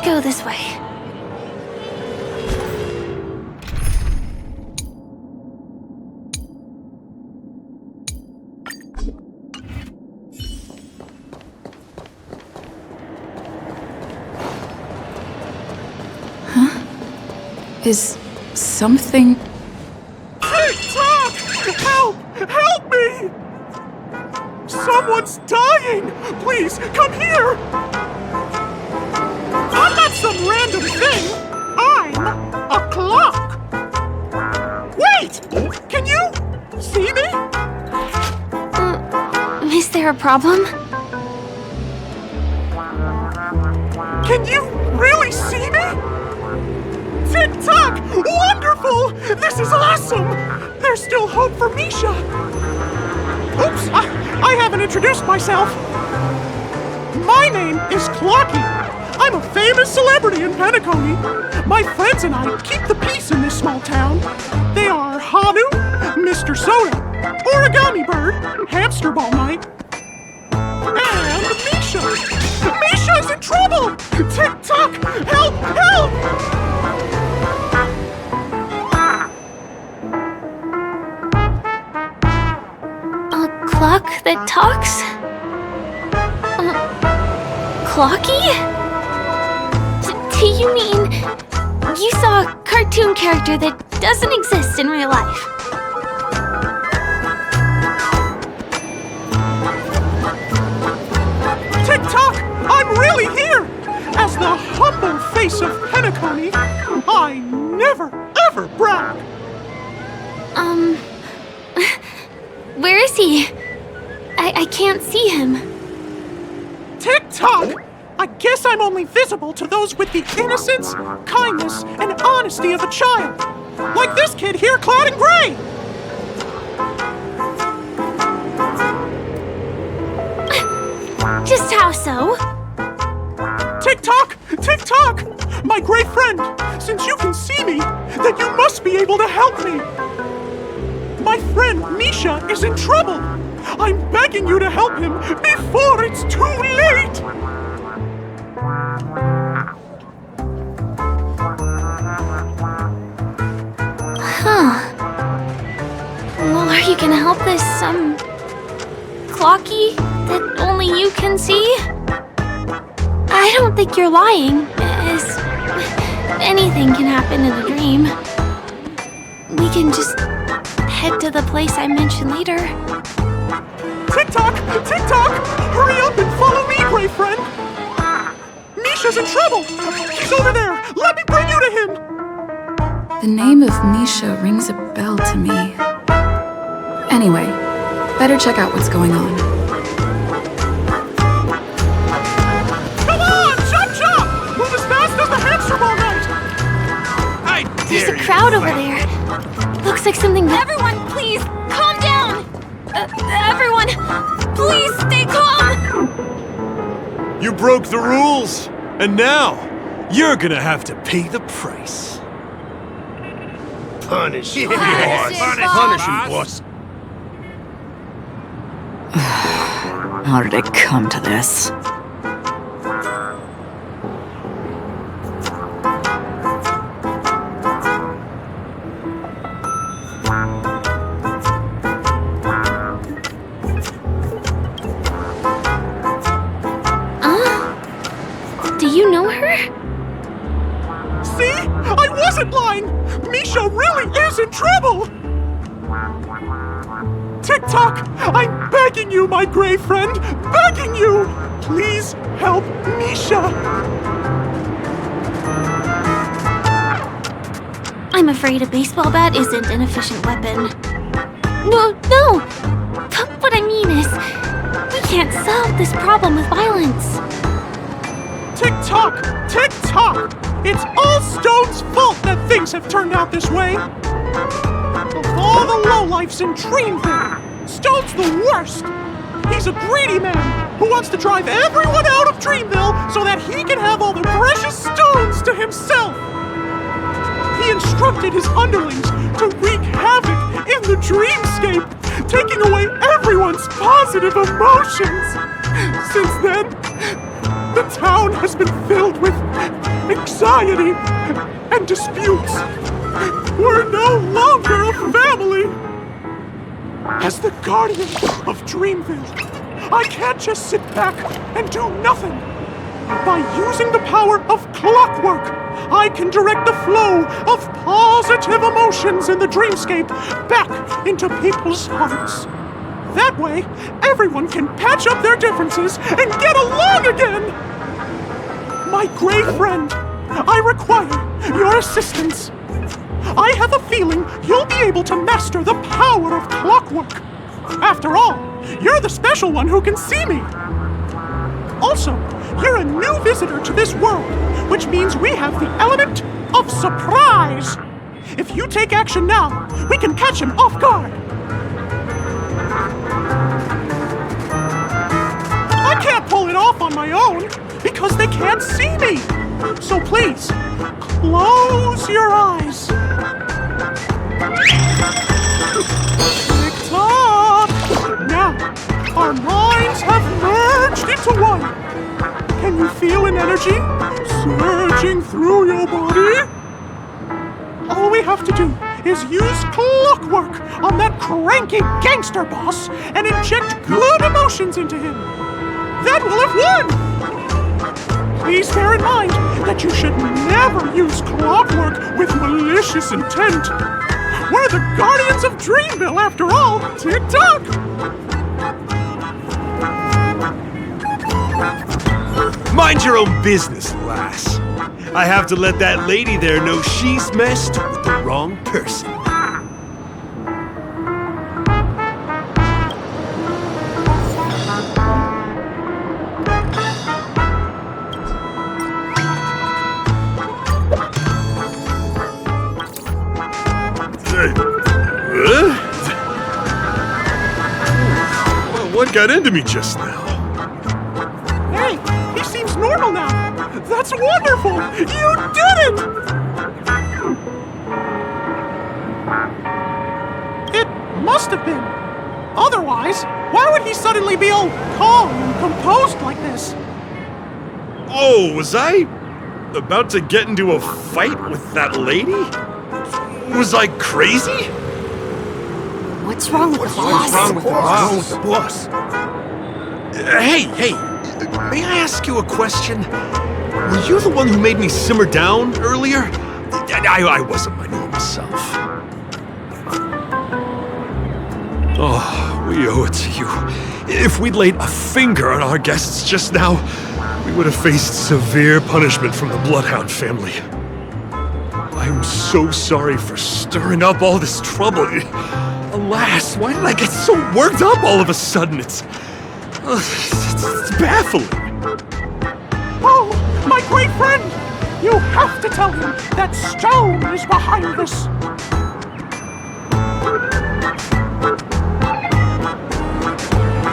go this way. Is something... Tick-tock! Help! Help me! Someone's dying! Please, come here! I'm not some random thing! I'm a clock! Wait! Can you see me? Is there a problem? Can you really see me? Tick-tock! Wonderful! This is awesome! There's still hope for Misha! Oops! I haven't introduced myself! My name is Clocky! I'm a famous celebrity in Penacony! My friends and I keep the peace in this small town. They are Hanu, Mr. Soda, Origami Bird, Hamster Ball Night, and Misha! Misha's in trouble! Tick-tock! Help! Help! Clock that talks? Clocky? Do you mean you saw a cartoon character that doesn't exist in real life? Tick-tock! I'm really here! As the humble face of Penacony, I never, ever brag! Where is he? I can't see him. Tick-tock! I guess I'm only visible to those with the innocence, kindness, and honesty of a child. Like this kid here clad in gray! Just how so? Tick-tock! Tick-tock! My great friend, since you can see me, then you must be able to help me. My friend Misha is in trouble. I'm begging you to help him before it's too late. Huh. Well, are you gonna help this, Clocky that only you can see? I don't think you're lying, as anything can happen in a dream. We can just head to the place I mentioned later. Tick-tock! Tick-tock! Hurry up and follow me, great friend! Misha's in trouble! He's over there! Let me bring you to him! The name of Misha rings a bell to me. Anyway, better check out what's going on. Come on! Chop chop! Move as fast as the hamster ball night! There's a crowd over there. Looks like something... Everyone, please, calm down! Everyone, please stay calm! You broke the rules, and now you're gonna have to pay the price. Punish him, Yes. boss. Punish him, boss. How did it come to this? Do you know her? See? I wasn't lying! Misha really is in trouble! Tick-tock! I'm begging you, my gray friend! Begging you! Please help Misha! I'm afraid a baseball bat isn't an efficient weapon. No! But what I mean is, we can't solve this problem with violence. Tick-tock! Tick-tock! It's all Stone's fault that things have turned out this way! Of all the lowlifes in Dreamville, Stone's the worst! He's a greedy man who wants to drive everyone out of Dreamville so that he can have all the precious stones to himself! He instructed his underlings to wreak havoc in the dreamscape, taking away everyone's positive emotions! Since then, the The town has been filled with anxiety and disputes. We're no longer a family. As the guardian of Dreamville, I can't just sit back and do nothing. By using the power of clockwork, I can direct the flow of positive emotions in the dreamscape back into people's hearts. That way, everyone can patch up their differences and get along again! My gray friend, I require your assistance. I have a feeling you'll be able to master the power of clockwork. After all, you're the special one who can see me. Also, you're a new visitor to this world, which means we have the element of surprise. If you take action now, we can catch him off guard. I can't pull it off on my own because they can't see me. So please, close your eyes. Tick-tock! Now, our minds have merged into one. Can you feel an energy surging through your body? All we have to do is use clockwork on that cranky gangster boss and inject good emotions into him. Then we'll have won! Please bear in mind that you should never use clockwork with malicious intent. We're the guardians of Dreamville, after all. Tick-tock! Mind your own business, lass. I have to let that lady there know she's messed with the wrong person. What got into me just now? Hey, he seems normal now. That's wonderful! You did it! It must have been. Otherwise, why would he suddenly be all calm and composed like this? Oh, was I about to get into a fight with that lady? Was I crazy? What's wrong with the boss? What's wrong with the boss? Hey, may I ask you a question? Were you the one who made me simmer down earlier? I wasn't my normal self. Oh, we owe it to you. If we'd laid a finger on our guests just now, we would have faced severe punishment from the Bloodhound family. I'm so sorry for stirring up all this trouble. Alas, why did I get so worked up all of a sudden? It's baffling. Oh, my great friend! You have to tell him that Stone is behind this.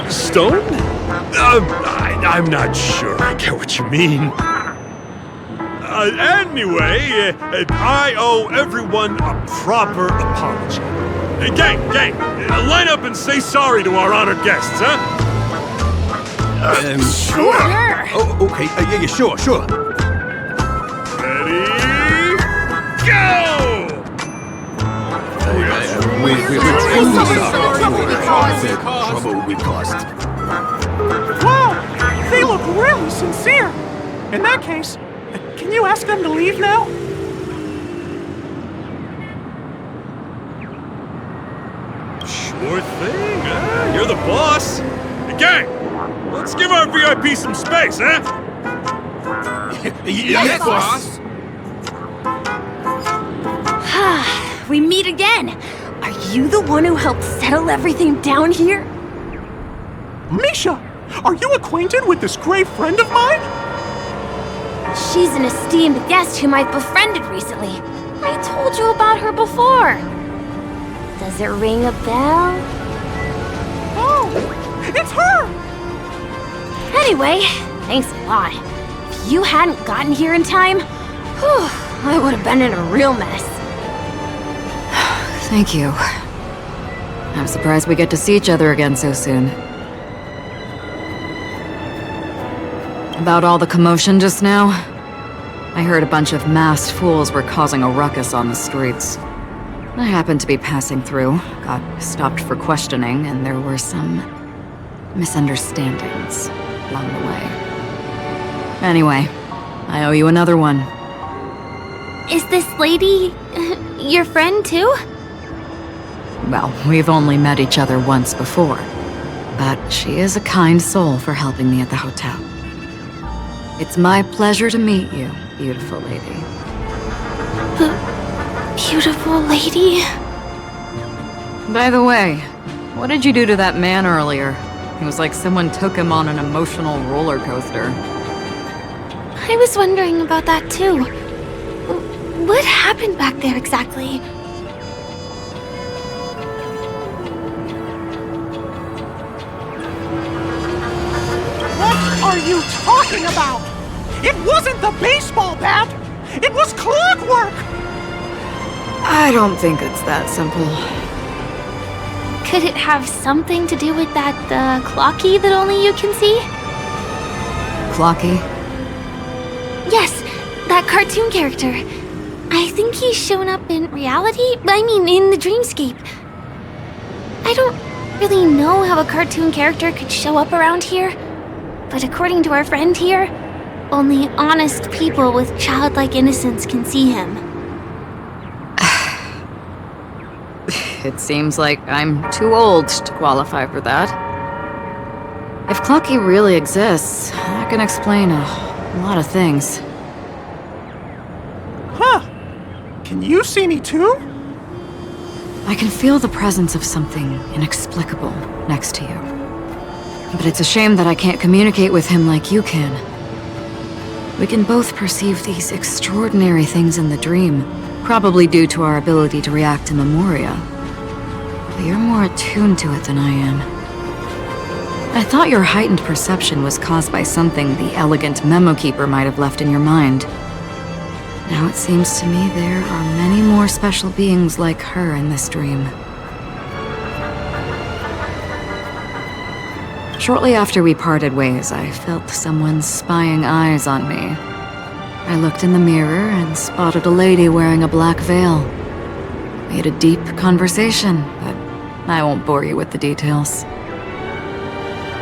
Stone? I'm not sure I get what you mean. Anyway, I owe everyone a proper apology. Gang, line up and say sorry to our honored guests, huh? Sure. Oh, okay. Yeah, sure. Ready? Go! Trouble we caused. Wow, they look really sincere. In that case, can you ask them to leave now? Sure thing, huh? You're the boss. Hey, gang, let's give our VIP some space, huh? Yes, boss. We meet again. Are you the one who helped settle everything down here? Misha, are you acquainted with this gray friend of mine? She's an esteemed guest whom I've befriended recently. I told you about her before. Does it ring a bell? Oh, it's her! Anyway, thanks a lot. If you hadn't gotten here in time, I would have been in a real mess. Thank you. I'm surprised we get to see each other again so soon. About all the commotion just now? I heard a bunch of masked fools were causing a ruckus on the streets. I happened to be passing through, got stopped for questioning, and there were some misunderstandings along the way. Anyway, I owe you another one. Is this lady your friend too? Well, we've only met each other once before, but she is a kind soul for helping me at the hotel. It's my pleasure to meet you, beautiful lady. Beautiful lady? By the way, what did you do to that man earlier? It was like someone took him on an emotional roller coaster. I was wondering about that too. What happened back there exactly? What are you talking about? It wasn't the baseball bat! It was clockwork! I don't think it's that simple. Could it have something to do with that, clocky that only you can see? Clocky? Yes, that cartoon character. I think he's shown up in reality? I mean, in the dreamscape. I don't really know how a cartoon character could show up around here, but according to our friend here, only honest people with childlike innocence can see him. It seems like I'm too old to qualify for that. If Clocky really exists, that can explain a lot of things. Huh. Can you see me too? I can feel the presence of something inexplicable next to you. But it's a shame that I can't communicate with him like you can. We can both perceive these extraordinary things in the dream, probably due to our ability to react to memoria. But you're more attuned to it than I am. I thought your heightened perception was caused by something the elegant memo keeper might have left in your mind. Now it seems to me there are many more special beings like her in this dream. Shortly after we parted ways, I felt someone's spying eyes on me. I looked in the mirror and spotted a lady wearing a black veil. We had a deep conversation, but I won't bore you with the details.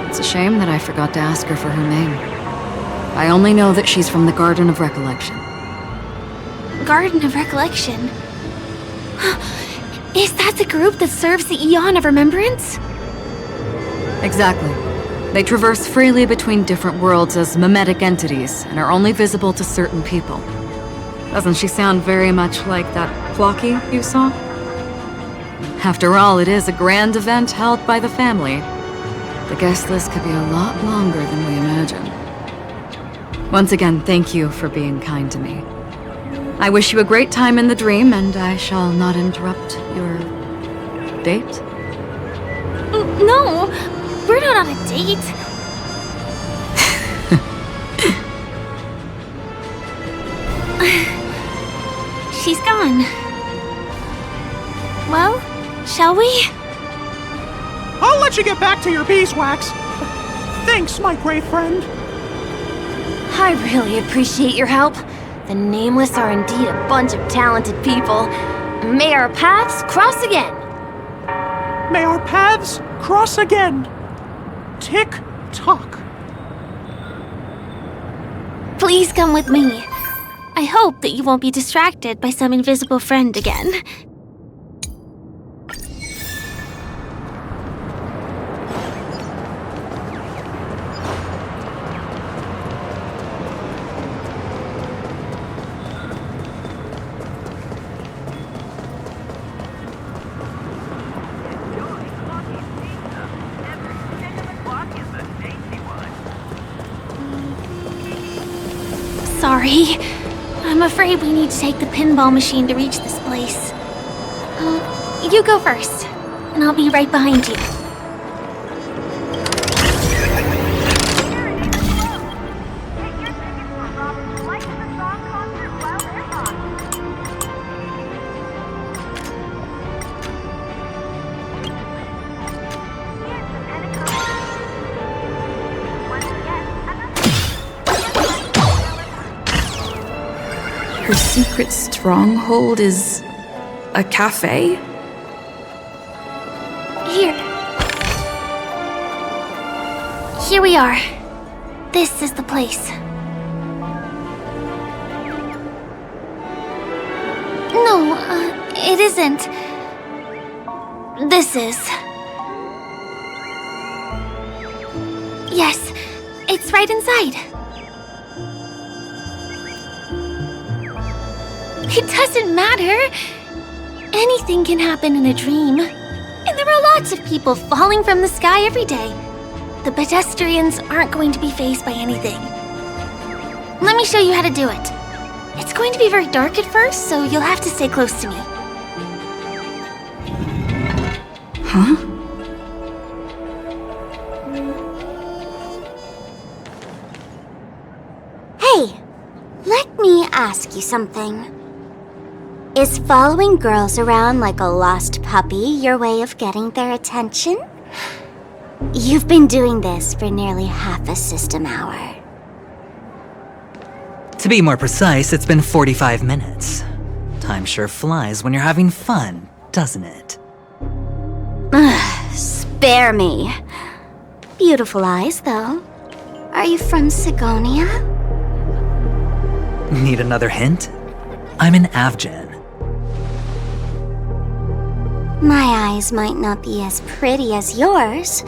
It's a shame that I forgot to ask her for her name. I only know that she's from the Garden of Recollection. Garden of Recollection? Is that the group that serves the Eon of Remembrance? Exactly. They traverse freely between different worlds as mimetic entities and are only visible to certain people. Doesn't she sound very much like that Clocky you saw? After all, it is a grand event held by the family. The guest list could be a lot longer than we imagined. Once again, thank you for being kind to me. I wish you a great time in the dream, and I shall not interrupt your date. No, we're not on a date. She's gone. Well, shall we? I'll let you get back to your beeswax. Thanks, my great friend. I really appreciate your help. The Nameless are indeed a bunch of talented people. May our paths cross again. May our paths cross again. Tick-tock. Please come with me. I hope that you won't be distracted by some invisible friend again. Sorry. I'm afraid we need to take the pinball machine to reach this place. You go first, and I'll be right behind you. her secret stronghold is a cafe? Here we are. This is the place. No, it isn't. This is. Yes, it's right inside. It doesn't matter. Anything can happen in a dream. And there are lots of people falling from the sky every day. The pedestrians aren't going to be fazed by anything. Let me show you how to do it. It's going to be very dark at first, so you'll have to stay close to me. Huh? Hey, let me ask you something. Is following girls around like a lost puppy your way of getting their attention? You've been doing this for nearly half a system hour. To be more precise, it's been 45 minutes. Time sure flies when you're having fun, doesn't it? Spare me. Beautiful eyes, though. Are you from Sigonia? Need another hint? I'm an Avgen. My eyes might not be as pretty as yours,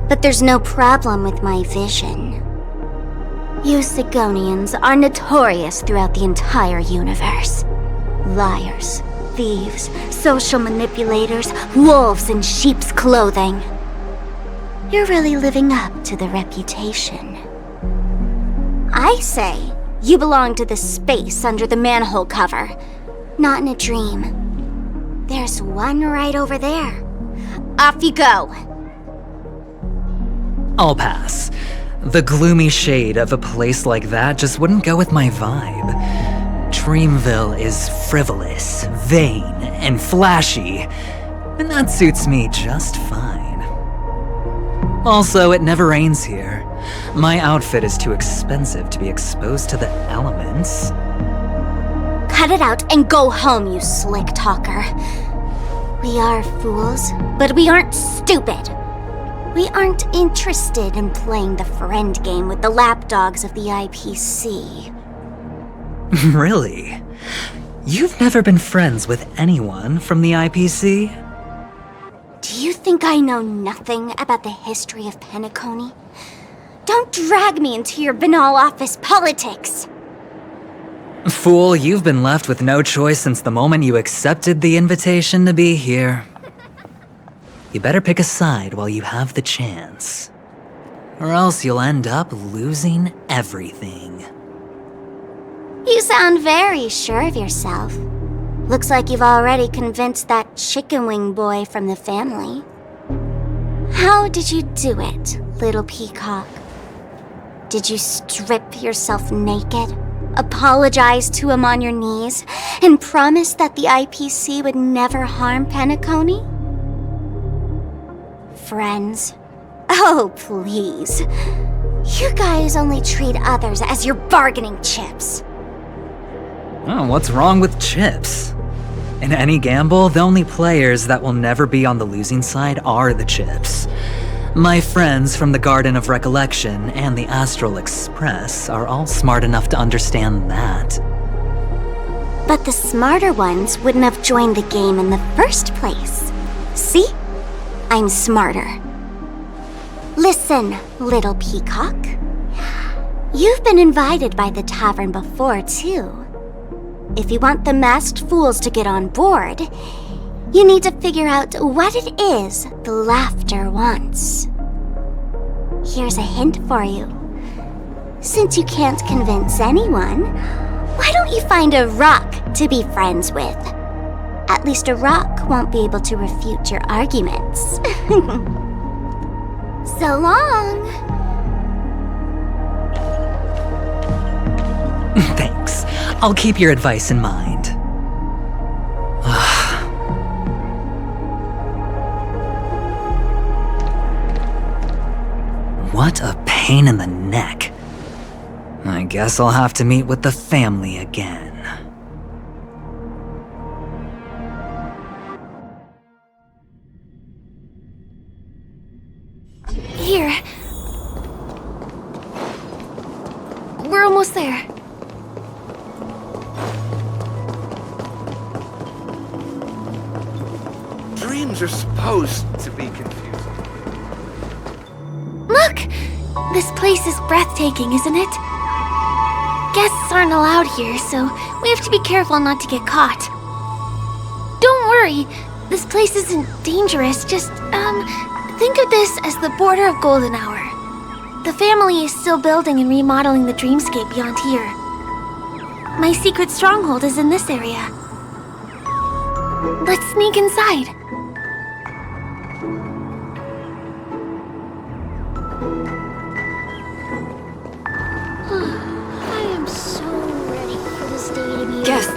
but there's no problem with my vision. You Sigonians are notorious throughout the entire universe. Liars, thieves, social manipulators, wolves in sheep's clothing. You're really living up to the reputation. I say you belong to the space under the manhole cover, not in a dream. There's one right over there. Off you go. I'll pass. The gloomy shade of a place like that just wouldn't go with my vibe. Dreamville is frivolous, vain, and flashy, and that suits me just fine. Also, it never rains here. My outfit is too expensive to be exposed to the elements. Cut it out and go home, you slick talker. We are fools, but we aren't stupid. We aren't interested in playing the friend game with the lapdogs of the IPC. Really? You've never been friends with anyone from the IPC? Do you think I know nothing about the history of Penacony? Don't drag me into your banal office politics! Fool, you've been left with no choice since the moment you accepted the invitation to be here. You better pick a side while you have the chance. Or else you'll end up losing everything. You sound very sure of yourself. Looks like you've already convinced that chicken wing boy from the family. How did you do it, little peacock? Did you strip yourself naked, apologize to him on your knees, and promise that the IPC would never harm Penacony? Friends? Oh, please. You guys only treat others as your bargaining chips. Oh, what's wrong with chips? In any gamble, the only players that will never be on the losing side are the chips. My friends from the Garden of Recollection and the Astral Express are all smart enough to understand that. But the smarter ones wouldn't have joined the game in the first place. See? I'm smarter. Listen, little peacock. You've been invited by the tavern before, too. If you want the masked fools to get on board, you need to figure out what it is the laughter wants. Here's a hint for you. Since you can't convince anyone, why don't you find a rock to be friends with? At least a rock won't be able to refute your arguments. So long! Thanks. I'll keep your advice in mind. What a pain in the neck. I guess I'll have to meet with the family again. here. We're almost there. Dreams are supposed to be confusing. Look! This place is breathtaking, isn't it? Guests aren't allowed here, so we have to be careful not to get caught. Don't worry, this place isn't dangerous, just, think of this as the border of Golden Hour. The family is still building and remodeling the dreamscape beyond here. My secret stronghold is in this area. Let's sneak inside. I am so ready for this day to be. Guess.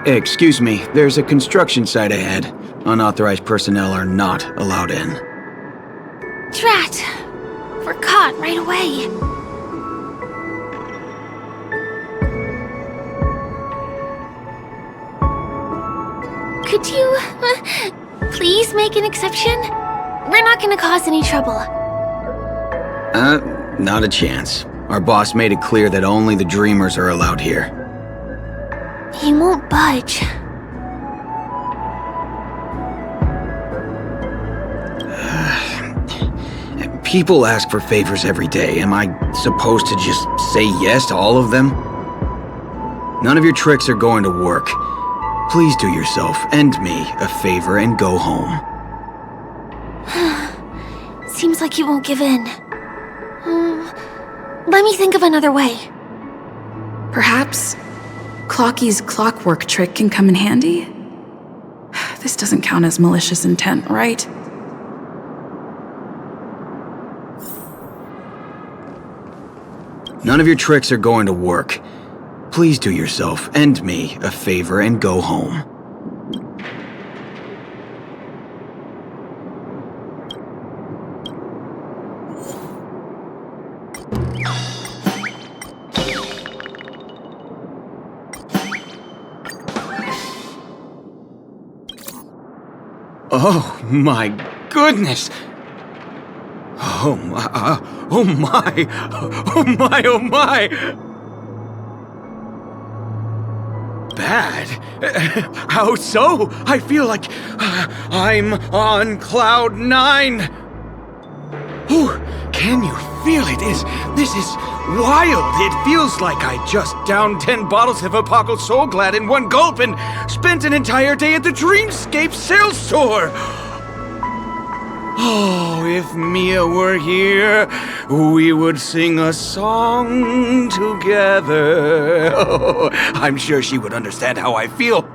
Excuse me, there's a construction site ahead. Unauthorized personnel are not allowed in. Drat! We're caught right away. Could you, please make an exception? We're not gonna cause any trouble. Not a chance. Our boss made it clear that only the dreamers are allowed here. He won't budge. People ask for favors every day. Am I supposed to just say yes to all of them? None of your tricks are going to work. Please do yourself and me a favor and go home. Seems like you won't give in. Let me think of another way. Perhaps Clocky's clockwork trick can come in handy? This doesn't count as malicious intent, right? None of your tricks are going to work. Please do yourself and me a favor and go home. Oh my goodness! Oh my, oh my, oh my, oh my! Bad? How so? I feel like I'm on cloud 9. Ooh, can you feel it? This is wild. It feels like I just downed 10 bottles of Apocal Soul Glad in one gulp and spent an entire day at the Dreamscape sales store. Oh, if Mia were here, we would sing a song together. Oh, I'm sure she would understand how I feel.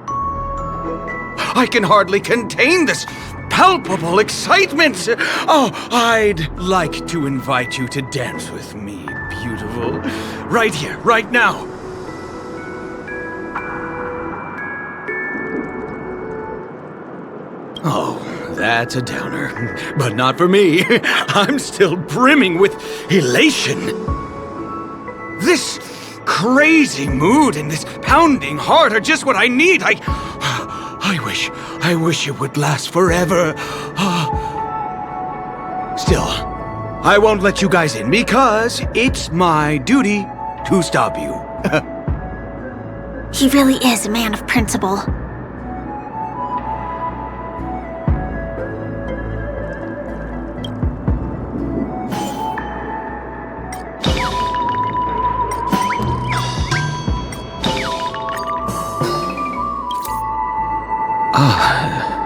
I can hardly contain this palpable excitement. Oh, I'd like to invite you to dance with me, beautiful. Right here, right now. Oh, that's a downer. But not for me. I'm still brimming with elation. This crazy mood and this pounding heart are just what I need. I wish it would last forever. Still, I won't let you guys in because it's my duty to stop you. He really is a man of principle.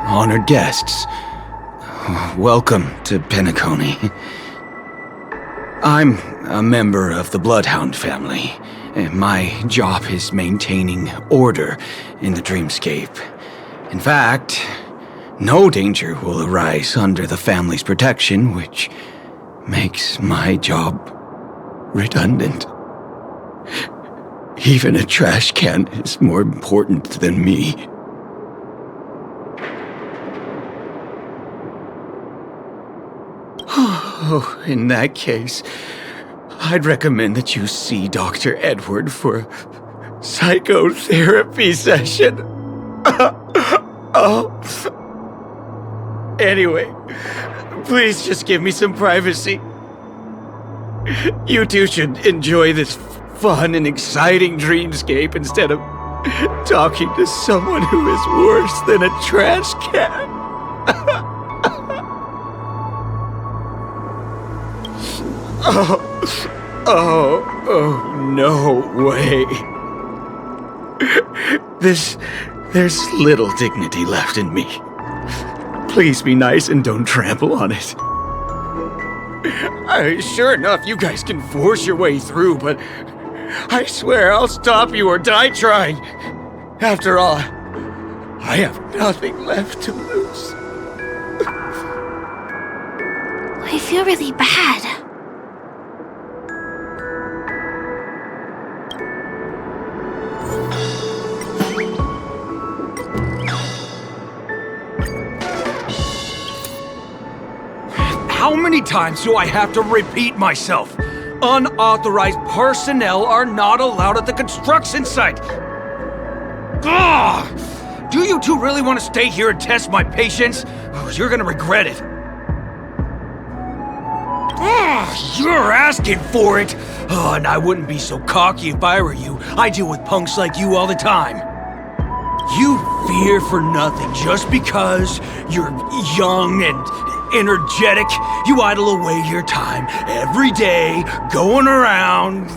Honored guests, welcome to Penacony. I'm a member of the Bloodhound family. My job is maintaining order in the dreamscape. In fact, no danger will arise under the family's protection, which makes my job redundant. Even a trash can is more important than me. Oh, in that case, I'd recommend that you see Dr. Edward for a psychotherapy session. Anyway, Please just give me some privacy. You two should enjoy this fun and exciting dreamscape instead of talking to someone who is worse than a trash can. Oh, no way. There's little dignity left in me. Please be nice and don't trample on it. Sure enough, you guys can force your way through, but I swear I'll stop you or die trying. After all, I have nothing left to lose. I feel really bad. How many times do I have to repeat myself? Unauthorized personnel are not allowed at the construction site. Ugh! Do you two really want to stay here and test my patience? Oh, you're gonna regret it. Ugh, you're asking for it. Oh, and I wouldn't be so cocky if I were you. I deal with punks like you all the time. You fear for nothing just because you're young and energetic. You idle away your time every day, going around,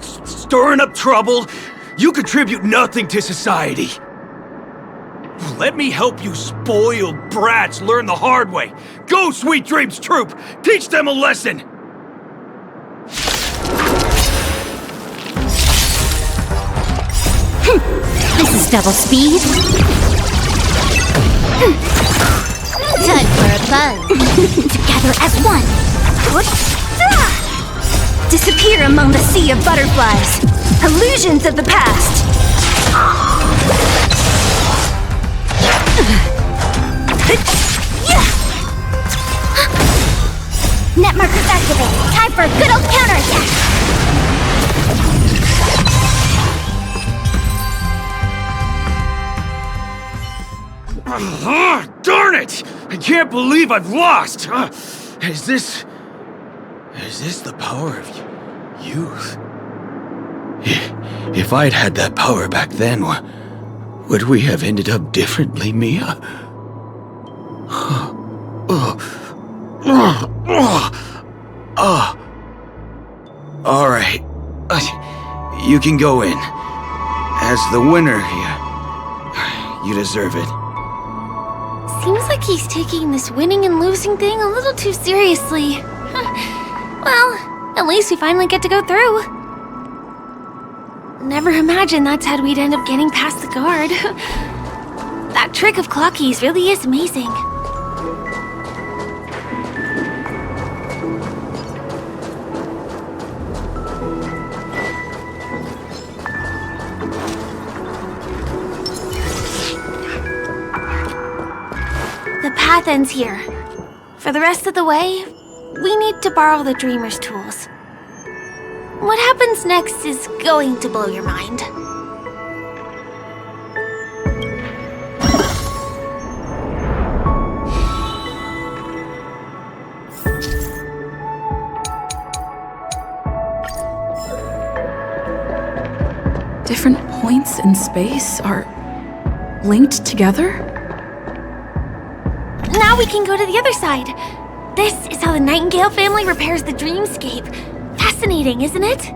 stirring up trouble. You contribute nothing to society. Let me help you spoiled brats learn the hard way. Go, Sweet Dreams Troop! Teach them a lesson! This is double speed. Time for a buzz. Together as one. Disappear among the sea of butterflies. Illusions of the past. Net markers activated. Time for a good old counterattack. Darn it! I can't believe I've lost! Is this the power of youth? If I'd had that power back then, would we have ended up differently, Mia? Alright. You can go in. As the winner here, you deserve it. Seems like he's taking this winning and losing thing a little too seriously. Well, at least we finally get to go through. Never imagined that's how we'd end up getting past the guard. That trick of Clocky's really is amazing. The path ends here. For the rest of the way, we need to borrow the Dreamer's tools. What happens next is going to blow your mind. Different points in space are linked together? Now we can go to the other side. This is how the Nightingale family repairs the dreamscape. Fascinating, isn't it?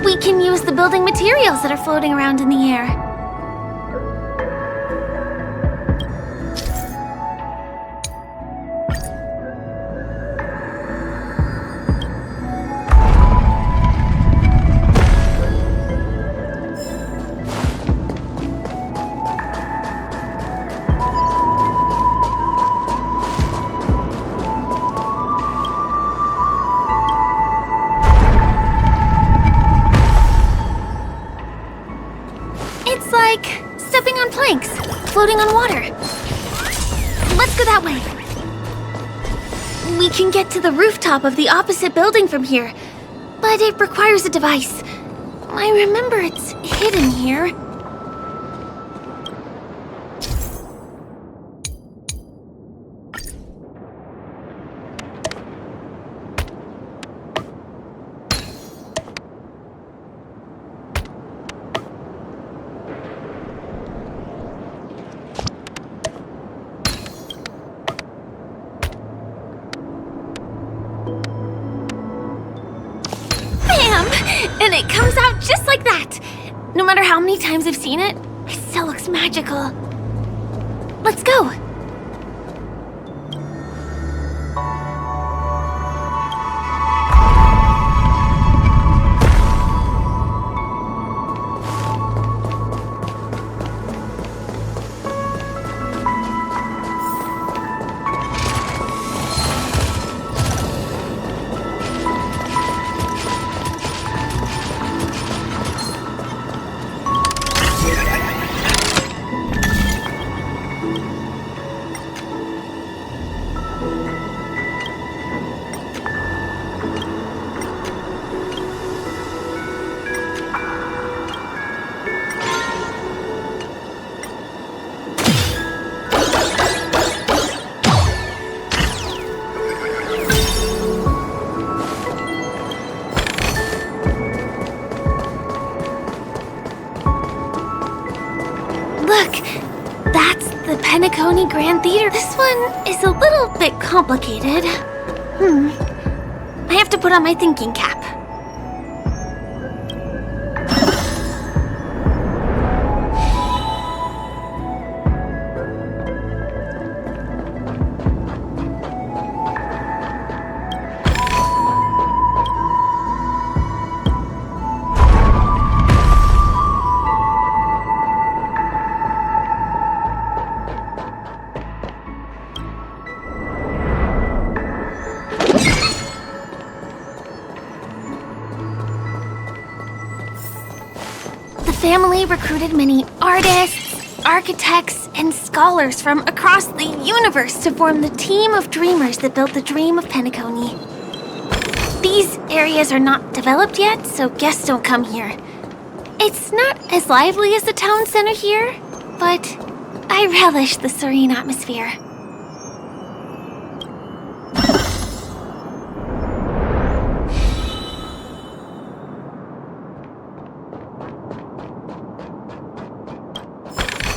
We can use the building materials that are floating around in the air. Floating on water. Let's go that way. We can get to the rooftop of the opposite building from here, but it requires a device. I remember it's hidden here. And it comes out just like that. No matter how many times I've seen it, it still looks magical. Let's go. Penacony Grand Theater. This one is a little bit complicated. I have to put on my thinking cap. The family recruited many artists, architects, and scholars from across the universe to form the team of dreamers that built the dream of Penacony. These areas are not developed yet, so guests don't come here. It's not as lively as the town center here, but I relish the serene atmosphere.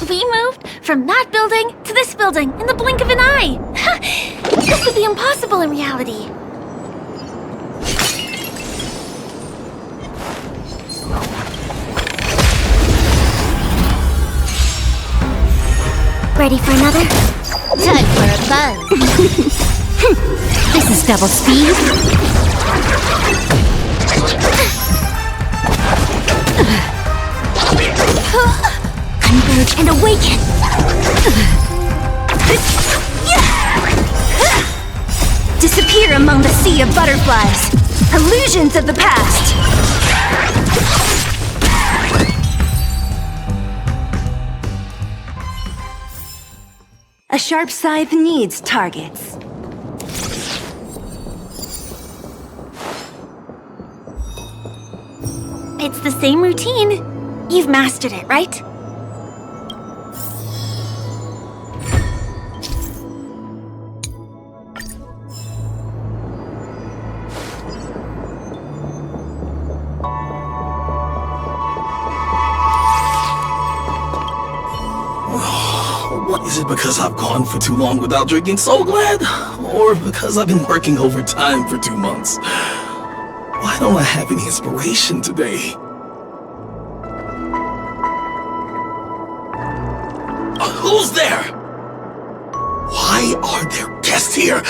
We moved from that building to this building in the blink of an eye. This would be impossible in reality. Ready for another? Time for a buzz. This is double speed. Converge and awaken. Disappear among the sea of butterflies. Illusions of the past. A sharp scythe needs targets. It's the same routine. You've mastered it, right? Is it because I've gone for too long without drinking So Glad? Or because I've been working overtime for 2 months? Why don't I have any inspiration today? Who's there? Why are there guests here?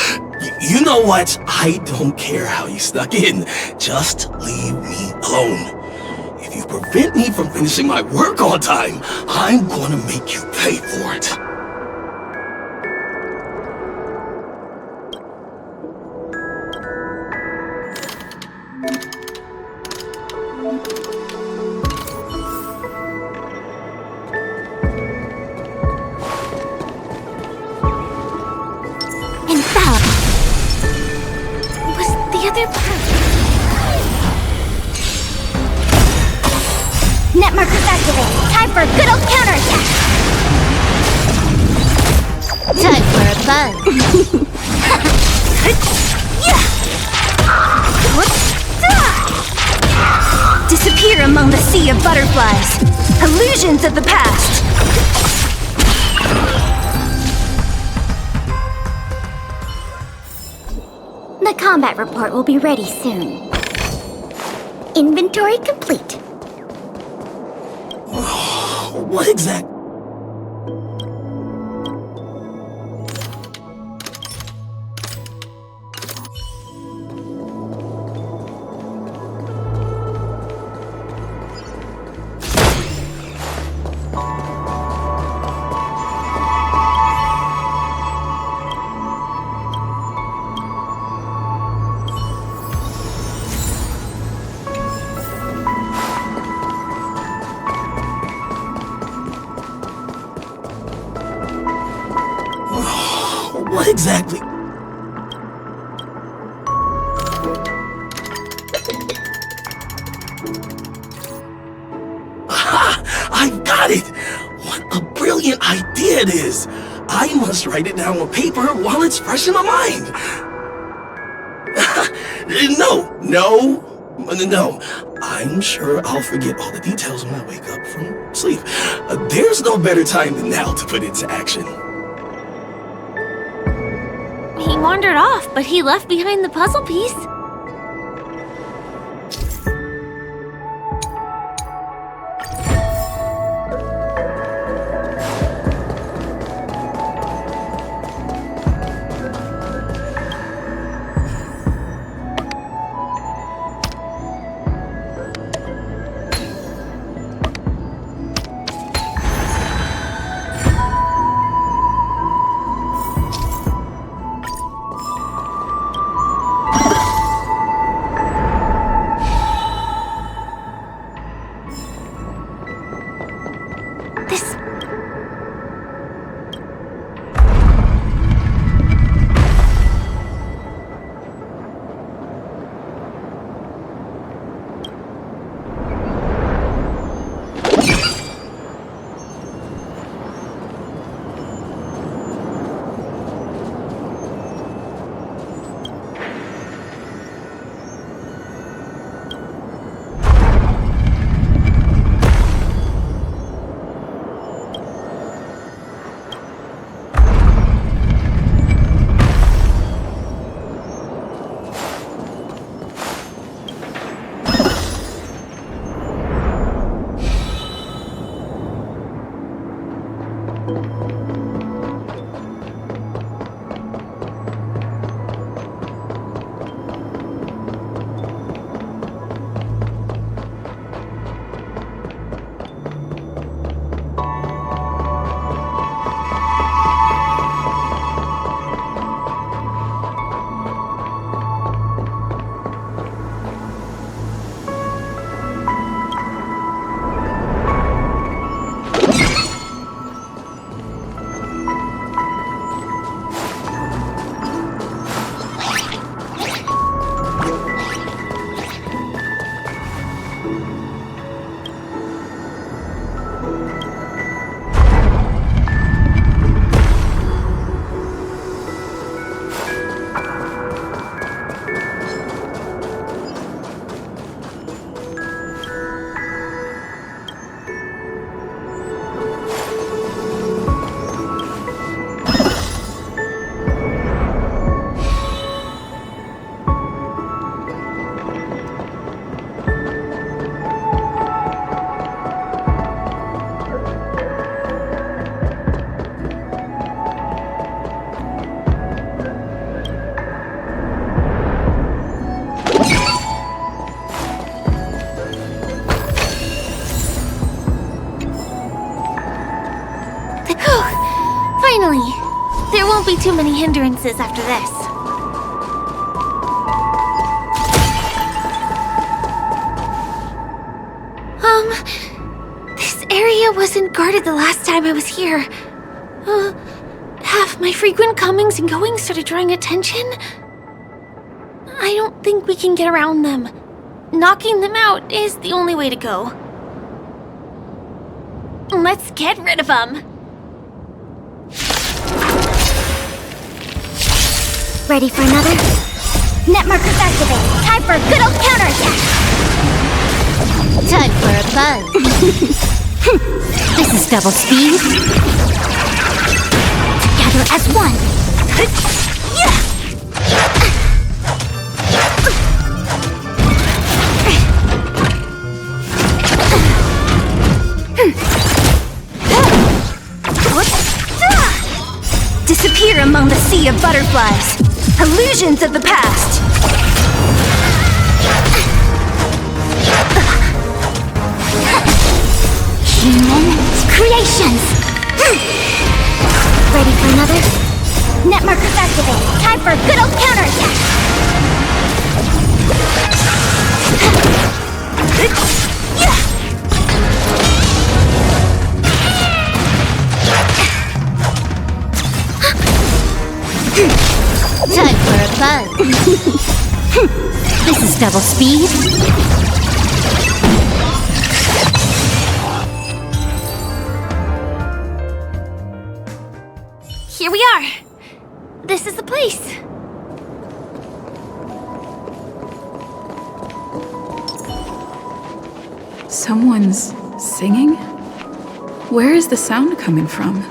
You know what? I don't care how you snuck in. Just leave me alone. If you prevent me from finishing my work on time, I'm gonna make you pay for it. Net markers activated. Time for a good old counterattack. Time for a buzz. Disappear among the sea of butterflies. Illusions of the past. The combat report will be ready soon. Inventory complete. What exact? What exactly? Aha! I got it! What a brilliant idea it is! I must write it down on paper while it's fresh in my mind. No. I'm sure I'll forget all the details when I wake up from sleep. There's no better time than now to put it into action. He wandered off, but he left behind the puzzle piece. Finally! There won't be too many hindrances after this. This area wasn't guarded the last time I was here. Have my frequent comings and goings started drawing attention? I don't think we can get around them. Knocking them out is the only way to go. Let's get rid of them. Ready for another? Net markers activated. Time for a good old counterattack. Time for a buzz. This is double speed. Together as one. Disappear among the sea of butterflies. Illusions of the past. Human creations. Ready for another? Net markers activated. Time for a good old counterattack. Time for a buzz. This is double speed. Here we are. This is the place. Someone's singing? Where is the sound coming from?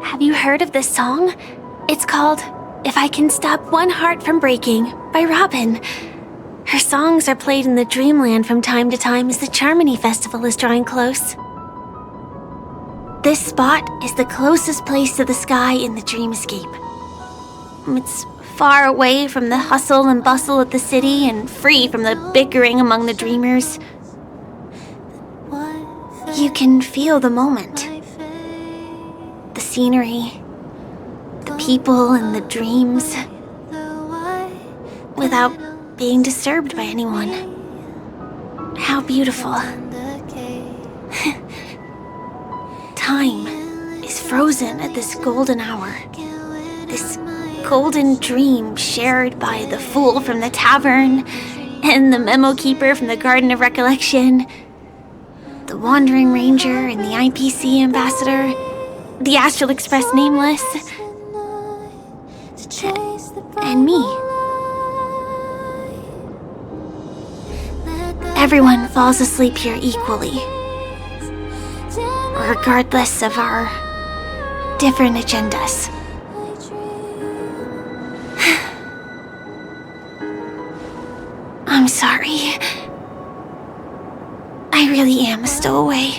Have you heard of this song? It's called If I Can Stop One Heart From Breaking by Robin. Her songs are played in the Dreamland from time to time as the Charmony Festival is drawing close. This spot is the closest place to the sky in the dreamscape. It's far away from the hustle and bustle of the city and free from the bickering among the dreamers. You can feel the moment. The scenery, the people and the dreams, without being disturbed by anyone. How beautiful. Time is frozen at this golden hour. This golden dream shared by the fool from the tavern and the memo keeper from the Garden of Recollection, the Wandering Ranger and the IPC ambassador, the Astral Express Nameless, and me. Everyone falls asleep here equally, regardless of our different agendas. I'm sorry. I really am a stowaway.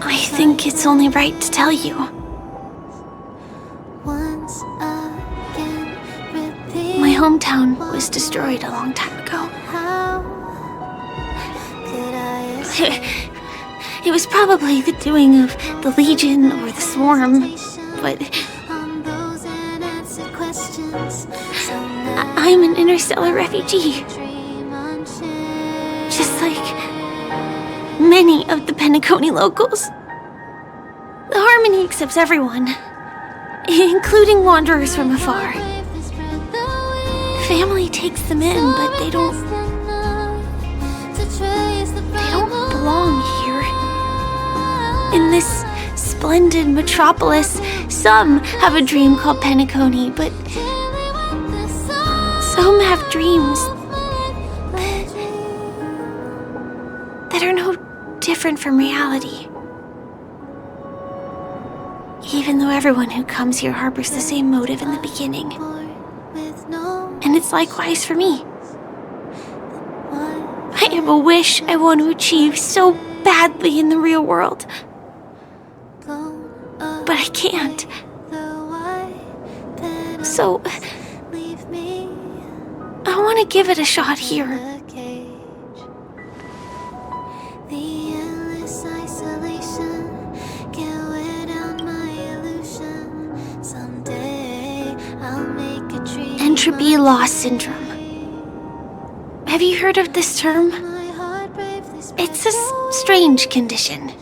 I think it's only right to tell you. My hometown was destroyed a long time ago. It was probably the doing of the Legion or the Swarm, but I'm an interstellar refugee. Just like many of the Penacony locals. The Harmony accepts everyone, including wanderers from afar. Family takes them in, but they don't belong here. In this splendid metropolis, some have a dream called Penacony, but some have dreams that are no different from reality. Even though everyone who comes here harbors the same motive in the beginning. And it's likewise for me. have a wish I want to achieve so badly in the real world. But I can't. So, I want to give it a shot here. Entropy loss syndrome. Have you heard of this term? It's a strange condition.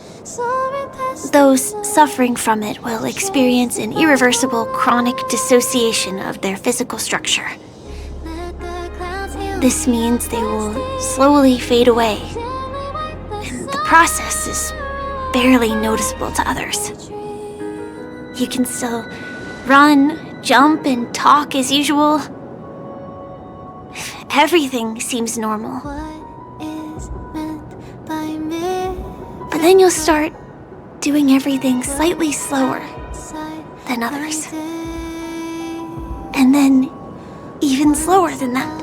Those suffering from it will experience an irreversible chronic dissociation of their physical structure. This means they will slowly fade away, and the process is barely noticeable to others. You can still run, jump, and talk as usual. Everything seems normal. But then you'll start doing everything slightly slower than others. And then even slower than that.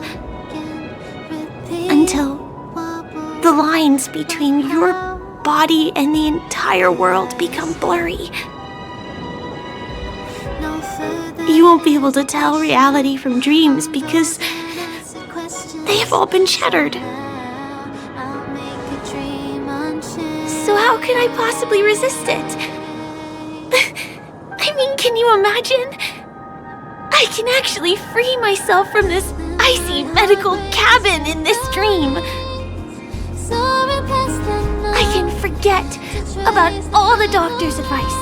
Until the lines between your body and the entire world become blurry. You won't be able to tell reality from dreams because they have all been shattered. So how can I possibly resist it? I mean, can you imagine? I can actually free myself from this icy medical cabin in this dream. I can forget about all the doctor's advice.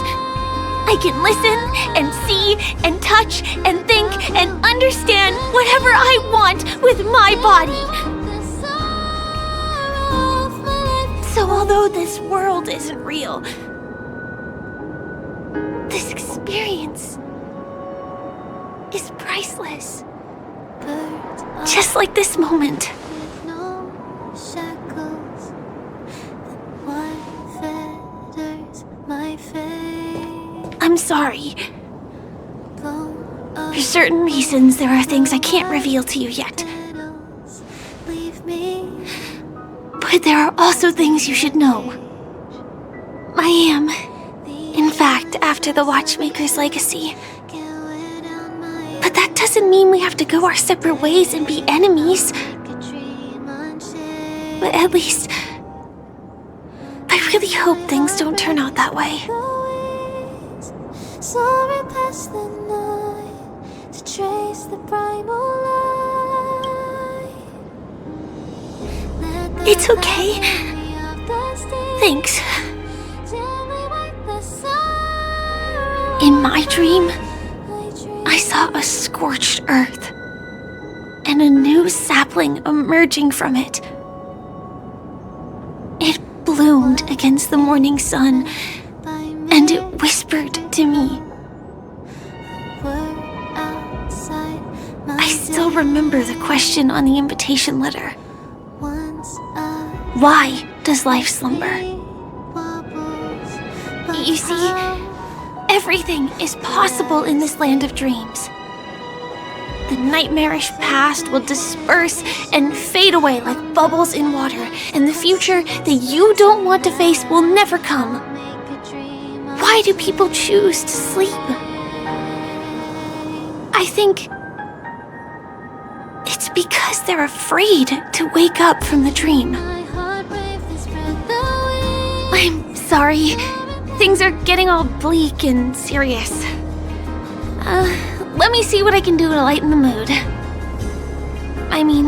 I can listen and see and touch and think and understand whatever I want with my body. So although this world isn't real, this experience is priceless. Just like this moment. I'm sorry. For certain reasons, there are things I can't reveal to you yet. But there are also things you should know. I am, in fact, after the Watchmaker's legacy. But that doesn't mean we have to go our separate ways and be enemies. But at least, I really hope things don't turn out that way. Soaring past the night to trace the primal light. It's okay. Thanks. In my dream, I saw a scorched earth and a new sapling emerging from it. It bloomed against the morning sun, and it whispered to me. I still remember the question on the invitation letter. Why does life slumber? You see, everything is possible in this land of dreams. The nightmarish past will disperse and fade away like bubbles in water, and the future that you don't want to face will never come. Why do people choose to sleep? I think it's because they're afraid to wake up from the dream. I'm sorry. Things are getting all bleak and serious. Let me see what I can do to lighten the mood. I mean,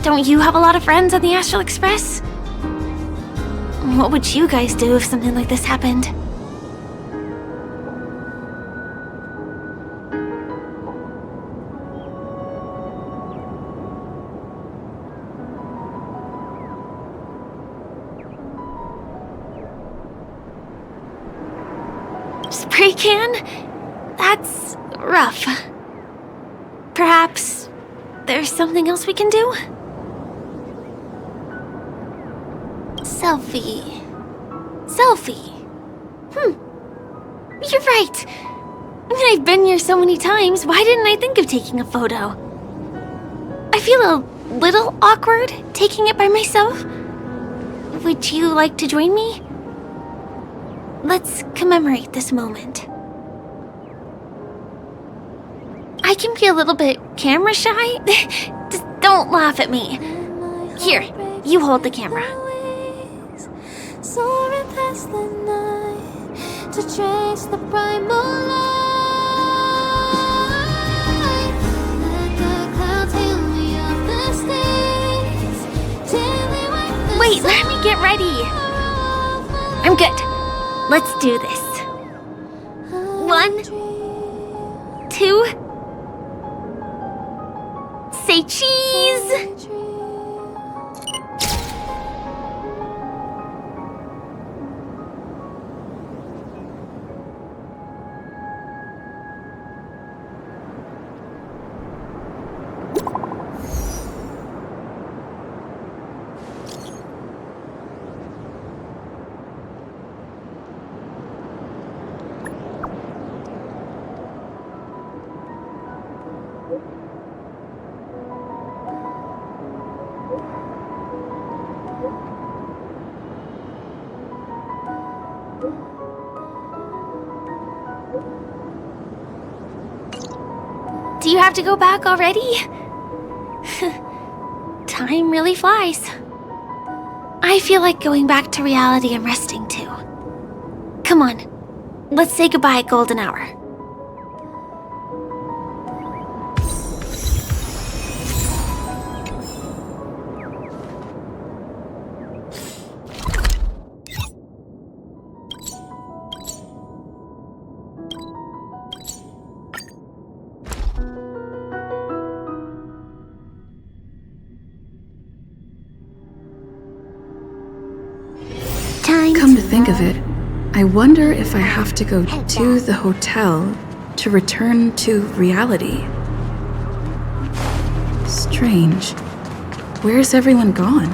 don't you have a lot of friends on the Astral Express? What would you guys do if something like this happened? Spray can? That's rough. Perhaps there's something else we can do? Selfie. You're right. I mean, I've been here so many times. Why didn't I think of taking a photo? I feel a little awkward taking it by myself. Would you like to join me? Let's commemorate this moment. I can be a little bit camera shy. Just don't laugh at me. Here, you hold the camera. Soaring past the night to chase the primal light. Let the clouds heal me off the stage till we wipe the Wait, let me get ready. I'm good. Let's do this. 1, 2. Say cheese! Do you have to go back already? Time really flies. I feel like going back to reality and resting too. Come on, let's say goodbye at golden hour. Come to think of it, I wonder if I have to go to the hotel to return to reality. Strange. Where's everyone gone?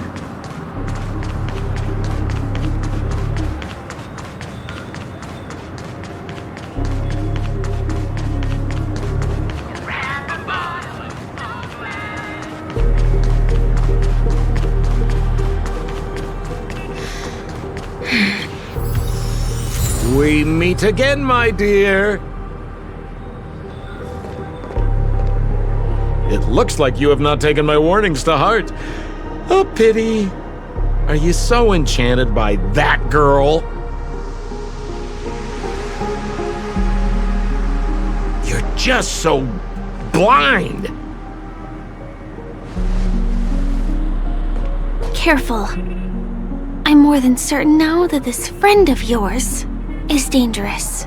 We meet again, my dear. It looks like you have not taken my warnings to heart. A pity. Are you so enchanted by that girl? You're just so blind. Careful. I'm more than certain now that this friend of yours is dangerous.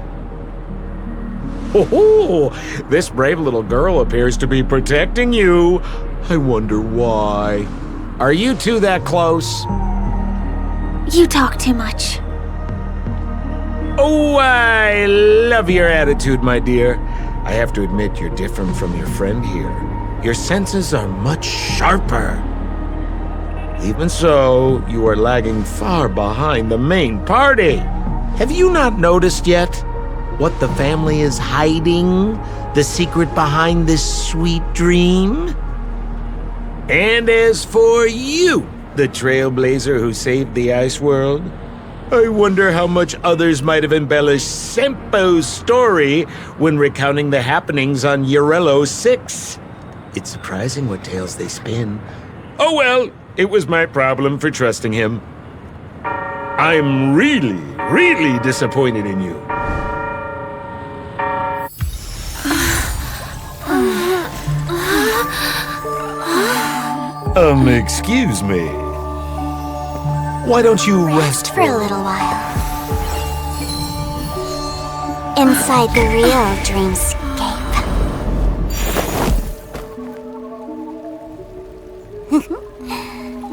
Oh, this brave little girl appears to be protecting you. I wonder why. Are you two that close? You talk too much. Oh, I love your attitude, my dear. I have to admit you're different from your friend here. Your senses are much sharper. Even so, you are lagging far behind the main party. Have you not noticed yet what the family is hiding? The secret behind this sweet dream? And as for you, the trailblazer who saved the ice world, I wonder how much others might have embellished Sempo's story when recounting the happenings on Urello 6. It's surprising what tales they spin. Oh well, it was my problem for trusting him. I'm really, really disappointed in you. Excuse me. Why don't you rest for a little while? Inside the real dreamscape.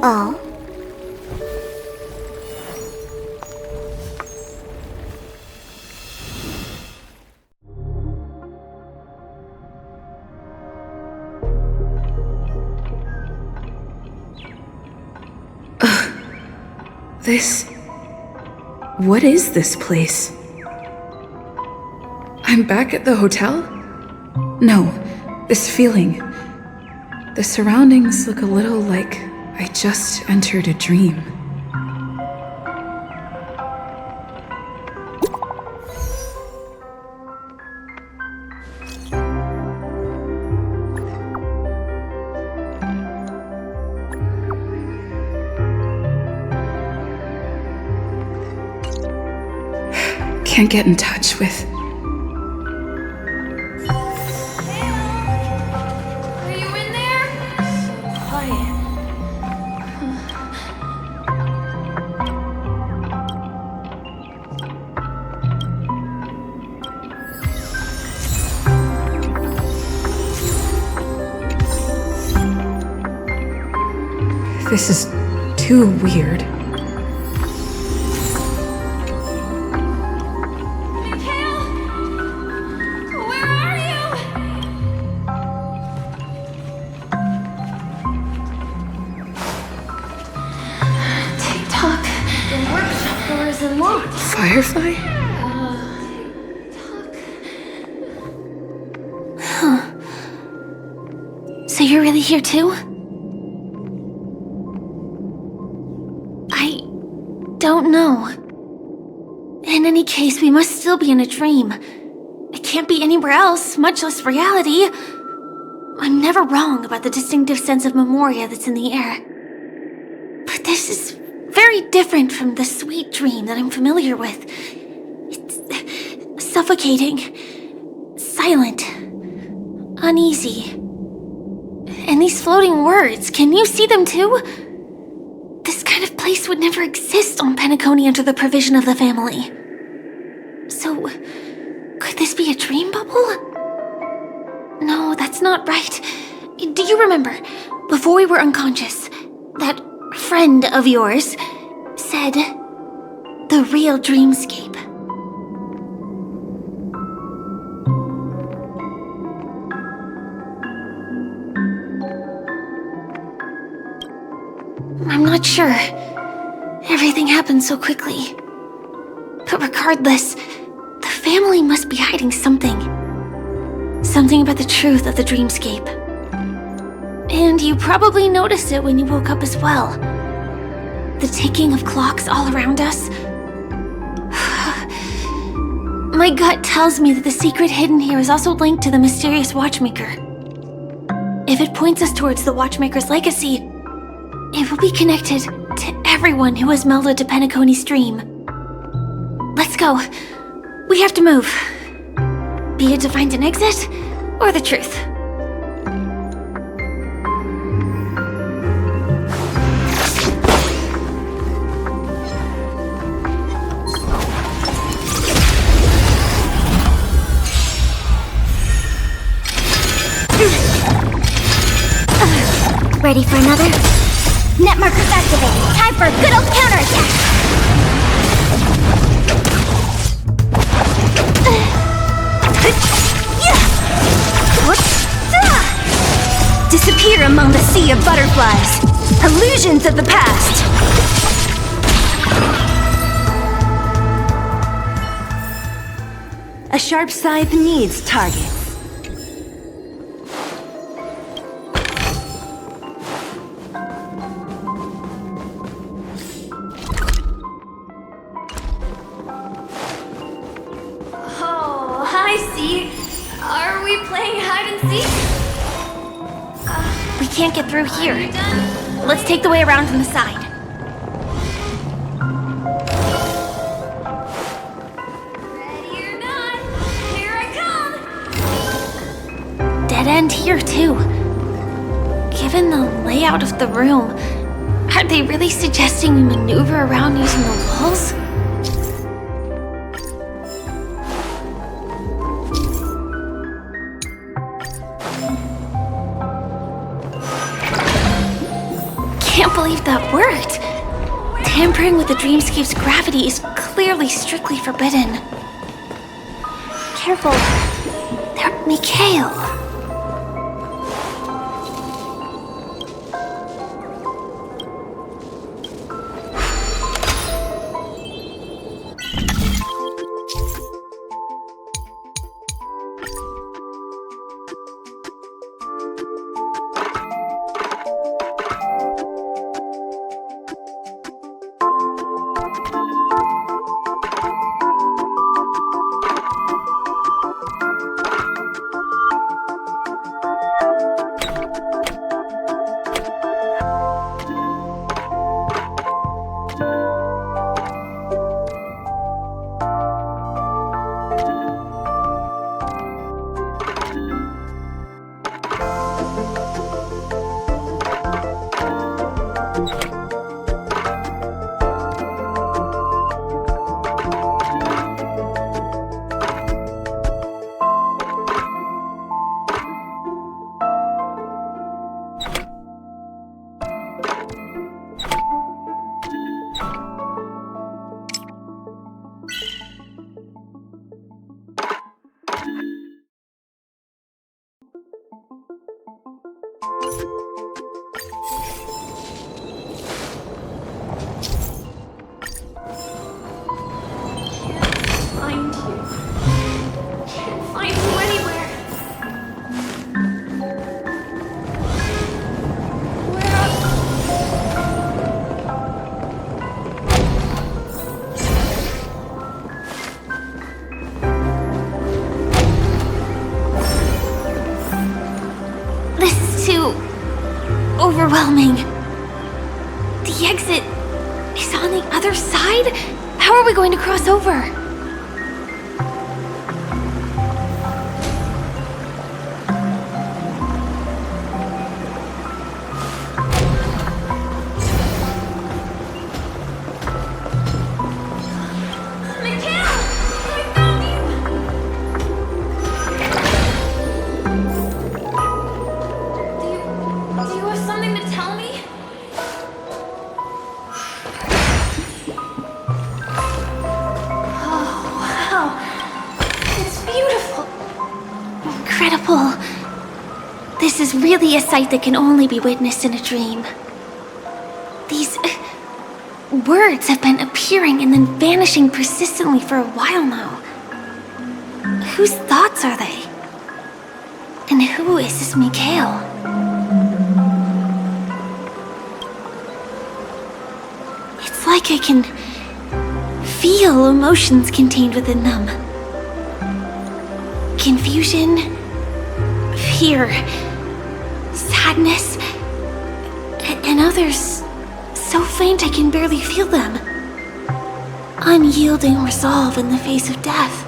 Oh? What is this place? I'm back at the hotel? No, this feeling. The surroundings look a little like I just entered a dream. Can't get in touch with... Are you in there? So quiet. This is too weird. Firefly? Huh. So you're really here too? I don't know. In any case, we must still be in a dream. It can't be anywhere else, much less reality. I'm never wrong about the distinctive sense of memoria that's in the air. But this is very different from the sweet dream that I'm familiar with. It's suffocating, silent, uneasy. And these floating words, can you see them too? This kind of place would never exist on Penacony under the provision of the family. So, could this be a dream bubble? No, that's not right. Do you remember, before we were unconscious, that friend of yours said the real dreamscape? I'm not sure. Everything happened so quickly. But regardless, the family must be hiding something. Something about the truth of the dreamscape. And you probably noticed it when you woke up as well. The ticking of clocks all around us. My gut tells me that the secret hidden here is also linked to the mysterious watchmaker. If it points us towards the watchmaker's legacy, it will be connected to everyone who has melded to Penacony's dream. Let's go. We have to move. Be it to find an exit, or the truth. Ready for another? Net markers activated. Time for a good old counterattack. Disappear among the sea of butterflies. Illusions of the past. A sharp scythe needs targets. Oh, hi, C. Are we playing hide and seek? We can't get through here. Let's take the way around from the side. Ready or not, here I come! Dead end here, too. Given the layout of the room, are they really suggesting we maneuver around using the walls? Can't believe that worked. Tampering with the dreamscape's gravity is clearly strictly forbidden. Careful. There, Mikhail. overwhelming. The exit is on the other side? How are we going to cross over? This is really a sight that can only be witnessed in a dream. These words have been appearing and then vanishing persistently for a while now. Whose thoughts are they? And who is this Mikhail? It's like I can feel emotions contained within them. Confusion, fear, sadness, and others so faint I can barely feel them. Unyielding resolve in the face of death.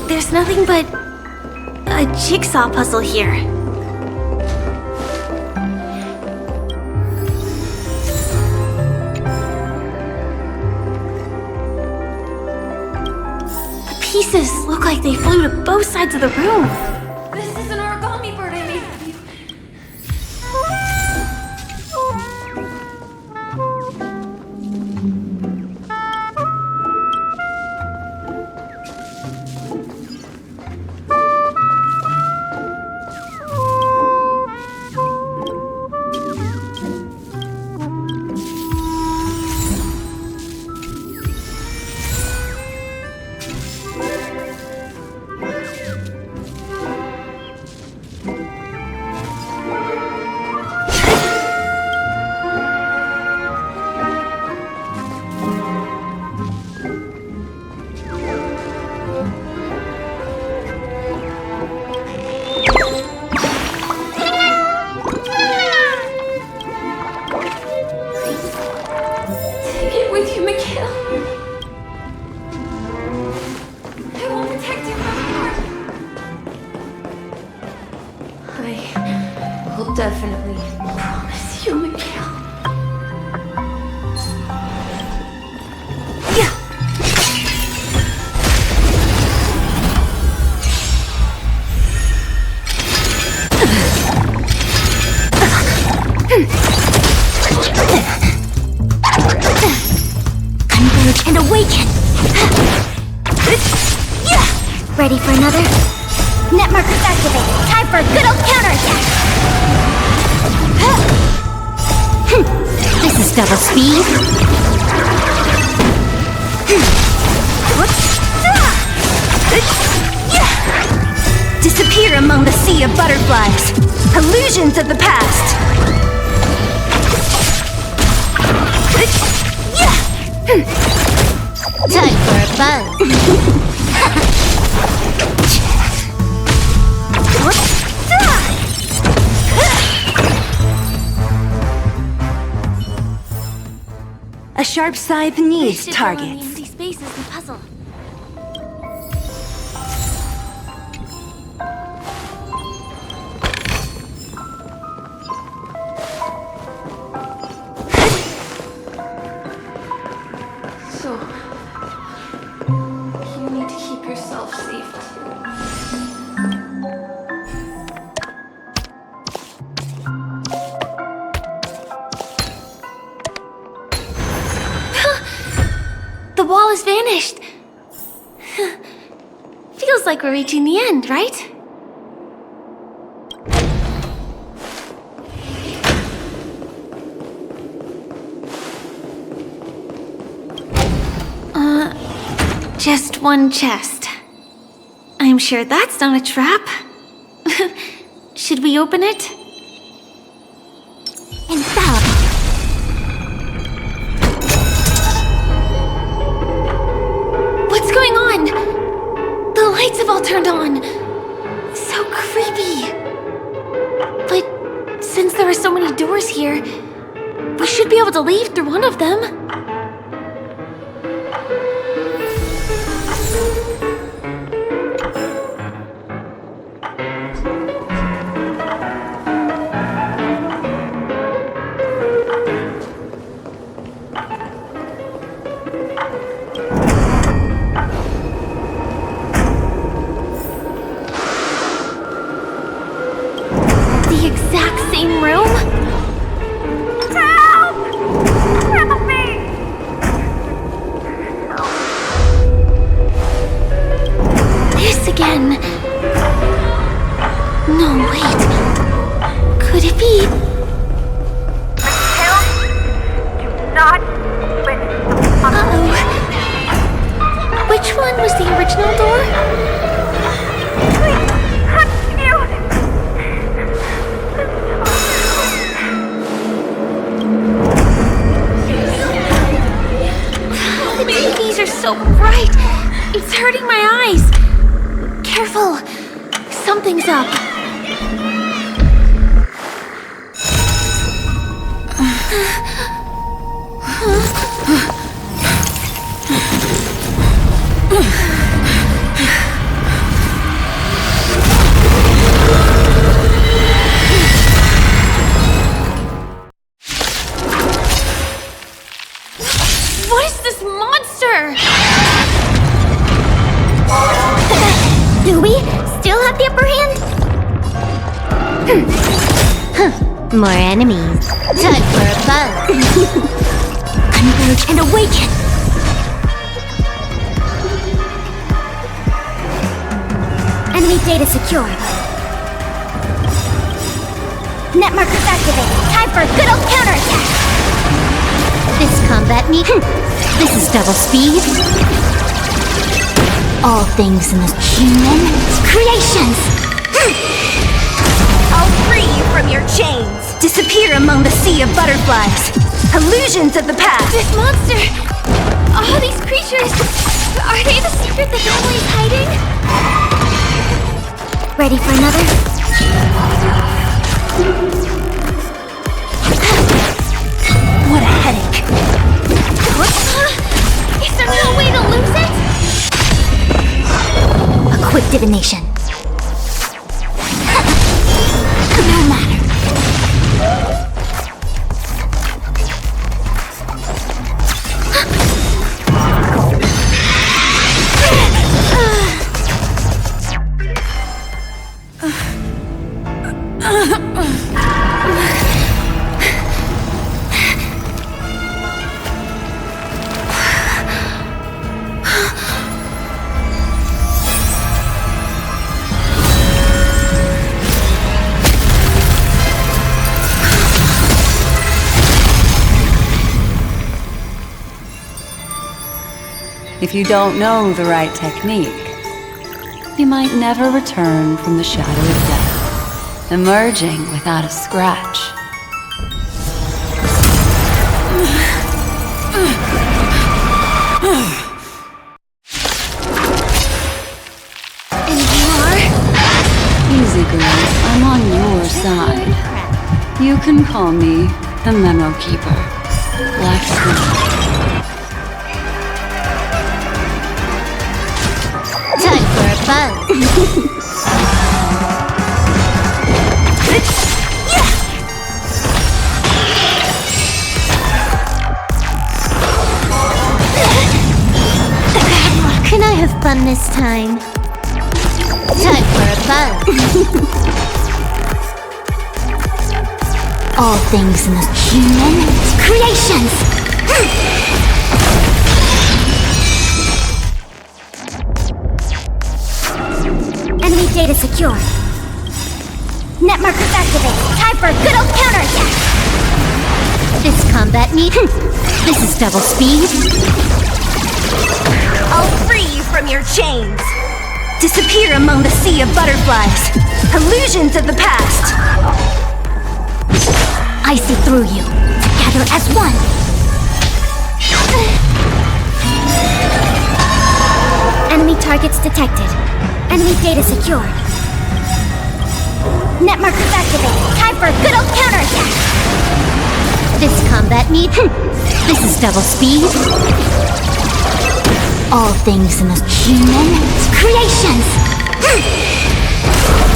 There's nothing but a jigsaw puzzle here. The pieces look like they flew to both sides of the room. This is an origami bird I made for you. Definitely promise you, Mikhail. Converge and awaken! Ready for another? Net markers activated. Time for a good old counterattack! This is double speed. Disappear among the sea of butterflies. Illusions of the past. Time for a buzz. A sharp scythe needs targets. Empty spaces in the puzzle. So, you need to keep yourself safe too. The wall has vanished. Feels like we're reaching the end, right? Just one chest. I'm sure that's not a trap. Should we open it? Infallible. What's going on? The lights have all turned on. So creepy. But since there are so many doors here, we should be able to leave through one of them. The exact same room? Help! Help me! This again. No, wait. Could it be? Uh-oh. Which one was the original door? These are so bright. It's hurting my eyes. Careful. Something's up. What is this monster? Do we still have the upper hand? More enemies. Time for a buzz. Converge and awaken. Enemy data secure. Net markers activated. Time for a good old counterattack. This combat meet. This is double speed. All things in this human creations. I'll free you from your chains. Disappear among the sea of butterflies. Illusions of the past. This monster! All these creatures! Are they the secret the family is hiding? Ready for another? What a headache. Is there no way to lose it? A quick divination. No matter. If you don't know the right technique, you might never return from the shadow of death, emerging without a scratch. You can call me the Memo Keeper. Let's go. Time for a buzz. Can I have fun this time? Time for a buzz. All things in the human creations. Enemy data secure. Net markers activated. Time for a good old counterattack. This combat need. This is double speed. I'll free you from your chains. Disappear among the sea of butterflies. Illusions of the past. I see through you, together as one. Enemy targets detected. Enemy data secured. Net markers activated. Time for a good old counterattack. This combat need. This is double speed. All things in the human creations.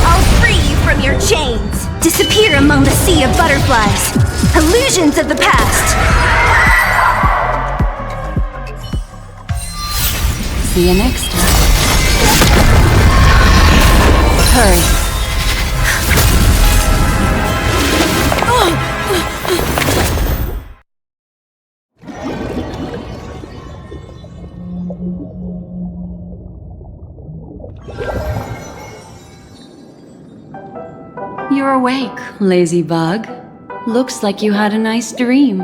I'll free you from your chains. Disappear among the sea of butterflies. Illusions of the past. See you next time. Hurry. You're awake, lazy bug. Looks like you had a nice dream.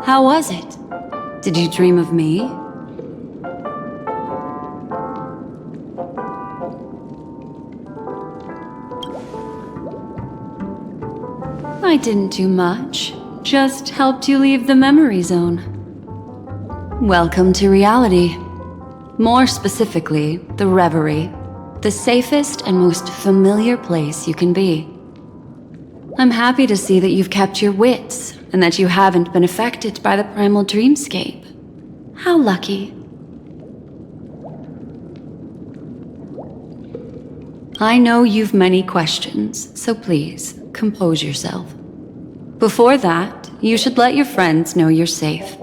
How was it? Did you dream of me? I didn't do much. Just helped you leave the memory zone. Welcome to reality. More specifically, the Reverie, the safest and most familiar place you can be. I'm happy to see that you've kept your wits, and that you haven't been affected by the primal dreamscape. How lucky. I know you've many questions, so please, compose yourself. Before that, you should let your friends know you're safe.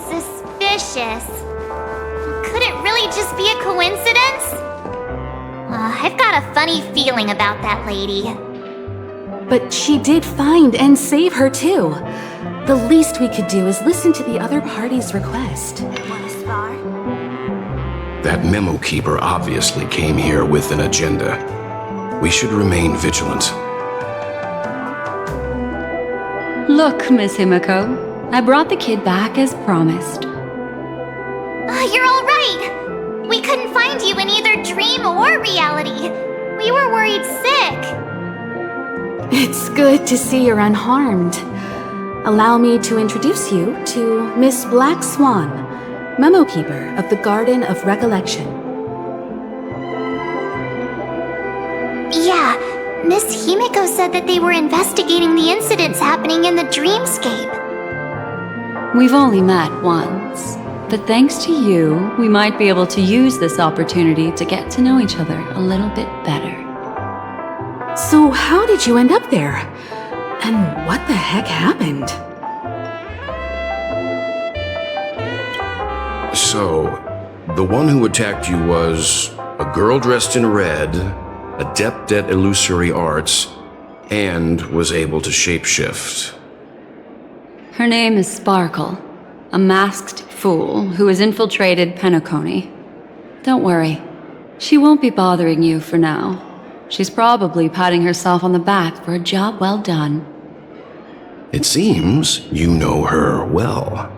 Suspicious. Could it really just be a coincidence? I've got a funny feeling about that lady. But she did find and save her too. The least we could do is listen to the other party's request. That memo keeper obviously came here with an agenda. We should remain vigilant. Look, Miss Himiko, I brought the kid back as promised. You're all right. We couldn't find you in either dream or reality. We were worried sick. It's good to see you're unharmed. Allow me to introduce you to Miss Black Swan, Memo Keeper of the Garden of Recollection. Yeah, Miss Himiko said that they were investigating the incidents happening in the dreamscape. We've only met once, but thanks to you, we might be able to use this opportunity to get to know each other a little bit better. So how did you end up there? And what the heck happened? So, the one who attacked you was a girl dressed in red, adept at illusory arts, and was able to shapeshift. Her name is Sparkle, a masked fool who has infiltrated Penacony. Don't worry, she won't be bothering you for now. She's probably patting herself on the back for a job well done. It seems you know her well.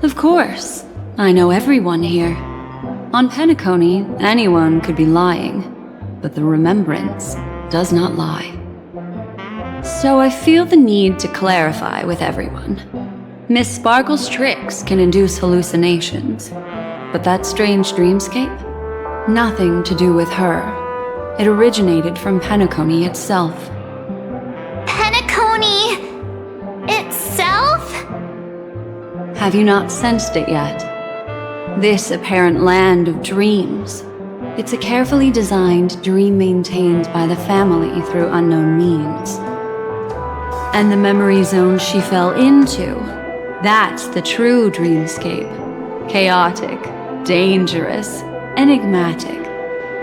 Of course. I know everyone here. On Penacony, anyone could be lying, but the remembrance does not lie. So I feel the need to clarify with everyone. Miss Sparkle's tricks can induce hallucinations, but that strange dreamscape? Nothing to do with her. It originated from Penacony itself. Penacony itself? Have you not sensed it yet? This apparent land of dreams. It's a carefully designed dream maintained by the family through unknown means. And the memory zone she fell into, that's the true dreamscape. Chaotic, dangerous, enigmatic.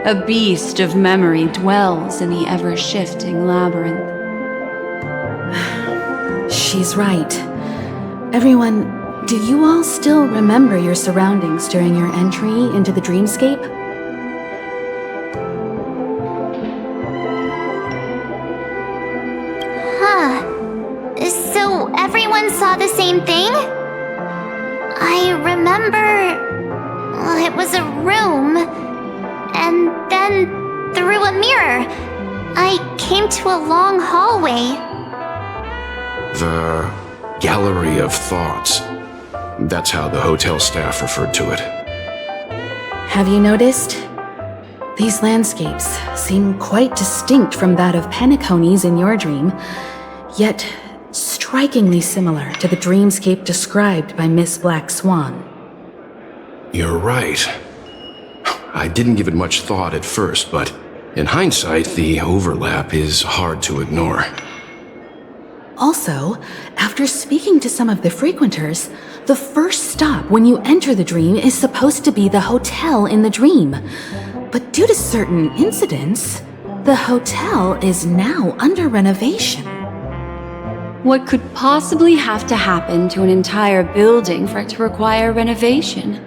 A beast of memory dwells in the ever-shifting labyrinth. She's right. Everyone, do you all still remember your surroundings during your entry into the dreamscape? Huh. So everyone saw the same thing? I remember... it was a room, and then through a mirror, I came to a long hallway. The Gallery of Thoughts. That's how the hotel staff referred to it. Have you noticed? These landscapes seem quite distinct from that of Penacony's in your dream, yet strikingly similar to the dreamscape described by Miss Black Swan. You're right. I didn't give it much thought at first, but in hindsight, the overlap is hard to ignore. Also, after speaking to some of the frequenters, the first stop when you enter the dream is supposed to be the hotel in the dream. But due to certain incidents, the hotel is now under renovation. What could possibly have to happen to an entire building for it to require renovation?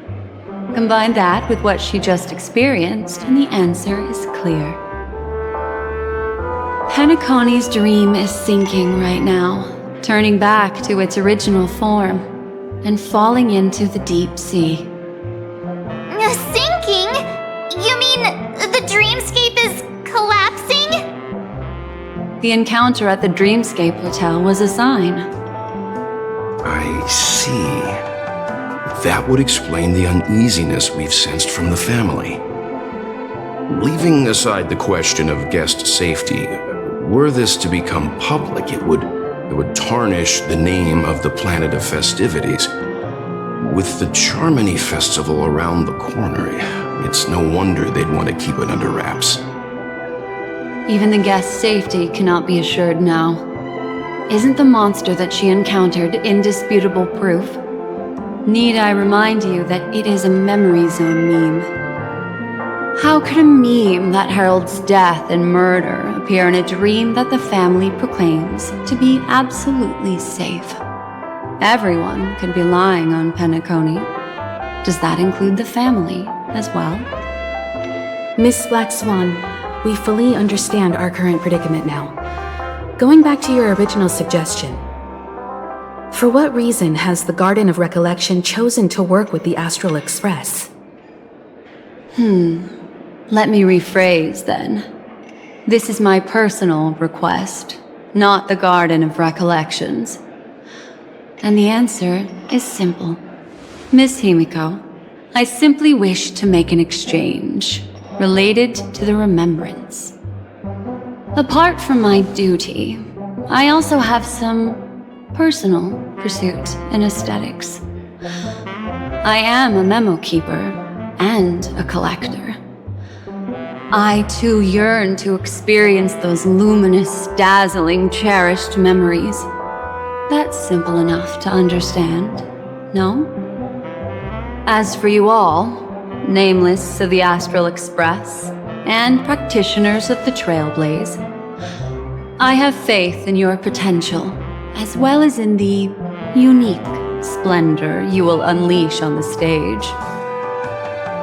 Combine that with what she just experienced, and the answer is clear. Penacony's dream is sinking right now, turning back to its original form, and falling into the deep sea. Sinking? You mean the dreamscape is collapsing? The encounter at the Dreamscape Hotel was a sign. I see. That would explain the uneasiness we've sensed from the family. Leaving aside the question of guest safety, were this to become public, it would tarnish the name of the planet of festivities. With the Charmony Festival around the corner, it's no wonder they'd want to keep it under wraps. Even the guest's safety cannot be assured now. Isn't the monster that she encountered indisputable proof? Need I remind you that it is a memory zone meme? How could a meme that heralds death and murder appear in a dream that the family proclaims to be absolutely safe? Everyone could be lying on Penacony. Does that include the family as well? Miss Black Swan, we fully understand our current predicament now. Going back to your original suggestion, for what reason has the Garden of Recollection chosen to work with the Astral Express? Let me rephrase then. This is my personal request, not the Garden of Recollections. And the answer is simple. Miss Himiko, I simply wish to make an exchange related to the remembrance. Apart from my duty, I also have some personal pursuit in aesthetics. I am a memo keeper and a collector. I too yearn to experience those luminous, dazzling, cherished memories. That's simple enough to understand, no? As for you all, nameless of the Astral Express and practitioners of the Trailblaze, I have faith in your potential, as well as in the unique splendor you will unleash on the stage.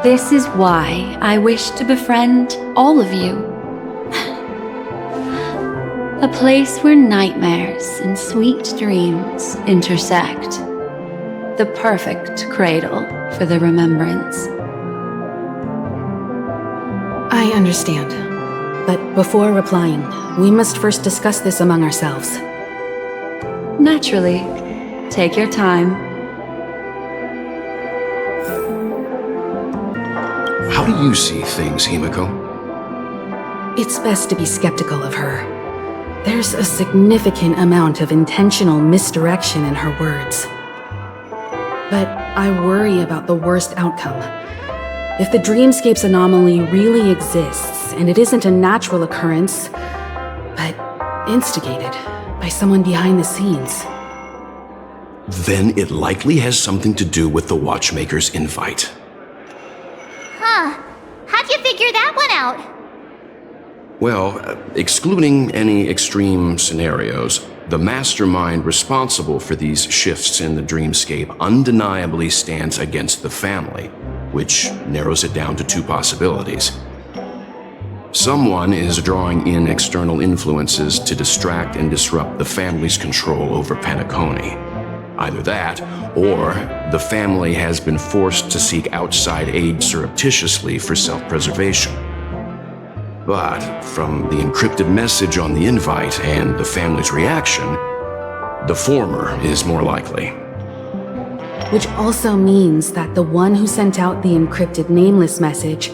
This is why I wish to befriend all of you. A place where nightmares and sweet dreams intersect. The perfect cradle for the remembrance. I understand. But before replying, we must first discuss this among ourselves. Naturally. Take your time. How do you see things, Himiko? It's best to be skeptical of her. There's a significant amount of intentional misdirection in her words. But I worry about the worst outcome. If the dreamscape's anomaly really exists, and it isn't a natural occurrence, but instigated by someone behind the scenes, then it likely has something to do with the Watchmaker's invite. Huh. How'd you figure that one out? Well, excluding any extreme scenarios, the mastermind responsible for these shifts in the dreamscape undeniably stands against the family, which narrows it down to two possibilities. Someone is drawing in external influences to distract and disrupt the family's control over Penacony. Either that, or the family has been forced to seek outside aid surreptitiously for self-preservation. But from the encrypted message on the invite and the family's reaction, the former is more likely. which also means that the one who sent out the encrypted nameless message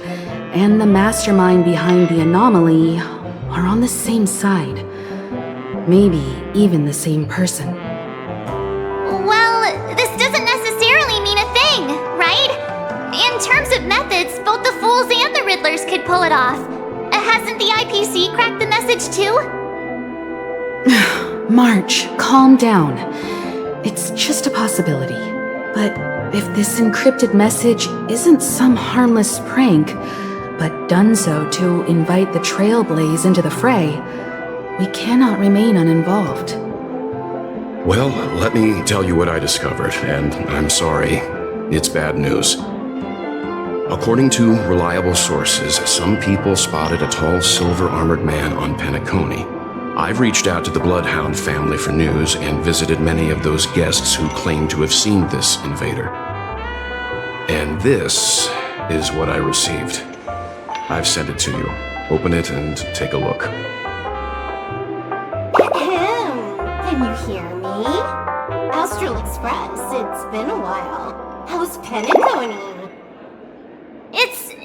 and the mastermind behind the anomaly are on the same side. Maybe even the same person. Well, this doesn't necessarily mean a thing, right? In terms of methods, both the Fools and the Riddlers could pull it off. Hasn't the IPC cracked the message too? March, calm down. It's just a possibility. But if this encrypted message isn't some harmless prank, but done so to invite the Trailblaze into the fray, we cannot remain uninvolved. Well, let me tell you what I discovered, and I'm sorry, it's bad news. According to reliable sources, some people spotted a tall silver-armored man on Penacony. I've reached out to the Bloodhound family for news and visited many of those guests who claim to have seen this invader. And this is what I received. I've sent it to you. Open it and take a look. Can you hear me? Astral Express, it's been a while. How's Penacony?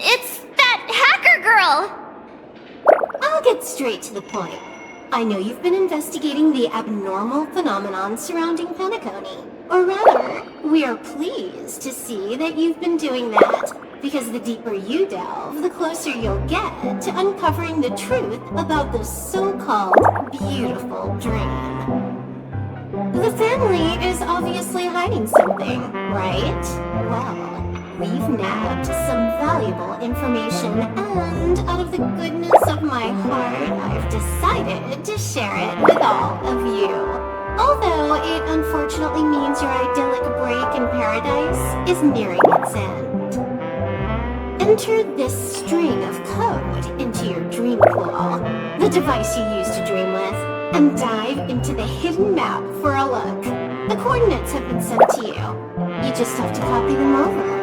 It's that hacker girl! I'll get straight to the point. I know you've been investigating the abnormal phenomenon surrounding Penacony. Or rather, we are pleased to see that you've been doing that, because the deeper you delve, the closer you'll get to uncovering the truth about this so-called beautiful dream. The family is obviously hiding something, right? Well, we've nabbed some valuable information, and out of the goodness of my heart, I've decided to share it with all of you. Although it unfortunately means your idyllic break in paradise is nearing its end. Enter this string of code into your dream pool, the device you use to dream with, and dive into the hidden map for a look. The coordinates have been sent to you. You just have to copy them over.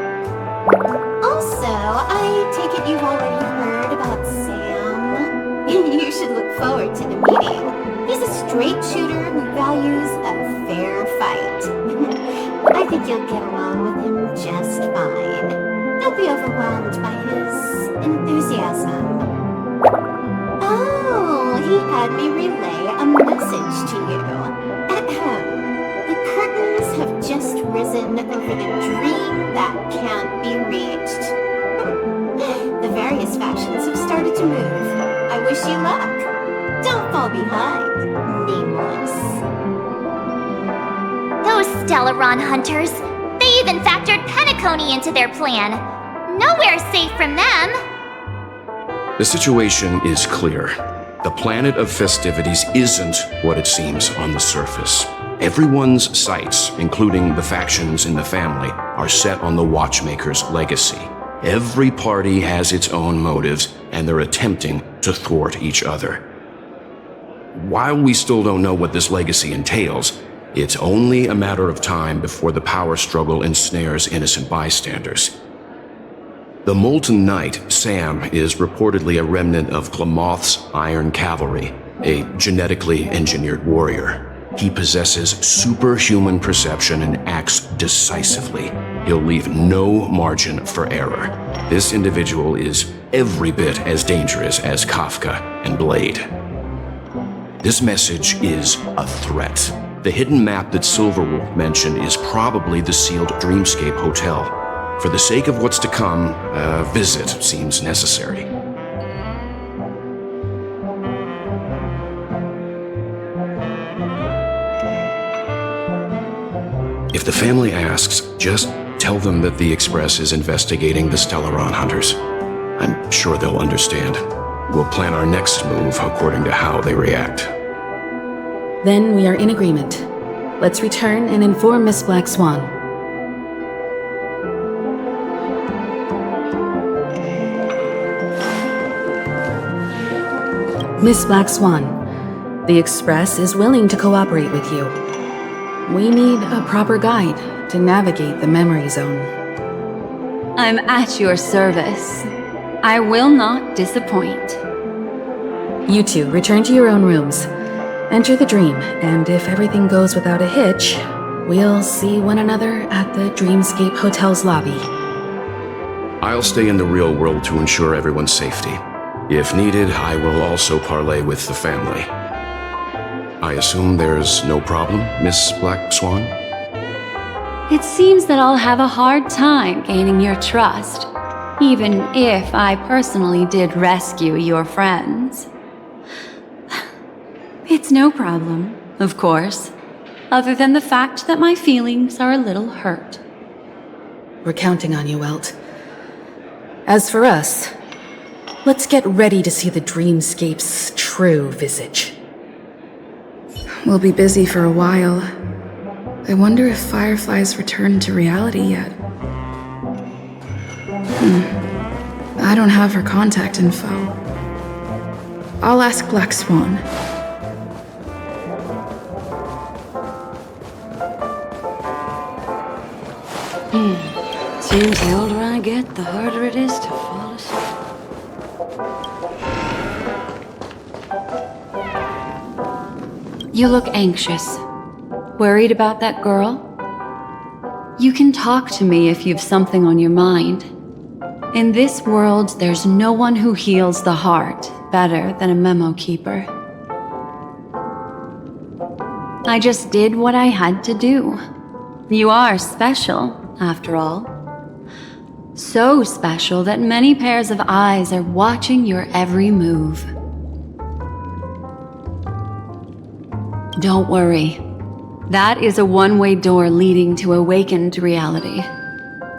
Also, I take it you've already heard about Sam. You should look forward to the meeting. He's a straight shooter who values a fair fight. I think you'll get along with him just fine. Don't be overwhelmed by his enthusiasm. Oh, he had me relay a message to you. The curtains have just risen over the dream that can't be reached. The various factions have started to move. I wish you luck. Don't fall behind, nameless. Those Stellaron hunters, they even factored Penacony into their plan. Nowhere safe from them. The situation is clear. The planet of festivities isn't what it seems on the surface. Everyone's sights, including the factions in the family, are set on the Watchmaker's legacy. Every party has its own motives, and they're attempting to thwart each other. While we still don't know what this legacy entails, It's only a matter of time before the power struggle ensnares innocent bystanders. The Molten Knight, Sam, is reportedly a remnant of Glamoth's Iron Cavalry, a genetically engineered warrior. He possesses superhuman perception and acts decisively. He'll leave no margin for error. This individual is every bit as dangerous as Kafka and Blade. This message is a threat. The hidden map that Silverwolf mentioned is probably the sealed Dreamscape Hotel. For the sake of what's to come, a visit seems necessary. If the family asks, just tell them that the Express is investigating the Stellaron hunters. I'm sure they'll understand. We'll plan our next move according to how they react. Then we are in agreement. Let's return and inform Miss Black Swan. Miss Black Swan, the Express is willing to cooperate with you. We need a proper guide to navigate the memory zone. I'm at your service. I will not disappoint. You two return to your own rooms. Enter the dream, and if everything goes without a hitch, we'll see one another at the Dreamscape Hotel's lobby. I'll stay in the real world to ensure everyone's safety. If needed, I will also parley with the family. I assume there's no problem, Miss Black Swan? It seems that I'll have a hard time gaining your trust, even if I personally did rescue your friends. It's no problem, of course, other than the fact that my feelings are a little hurt. We're counting on you, Welt. As for us, let's get ready to see the Dreamscape's true visage. We'll be busy for a while. I wonder if Firefly's returned to reality yet. I don't have her contact info. I'll ask Black Swan. Seems the older I get, the harder it is to fall asleep. You look anxious. Worried about that girl? You can talk to me if you've something on your mind. In this world, there's no one who heals the heart better than a memo keeper. I just did what I had to do. You are special, after all. So special that many pairs of eyes are watching your every move. Don't worry. That is a one-way door leading to awakened reality.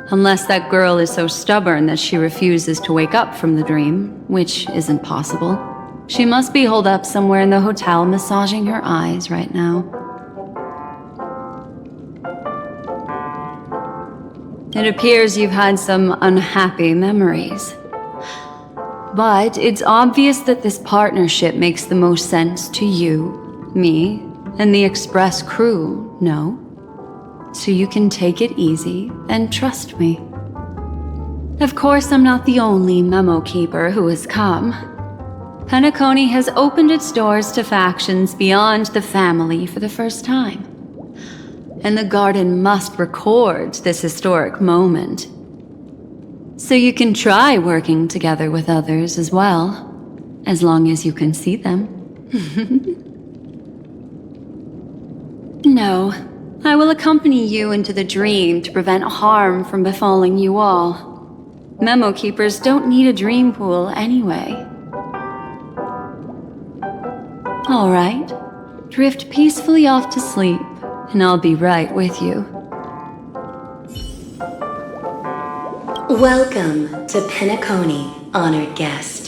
Unless that girl is so stubborn that she refuses to wake up from the dream, which isn't possible. She must be holed up somewhere in the hotel massaging her eyes right now. It appears you've had some unhappy memories. But it's obvious that this partnership makes the most sense to you, me, and the Express crew, no? So you can take it easy and trust me. Of course, I'm not the only memo keeper who has come. Penacony has opened its doors to factions beyond the family for the first time. And the Garden must record this historic moment. So you can try working together with others as well, as long as you can see them. No, I will accompany you into the dream to prevent harm from befalling you all. Memo keepers don't need a dream pool anyway. All right, drift peacefully off to sleep, and I'll be right with you. Welcome to Penacony, honored guest.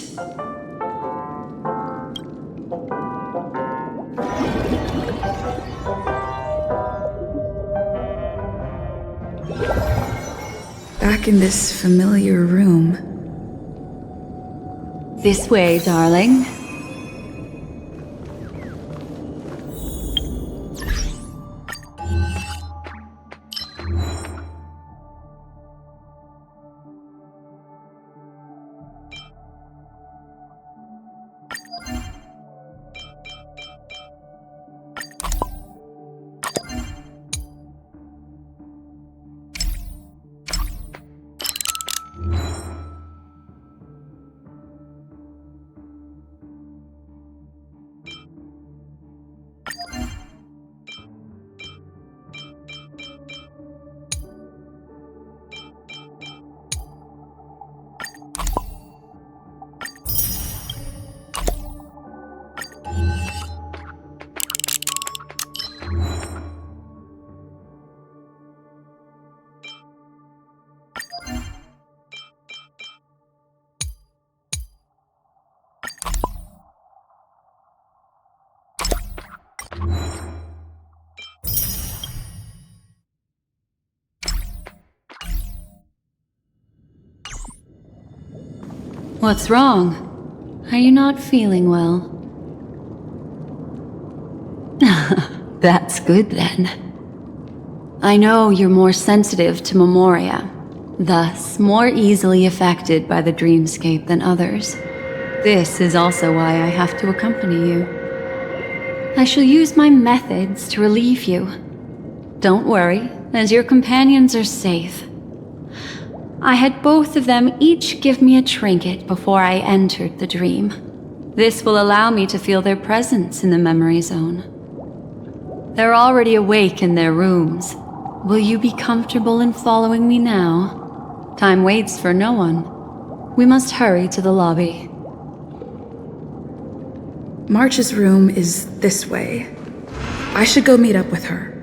Back in this familiar room. This way, darling. What's wrong? Are you not feeling well? That's good then. I know you're more sensitive to memoria, thus more easily affected by the dreamscape than others. This is also why I have to accompany you. I shall use my methods to relieve you. Don't worry, as your companions are safe. I had both of them each give me a trinket before I entered the dream. This will allow me to feel their presence in the memory zone. They're already awake in their rooms. Will you be comfortable in following me now? Time waits for no one. We must hurry to the lobby. March's room is this way. I should go meet up with her.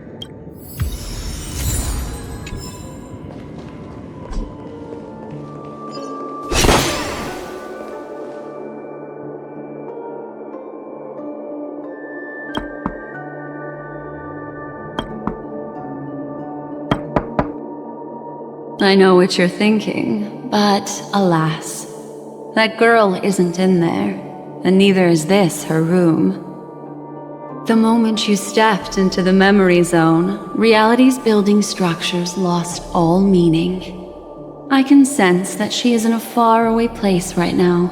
I know what you're thinking, but alas, that girl isn't in there, and neither is this her room. The moment you stepped into the memory zone, reality's building structures lost all meaning. I can sense that she is in a faraway place right now.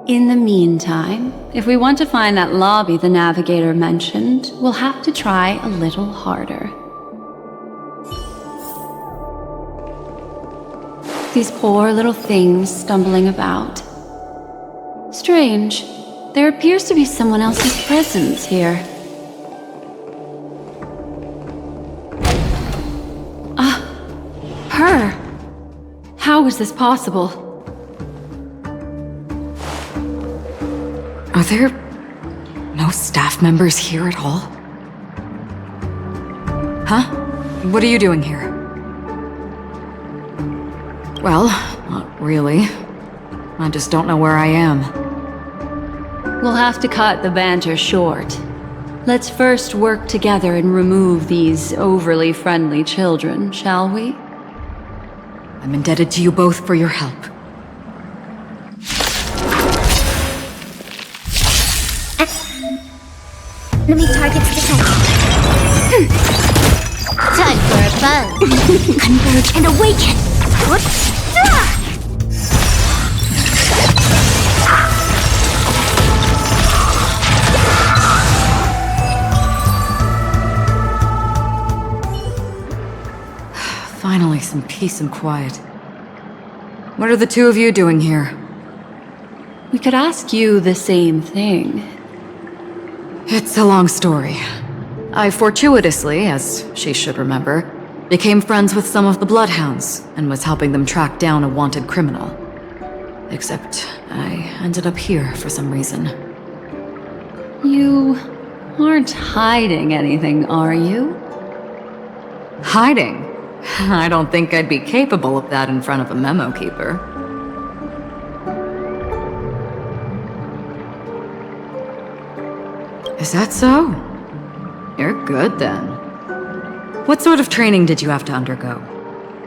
In the meantime, if we want to find that lobby the navigator mentioned, we'll have to try a little harder. These poor little things stumbling about. Strange. There appears to be someone else's presence here. Her! How is this possible? Are there no staff members here at all? Huh? What are you doing here? Well, not really. I just don't know where I am. We'll have to cut the banter short. Let's first work together and remove these overly friendly children, shall we? I'm indebted to you both for your help. Enemy targets detected. Time for a buzz. Converge and awaken. Whoops. Finally, some peace and quiet. What are the two of you doing here? We could ask you the same thing. It's a long story. I fortuitously, as she should remember, became friends with some of the Bloodhounds and was helping them track down a wanted criminal. Except I ended up here for some reason. You aren't hiding anything, are you? Hiding? I don't think I'd be capable of that in front of a memo keeper. Is that so? You're good then. What sort of training did you have to undergo?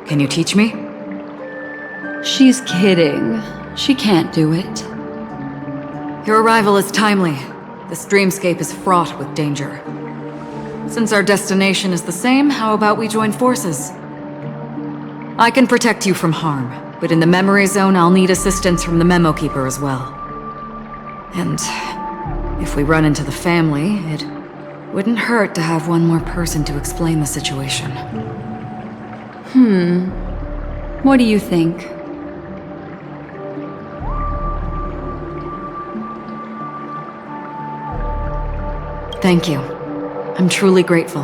Can you teach me? She's kidding. She can't do it. Your arrival is timely. This dreamscape is fraught with danger. Since our destination is the same, how about we join forces? I can protect you from harm, but in the memory zone I'll need assistance from the memo keeper as well. And if we run into the family, it wouldn't hurt to have one more person to explain the situation. What do you think? Thank you. I'm truly grateful.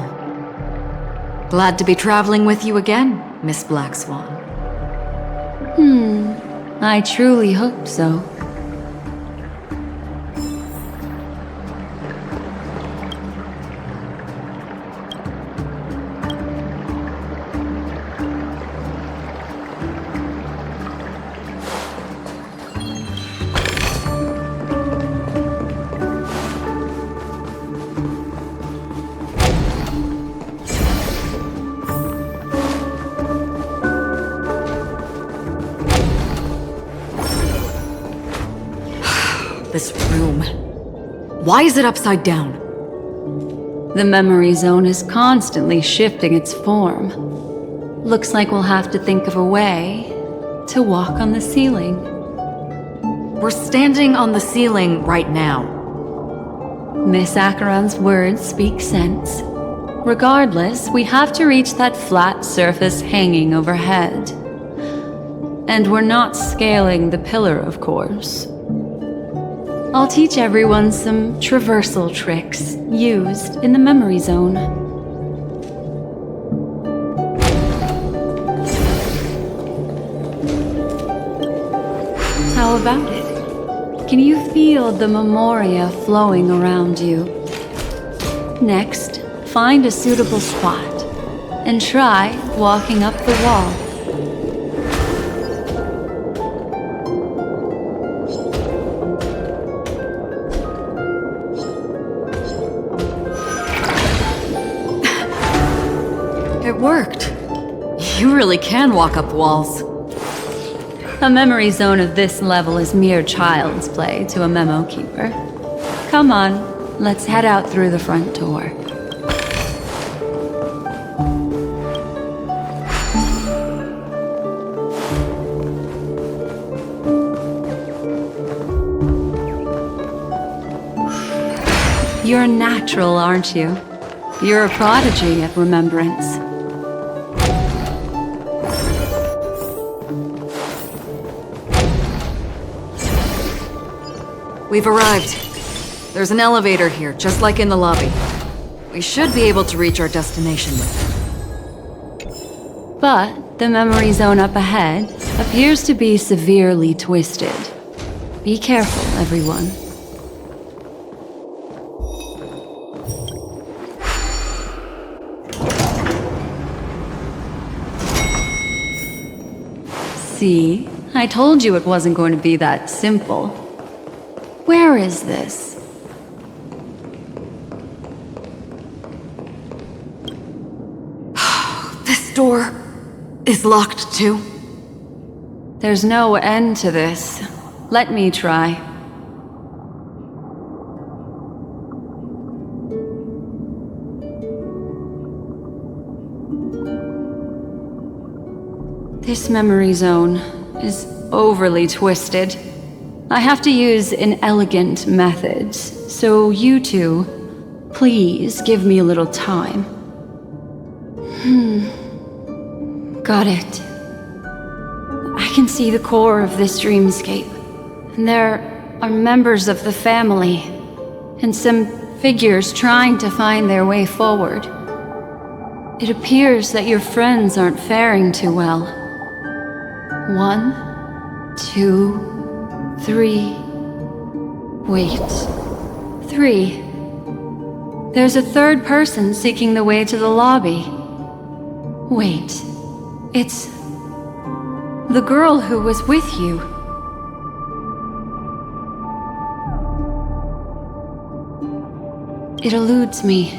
Glad to be traveling with you again, Miss Black Swan. I truly hope so. this room? Why is it upside down? The memory zone is constantly shifting its form. Looks like we'll have to think of a way to walk on the ceiling. We're standing on the ceiling right now. Miss Acheron's words speak sense. Regardless, we have to reach that flat surface hanging overhead. And we're not scaling the pillar, of course. I'll teach everyone some traversal tricks used in the memory zone. How about it? Can you feel the memoria flowing around you? Next, find a suitable spot and try walking up the wall. It worked. You really can walk up walls. A memory zone of this level is mere child's play to a memo keeper. Come on, let's head out through the front door. You're a natural, aren't you? You're a prodigy at remembrance. We've arrived. There's an elevator here, just like in the lobby. We should be able to reach our destination with it. But the memory zone up ahead appears to be severely twisted. Be careful, everyone. See? I told you it wasn't going to be that simple. Where is this? This door is locked too. There's no end to this. Let me try. This memory zone is overly twisted. I have to use inelegant methods, so you two, please give me a little time. Got it. I can see the core of this dreamscape, and there are members of the family, and some figures trying to find their way forward. It appears that your friends aren't faring too well. 1, 2, 3. Wait. 3. There's a third person seeking the way to the lobby. Wait. It's the girl who was with you. It eludes me,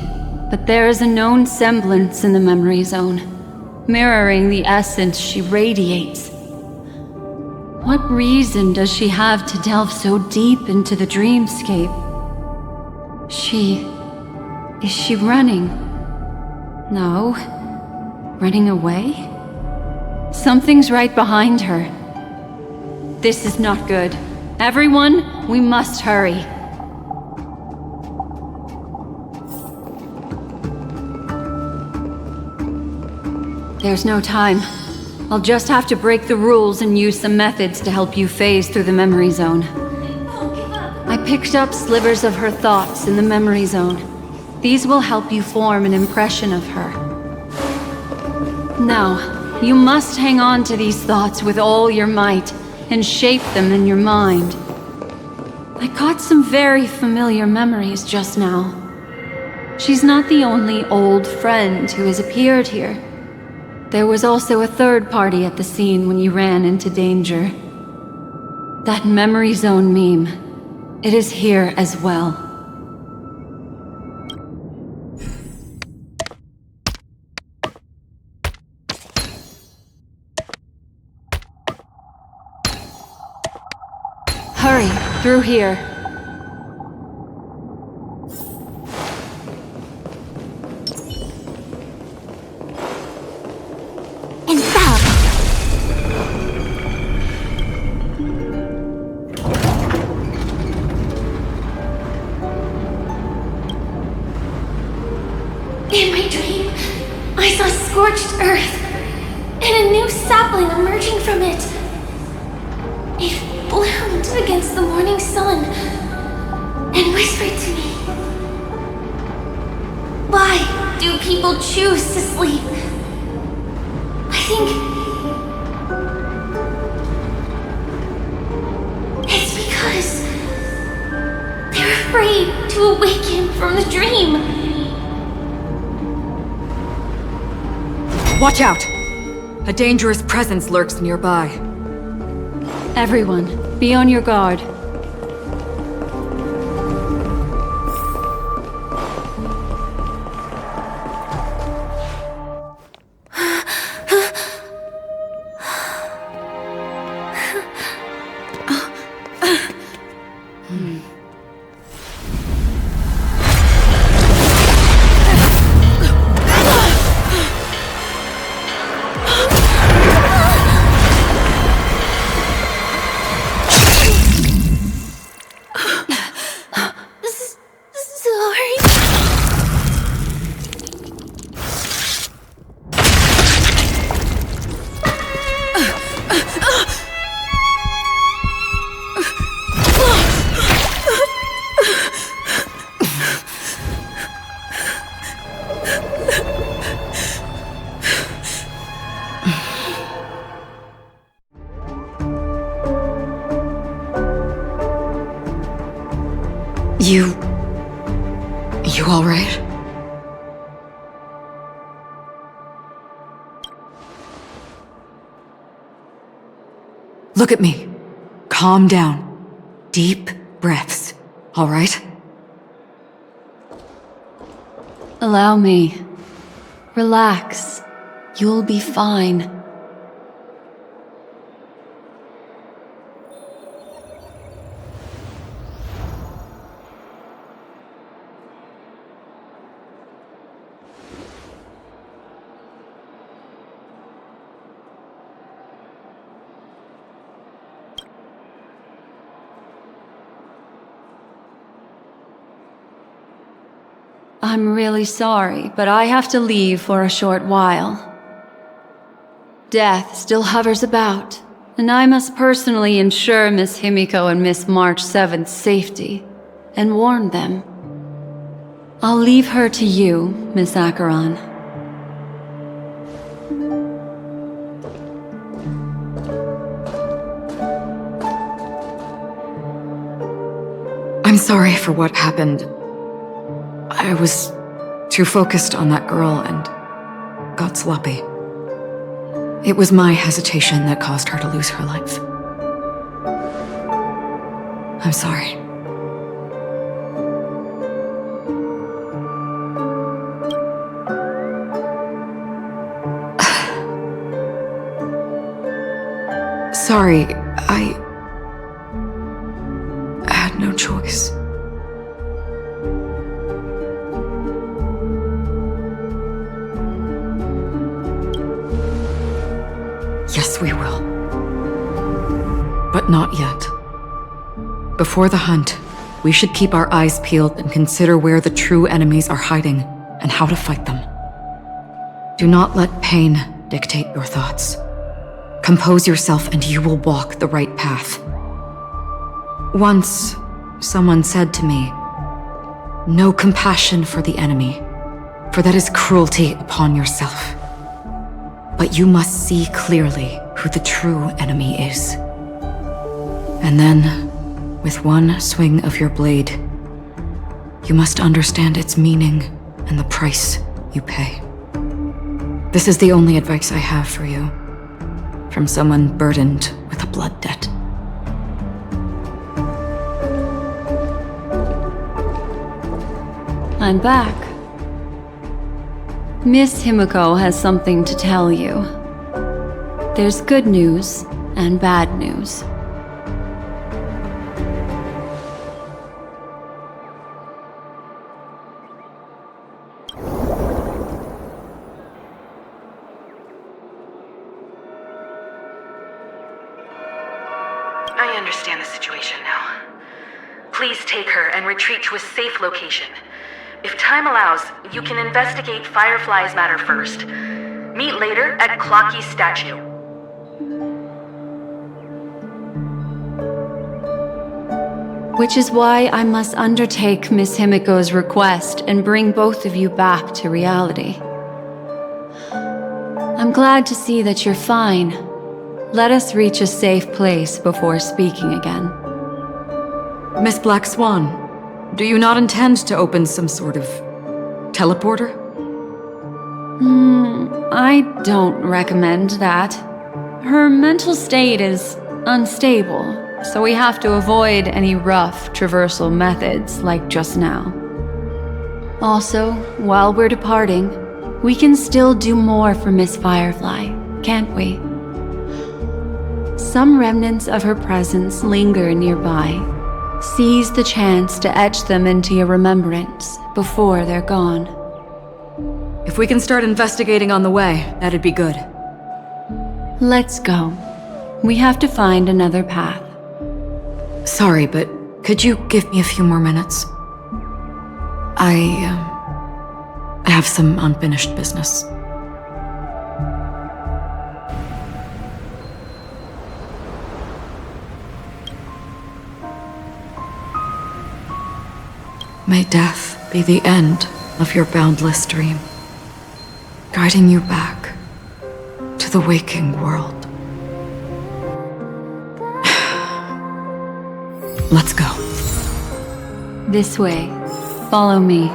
but there is a known semblance in the memory zone, mirroring the essence she radiates. What reason does she have to delve so deep into the dreamscape? Is she running? No. Running away? Something's right behind her. This is not good. Everyone, we must hurry. There's no time. I'll just have to break the rules and use some methods to help you phase through the memory zone. I picked up slivers of her thoughts in the memory zone. These will help you form an impression of her. Now, you must hang on to these thoughts with all your might and shape them in your mind. I caught some very familiar memories just now. She's not the only old friend who has appeared here. There was also a third party at the scene when you ran into danger. That memory zone meme, it is here as well. Hurry, through here. emerging from it. It bloomed against the morning sun and whispered to me. Why do people choose to sleep? I think it's because they're afraid to awaken from the dream. Watch out! A dangerous presence lurks nearby. Everyone, be on your guard. You all right? Look at me. Calm down. Deep breaths, all right? Allow me. Relax. You'll be fine. I'm really sorry, but I have to leave for a short while. Death still hovers about, and I must personally ensure Miss Himiko and Miss March 7th's safety, and warn them. I'll leave her to you, Miss Acheron. I'm sorry for what happened. I was too focused on that girl and got sloppy. It was my hesitation that caused her to lose her life. I'm sorry. Sorry, I had no choice. Yes, we will. But not yet. Before the hunt, we should keep our eyes peeled and consider where the true enemies are hiding and how to fight them. Do not let pain dictate your thoughts. Compose yourself and you will walk the right path. Once, someone said to me, "No compassion for the enemy, for that is cruelty upon yourself. But you must see clearly who the true enemy is. And then, with one swing of your blade, you must understand its meaning and the price you pay." This is the only advice I have for you, from someone burdened with a blood debt. I'm back. Miss Himiko has something to tell you. There's good news and bad news. I understand the situation now. Please take her and retreat to a safe location. If time allows, you can investigate Firefly's matter first. Meet later at Clocky's statue. Which is why I must undertake Miss Himiko's request and bring both of you back to reality. I'm glad to see that you're fine. Let us reach a safe place before speaking again. Miss Black Swan, do you not intend to open some sort of teleporter? I don't recommend that. Her mental state is unstable, so we have to avoid any rough traversal methods like just now. Also, while we're departing, we can still do more for Miss Firefly, can't we? Some remnants of her presence linger nearby. Seize the chance to etch them into your remembrance before they're gone. If we can start investigating on the way, that'd be good. Let's go. We have to find another path. Sorry, but could you give me a few more minutes? I have some unfinished business. May death be the end of your boundless dream, guiding you back to the waking world. Let's go. This way. Follow me.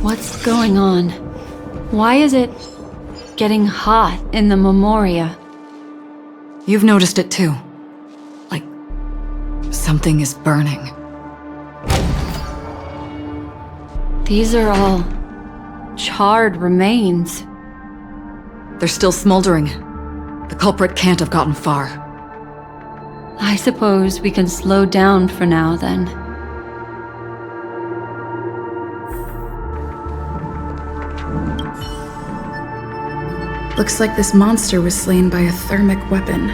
What's going on? Why is it getting hot in the Memoria? You've noticed it too. Like, something is burning. These are all charred remains. They're still smoldering. The culprit can't have gotten far. I suppose we can slow down for now then. Looks like this monster was slain by a thermic weapon.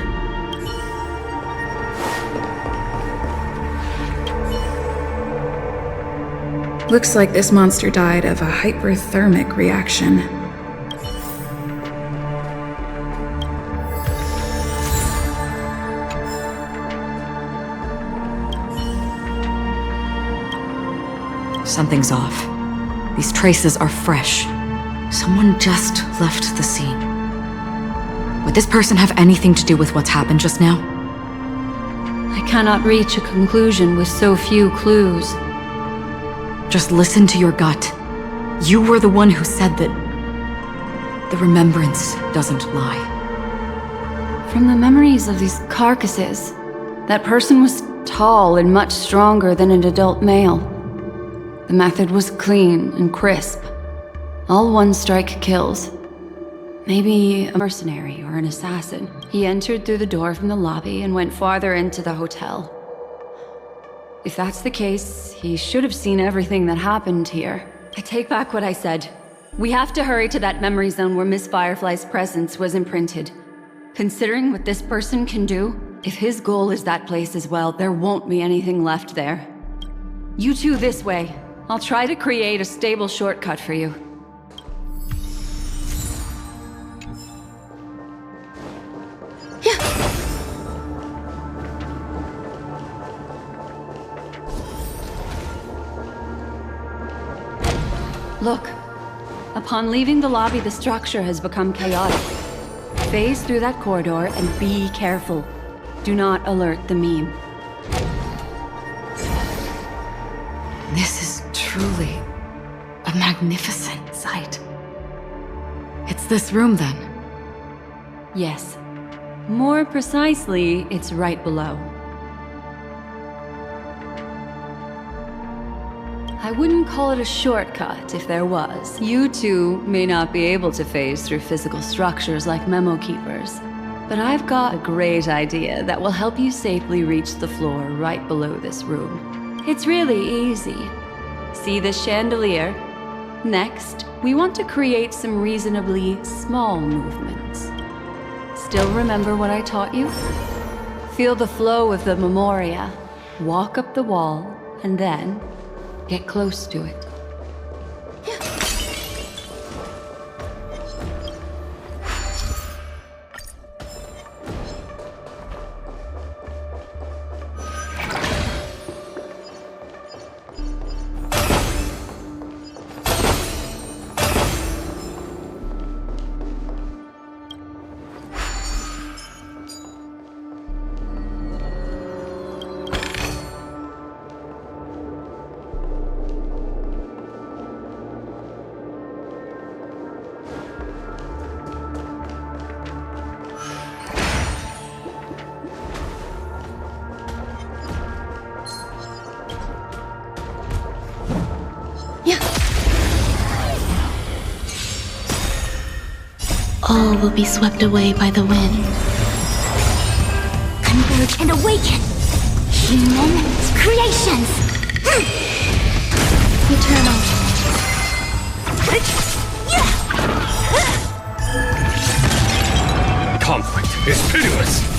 Looks like this monster died of a hyperthermic reaction. Something's off. These traces are fresh. Someone just left the scene. Would this person have anything to do with what's happened just now? I cannot reach a conclusion with so few clues. Just listen to your gut. You were the one who said that the remembrance doesn't lie. From the memories of these carcasses, that person was tall and much stronger than an adult male. The method was clean and crisp. All one-strike kills. Maybe a mercenary or an assassin. He entered through the door from the lobby and went farther into the hotel. If that's the case, he should have seen everything that happened here. I take back what I said. We have to hurry to that memory zone where Miss Firefly's presence was imprinted. Considering what this person can do, if his goal is that place as well, there won't be anything left there. You two this way. I'll try to create a stable shortcut for you. Look. Upon leaving the lobby, the structure has become chaotic. Phase through that corridor and be careful. Do not alert the meme. This is truly a magnificent sight. It's this room, then? Yes. More precisely, it's right below. I wouldn't call it a shortcut if there was. You two may not be able to phase through physical structures like memo keepers, but I've got a great idea that will help you safely reach the floor right below this room. It's really easy. See this chandelier? Next, we want to create some reasonably small movements. Still remember what I taught you? Feel the flow of the memoria, walk up the wall, and then get close to it. All will be swept away by the wind. Converge and awaken! Human creations! Eternal. Conflict is pitiless!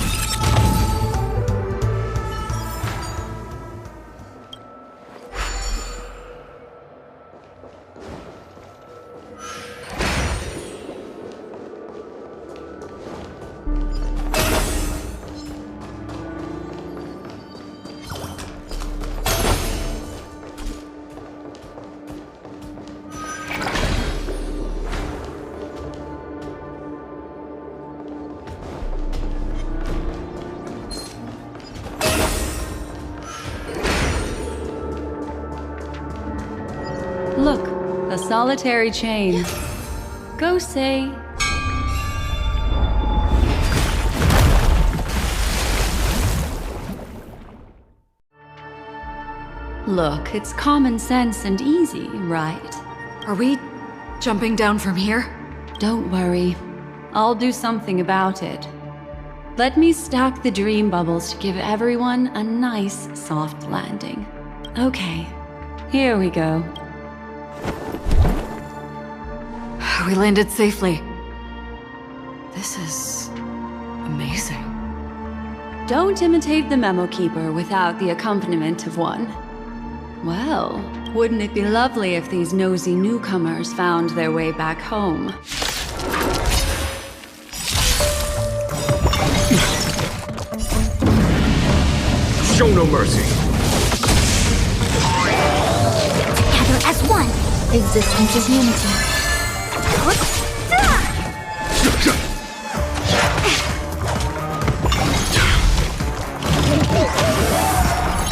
Look, a solitary chain. Go say... Look, it's common sense and easy, right? Are we jumping down from here? Don't worry. I'll do something about it. Let me stack the dream bubbles to give everyone a nice, soft landing. Okay, here we go. We landed safely. This is amazing. Don't imitate the memo keeper without the accompaniment of one. Well, wouldn't it be lovely if these nosy newcomers found their way back home? Show no mercy. Together as one! Existence is unity.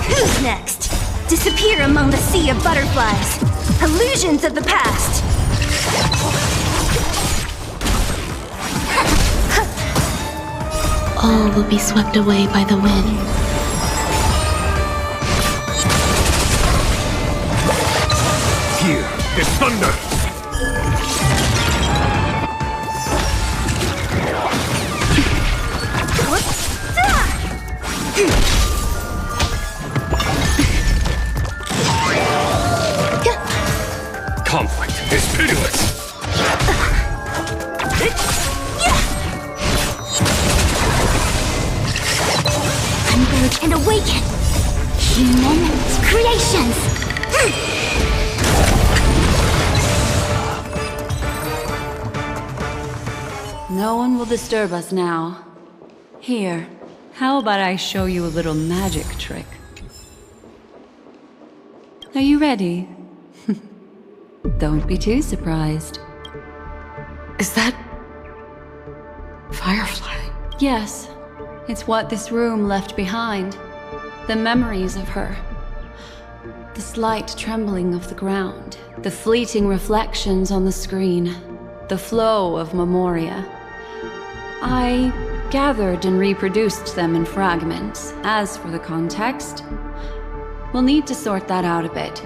Who's next? Disappear among the sea of butterflies. Illusions of the past. All will be swept away by the wind. Here is thunder. Conflict is pitiless. Converge and awaken! Human creations! No one will disturb us now. Here, how about I show you a little magic trick? Are you ready? Don't be too surprised. Is that... Firefly? Yes, it's what this room left behind. The memories of her. The slight trembling of the ground. The fleeting reflections on the screen. The flow of memoria. I gathered and reproduced them in fragments. As for the context, we'll need to sort that out a bit.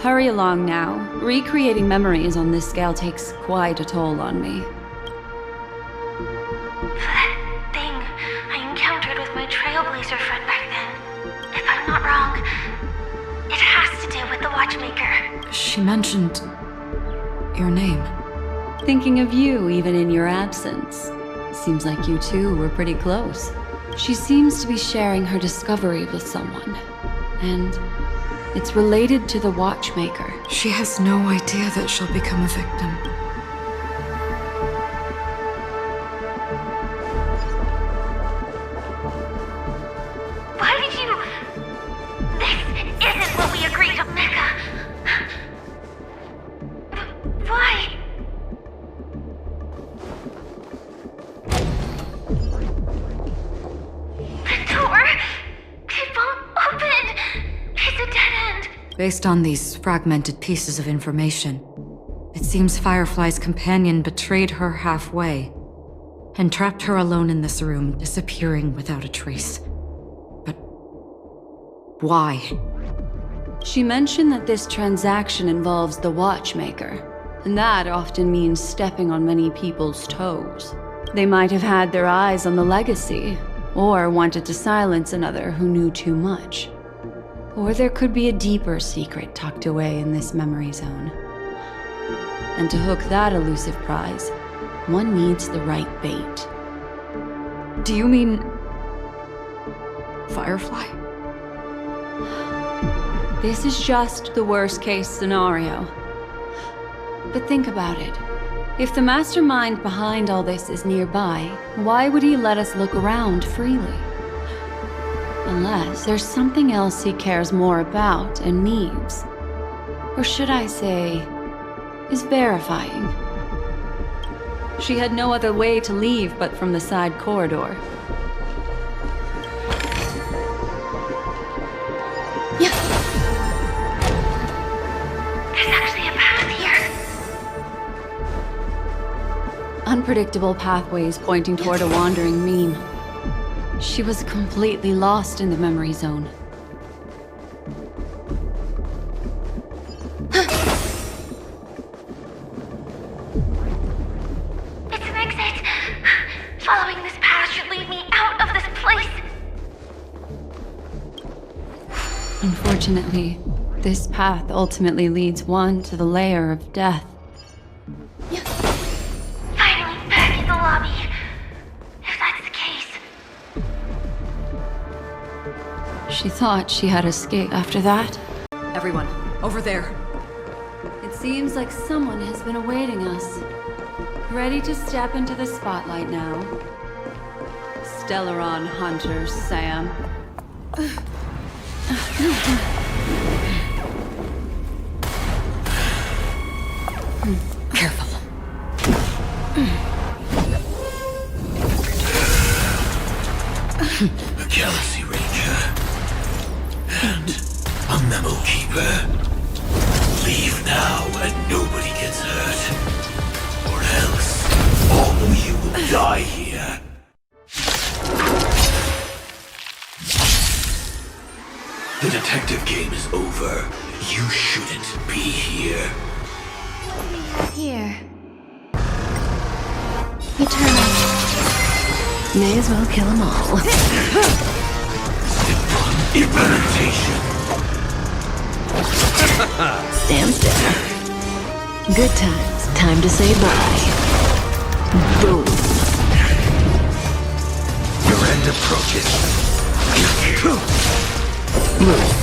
Hurry along now. Recreating memories on this scale takes quite a toll on me. That thing I encountered with my trailblazer friend back then. If I'm not wrong, It has to do with the watchmaker. She mentioned your name. Thinking of you even in your absence. Seems like you two were pretty close. She seems to be sharing her discovery with someone. And it's related to the watchmaker. She has no idea that she'll become a victim. Why did you... This isn't what we agreed on, Mecca. Why? The door... It won't open. It's a dead end. Based on these fragmented pieces of information, it seems Firefly's companion betrayed her halfway and trapped her alone in this room, disappearing without a trace. But why? She mentioned that this transaction involves the watchmaker, and that often means stepping on many people's toes. They might have had their eyes on the legacy, or wanted to silence another who knew too much. Or there could be a deeper secret tucked away in this memory zone. And to hook that elusive prize, one needs the right bait. Do you mean... Firefly? This is just the worst-case scenario. But think about it. If the mastermind behind all this is nearby, why would he let us look around freely? Unless there's something else he cares more about and needs. Or should I say, is verifying. She had no other way to leave but from the side corridor. Unpredictable pathways pointing toward a wandering meme. She was completely lost in the memory zone. It's an exit. Following this path should lead me out of this place. Unfortunately, this path ultimately leads one to the lair of death. Finally back in the lobby. If that's the case. She thought she had escaped after that. Everyone, over there. It seems like someone has been awaiting us. Ready to step into the spotlight now. Stellaron Hunter Sam. Careful. A Galaxy Ranger and a Memo Keeper. Leave now and nobody gets hurt, or else all of you will die here. The detective game is over. You shouldn't be here. Here. Eternal. May as well kill them all. Implementation. Stand still. Good times. Time to say bye. Boom. Your end approaches. Move.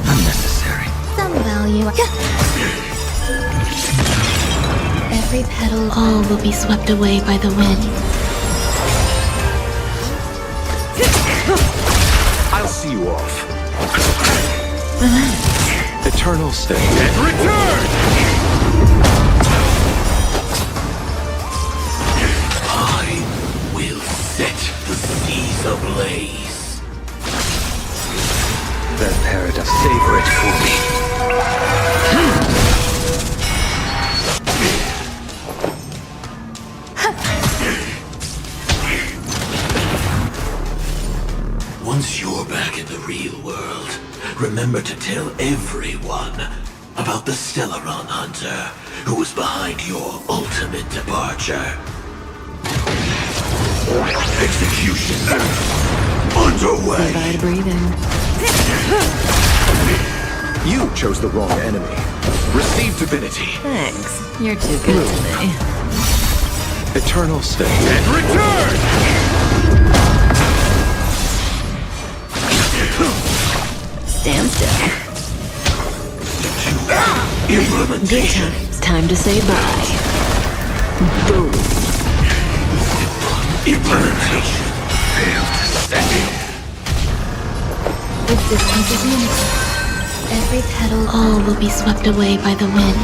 Unnecessary. Some value. Every petal, all will be swept away by the wind. I'll see you off. Relax. Eternal stay and return! I will set the seas ablaze. That paradise, savor it for me. Once you're back in the real world, remember to tell everyone about the Stellaron Hunter who was behind your ultimate departure. Execution underway. Goodbye to breathing. You chose the wrong enemy. Receive divinity. Thanks. You're too good to me. Eternal state. And return! Stand still. Good times. Time to say bye. Boom. Implementation. Failed to set. The distance is limited. Every petal, all will be swept away by the wind.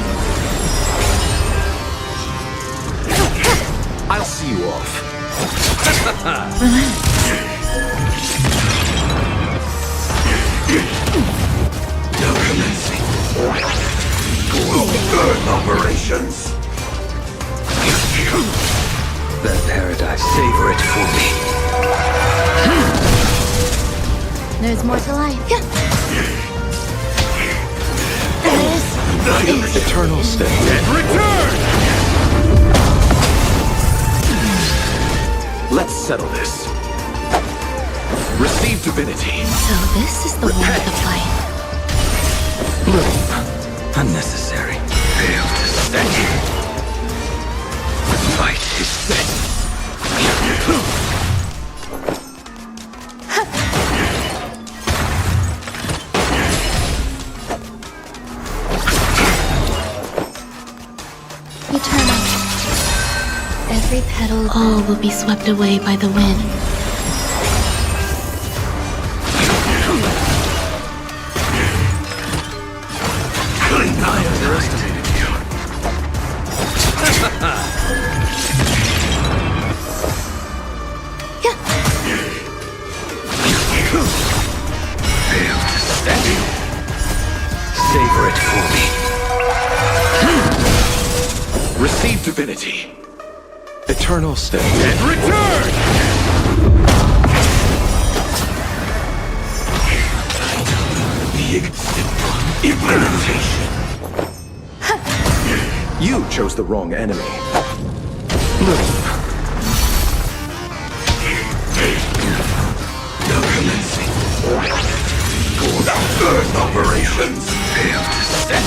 I'll see you off. No commencing. Good operations. That paradise, savor it for me. There's more to life. Eternal state. And return! Let's settle this. Receive divinity. So this is the one with the fight. Bloom. Unnecessary. Failed to set. The fight is set. Eternal. Every petal, all will be swept away by the wind. I underestimated you. Failed to set. Savor it for me. Receive divinity. Eternal state. And return! Implementation. You chose the wrong enemy. Bloom. No commencing. Earth operations. Failed to set.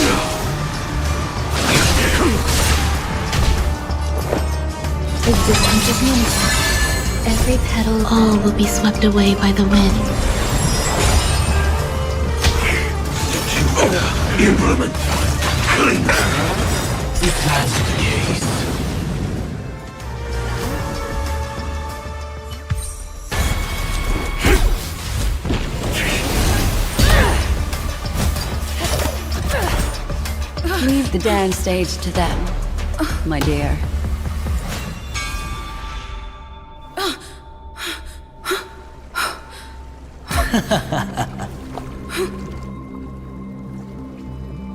The distance is limited. Every petal, all will be swept away by the wind. Implement. If that's the case. Leave the dance stage to them, my dear.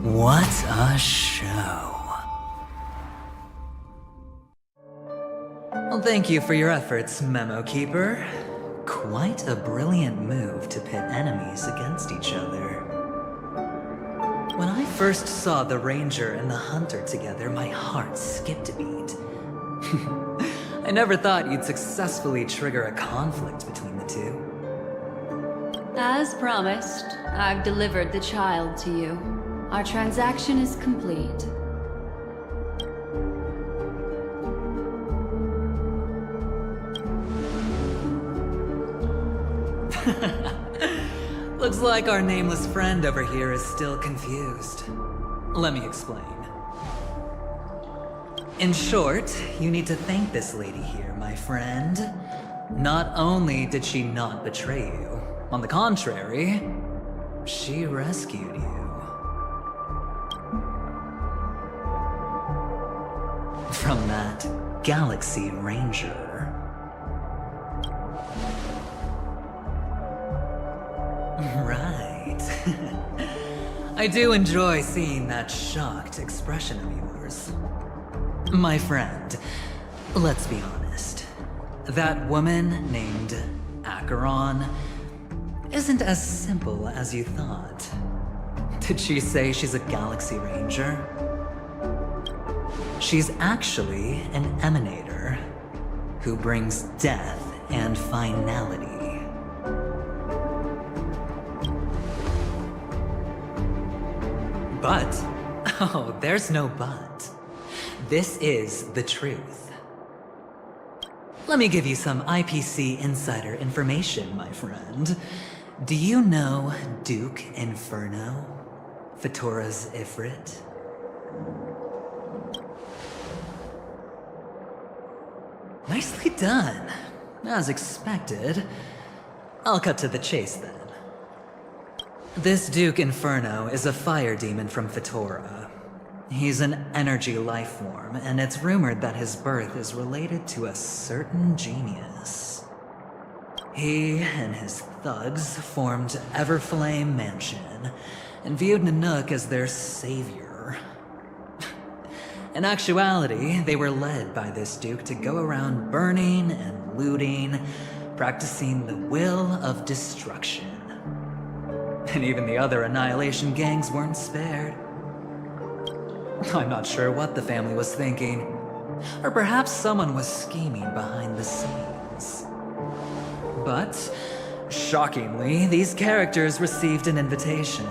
What a show. Well, thank you for your efforts, Memo Keeper. Quite a brilliant move to pit enemies against each other. When I first saw the Ranger and the Hunter together, my heart skipped a beat. I never thought you'd successfully trigger a conflict between the two. As promised, I've delivered the child to you. Our transaction is complete. Looks like our nameless friend over here is still confused. Let me explain. In short, you need to thank this lady here, my friend. Not only did she not betray you, on the contrary, she rescued you. From that Galaxy Ranger. Right. I do enjoy seeing that shocked expression of yours. My friend, let's be honest. That woman named Acheron isn't as simple as you thought. Did she say she's a Galaxy Ranger? She's actually an emanator who brings death and finality. but. Oh, there's no but. This is the truth. Let me give you some IPC insider information, my friend. Do you know Duke Inferno? Fatora's Ifrit? Nicely done. As expected. I'll cut to the chase then. This Duke Inferno is a fire demon from Fatora. He's an energy life form, and it's rumored that his birth is related to a certain genius. He and his thugs formed Everflame Mansion, and viewed Nanook as their savior. In actuality, they were led by this Duke to go around burning and looting, practicing the will of destruction. And even the other Annihilation gangs weren't spared. I'm not sure what the family was thinking, or perhaps someone was scheming behind the scenes. But, shockingly, these characters received an invitation.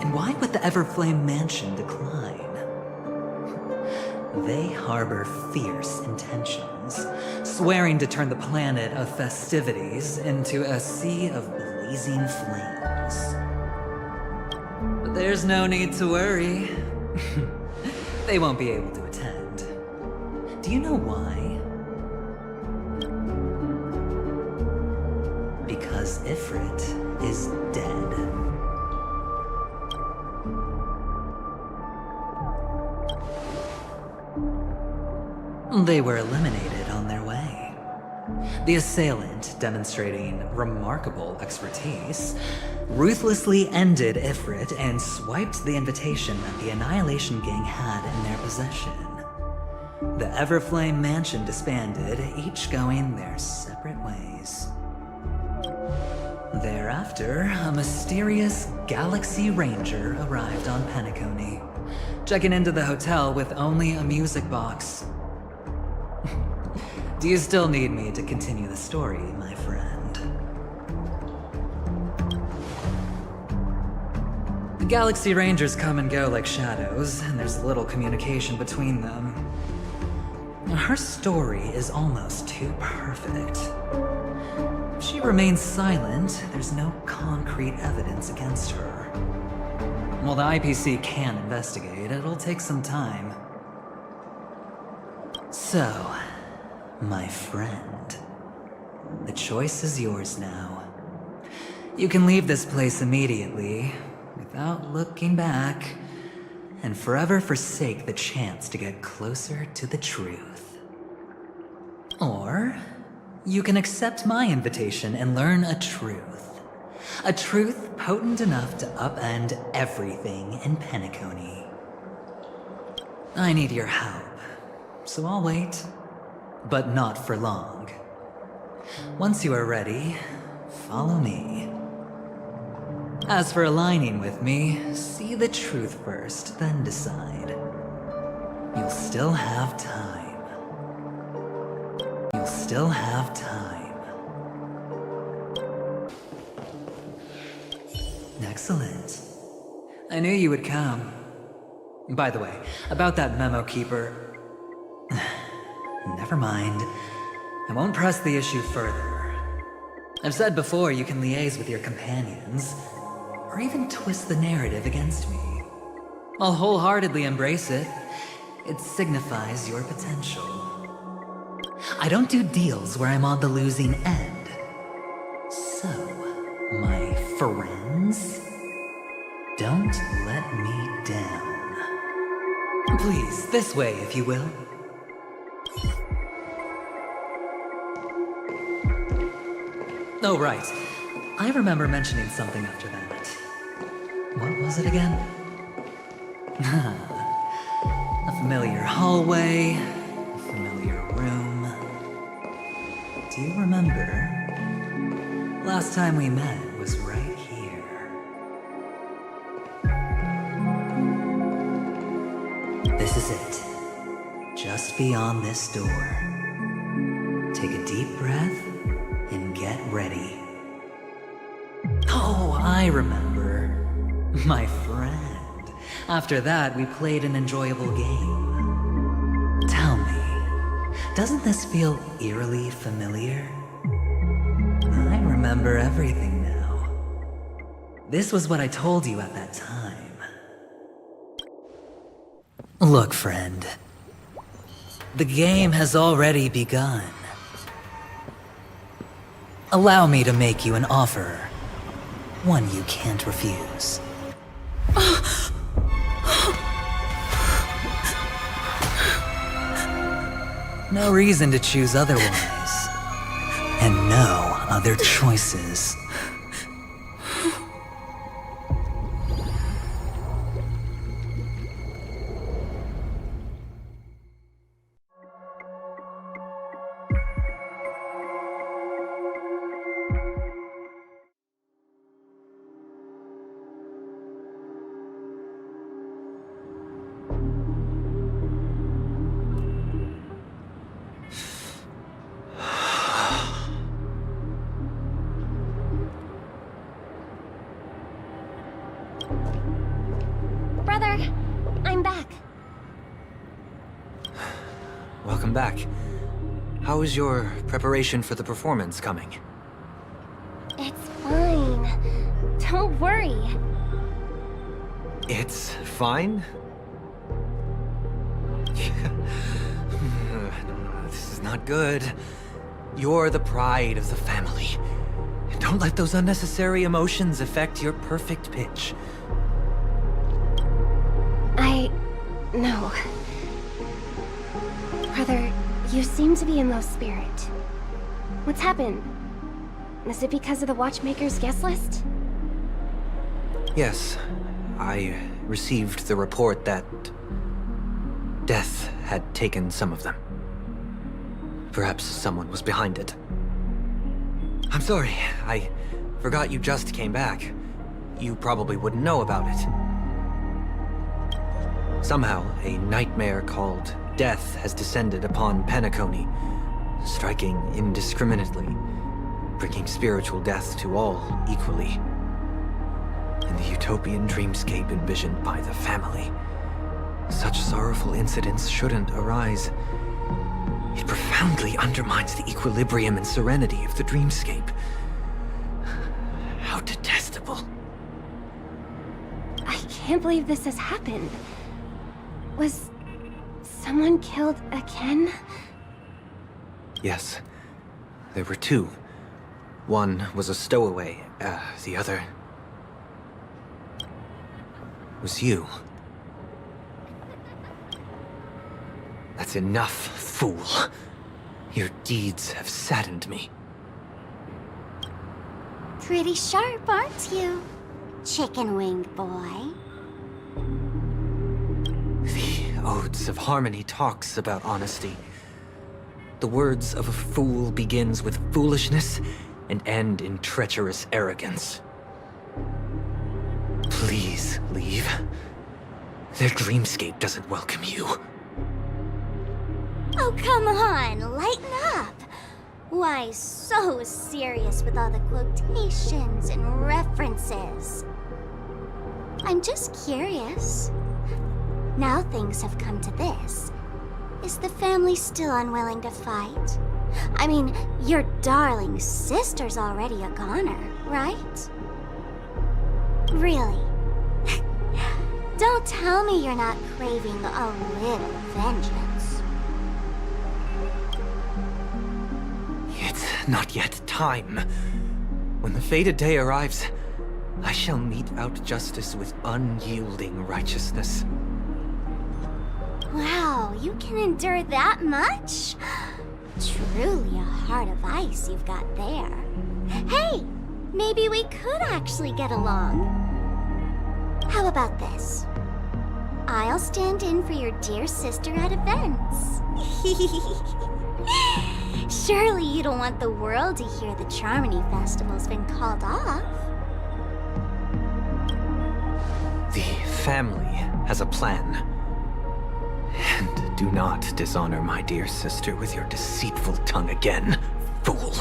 And why would the Everflame Mansion decline? They harbor fierce intentions, swearing to turn the planet of festivities into a sea of blazing flames. But there's no need to worry. They won't be able to attend. Do you know why? Because Ifrit is dead. They were eliminated on their way. The assailant, demonstrating remarkable expertise, ruthlessly ended Ifrit and swiped the invitation that the Annihilation Gang had in their possession. The Everflame Mansion disbanded, each going their separate ways. Thereafter, a mysterious Galaxy Ranger arrived on Penacony, checking into the hotel with only a music box. Do you still need me to continue the story, my friend? The Galaxy Rangers come and go like shadows, and there's little communication between them. Her story is almost too perfect. If she remains silent, there's no concrete evidence against her. While the IPC can investigate, it'll take some time. So, my friend, the choice is yours now. You can leave this place immediately, without looking back, and forever forsake the chance to get closer to the truth. Or, you can accept my invitation and learn a truth. A truth potent enough to upend everything in Penacony. I need your help, so I'll wait. But not for long. Once you are ready, follow me. As for aligning with me, see the truth first, then decide. You'll still have time. You'll still have time. Excellent. I knew you would come. By the way, about that memo keeper... Never mind. I won't press the issue further. I've said before you can liaise with your companions, or even twist the narrative against me. I'll wholeheartedly embrace it. It signifies your potential. I don't do deals where I'm on the losing end. So, my friends, don't let me down. Please, this way if you will. Oh, right. I remember mentioning something after that. What was it again? A familiar hallway, a familiar room. Do you remember? Last time we met was right here. This is it. Just beyond this door. Take a deep breath and get ready. Oh, I remember. My friend. After that, we played an enjoyable game. Tell me, doesn't this feel eerily familiar? I remember everything now. This was what I told you at that time. Look, friend. The game has already begun. Allow me to make you an offer. One you can't refuse. No reason to choose otherwise. And no other choices. Brother, I'm back. Welcome back. How is your preparation for the performance coming? It's fine. Don't worry. It's fine? This is not good. You're the pride of the family. Don't let those unnecessary emotions affect your perfect pitch. No. Brother, you seem to be in low spirit. What's happened? Is it because of the Watchmaker's guest list? Yes, I received the report that death had taken some of them. Perhaps someone was behind it. I'm sorry, I forgot you just came back. You probably wouldn't know about it. Somehow, a nightmare called death has descended upon Penacony, striking indiscriminately, bringing spiritual death to all equally. In the utopian dreamscape envisioned by the family, such sorrowful incidents shouldn't arise. It profoundly undermines the equilibrium and serenity of the dreamscape. How detestable. I can't believe this has happened. Was someone killed again? Yes, there were two. One was a stowaway, the other was you. That's enough, fool. Your deeds have saddened me. Pretty sharp, aren't you, chicken-winged boy? The Odes of Harmony talks about honesty. The words of a fool begins with foolishness and end in treacherous arrogance. Please leave. Their dreamscape doesn't welcome you. Oh, come on, lighten up. Why so serious with all the quotations and references? I'm just curious. Now things have come to this. Is the family still unwilling to fight? I mean, your darling sister's already a goner, right? Really? Don't tell me you're not craving a little vengeance. It's not yet time. When the fated day arrives, I shall mete out justice with unyielding righteousness. Wow, you can endure that much? Truly a heart of ice you've got there. Hey, maybe we could actually get along. How about this? I'll stand in for your dear sister at events. Surely you don't want the world to hear the Charmony Festival's been called off. The family has a plan. And do not dishonor my dear sister with your deceitful tongue again, fool.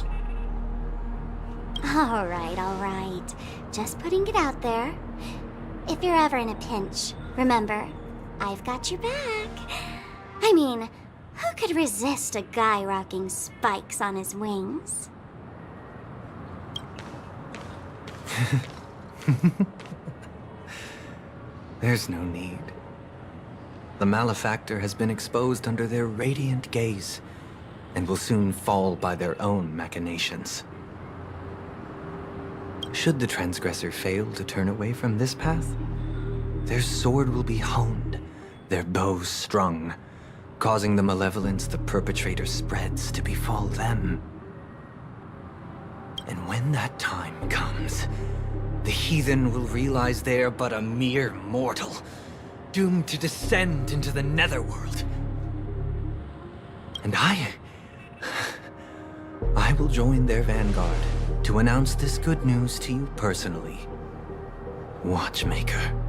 All right. Just putting it out there. If you're ever in a pinch, remember, I've got your back. I mean, who could resist a guy rocking spikes on his wings? There's no need. The malefactor has been exposed under their radiant gaze, and will soon fall by their own machinations. Should the transgressor fail to turn away from this path, their sword will be honed, their bows strung, causing the malevolence the perpetrator spreads to befall them. And when that time comes, the heathen will realize they are but a mere mortal, doomed to descend into the netherworld. And I will join their vanguard to announce this good news to you personally, Watchmaker.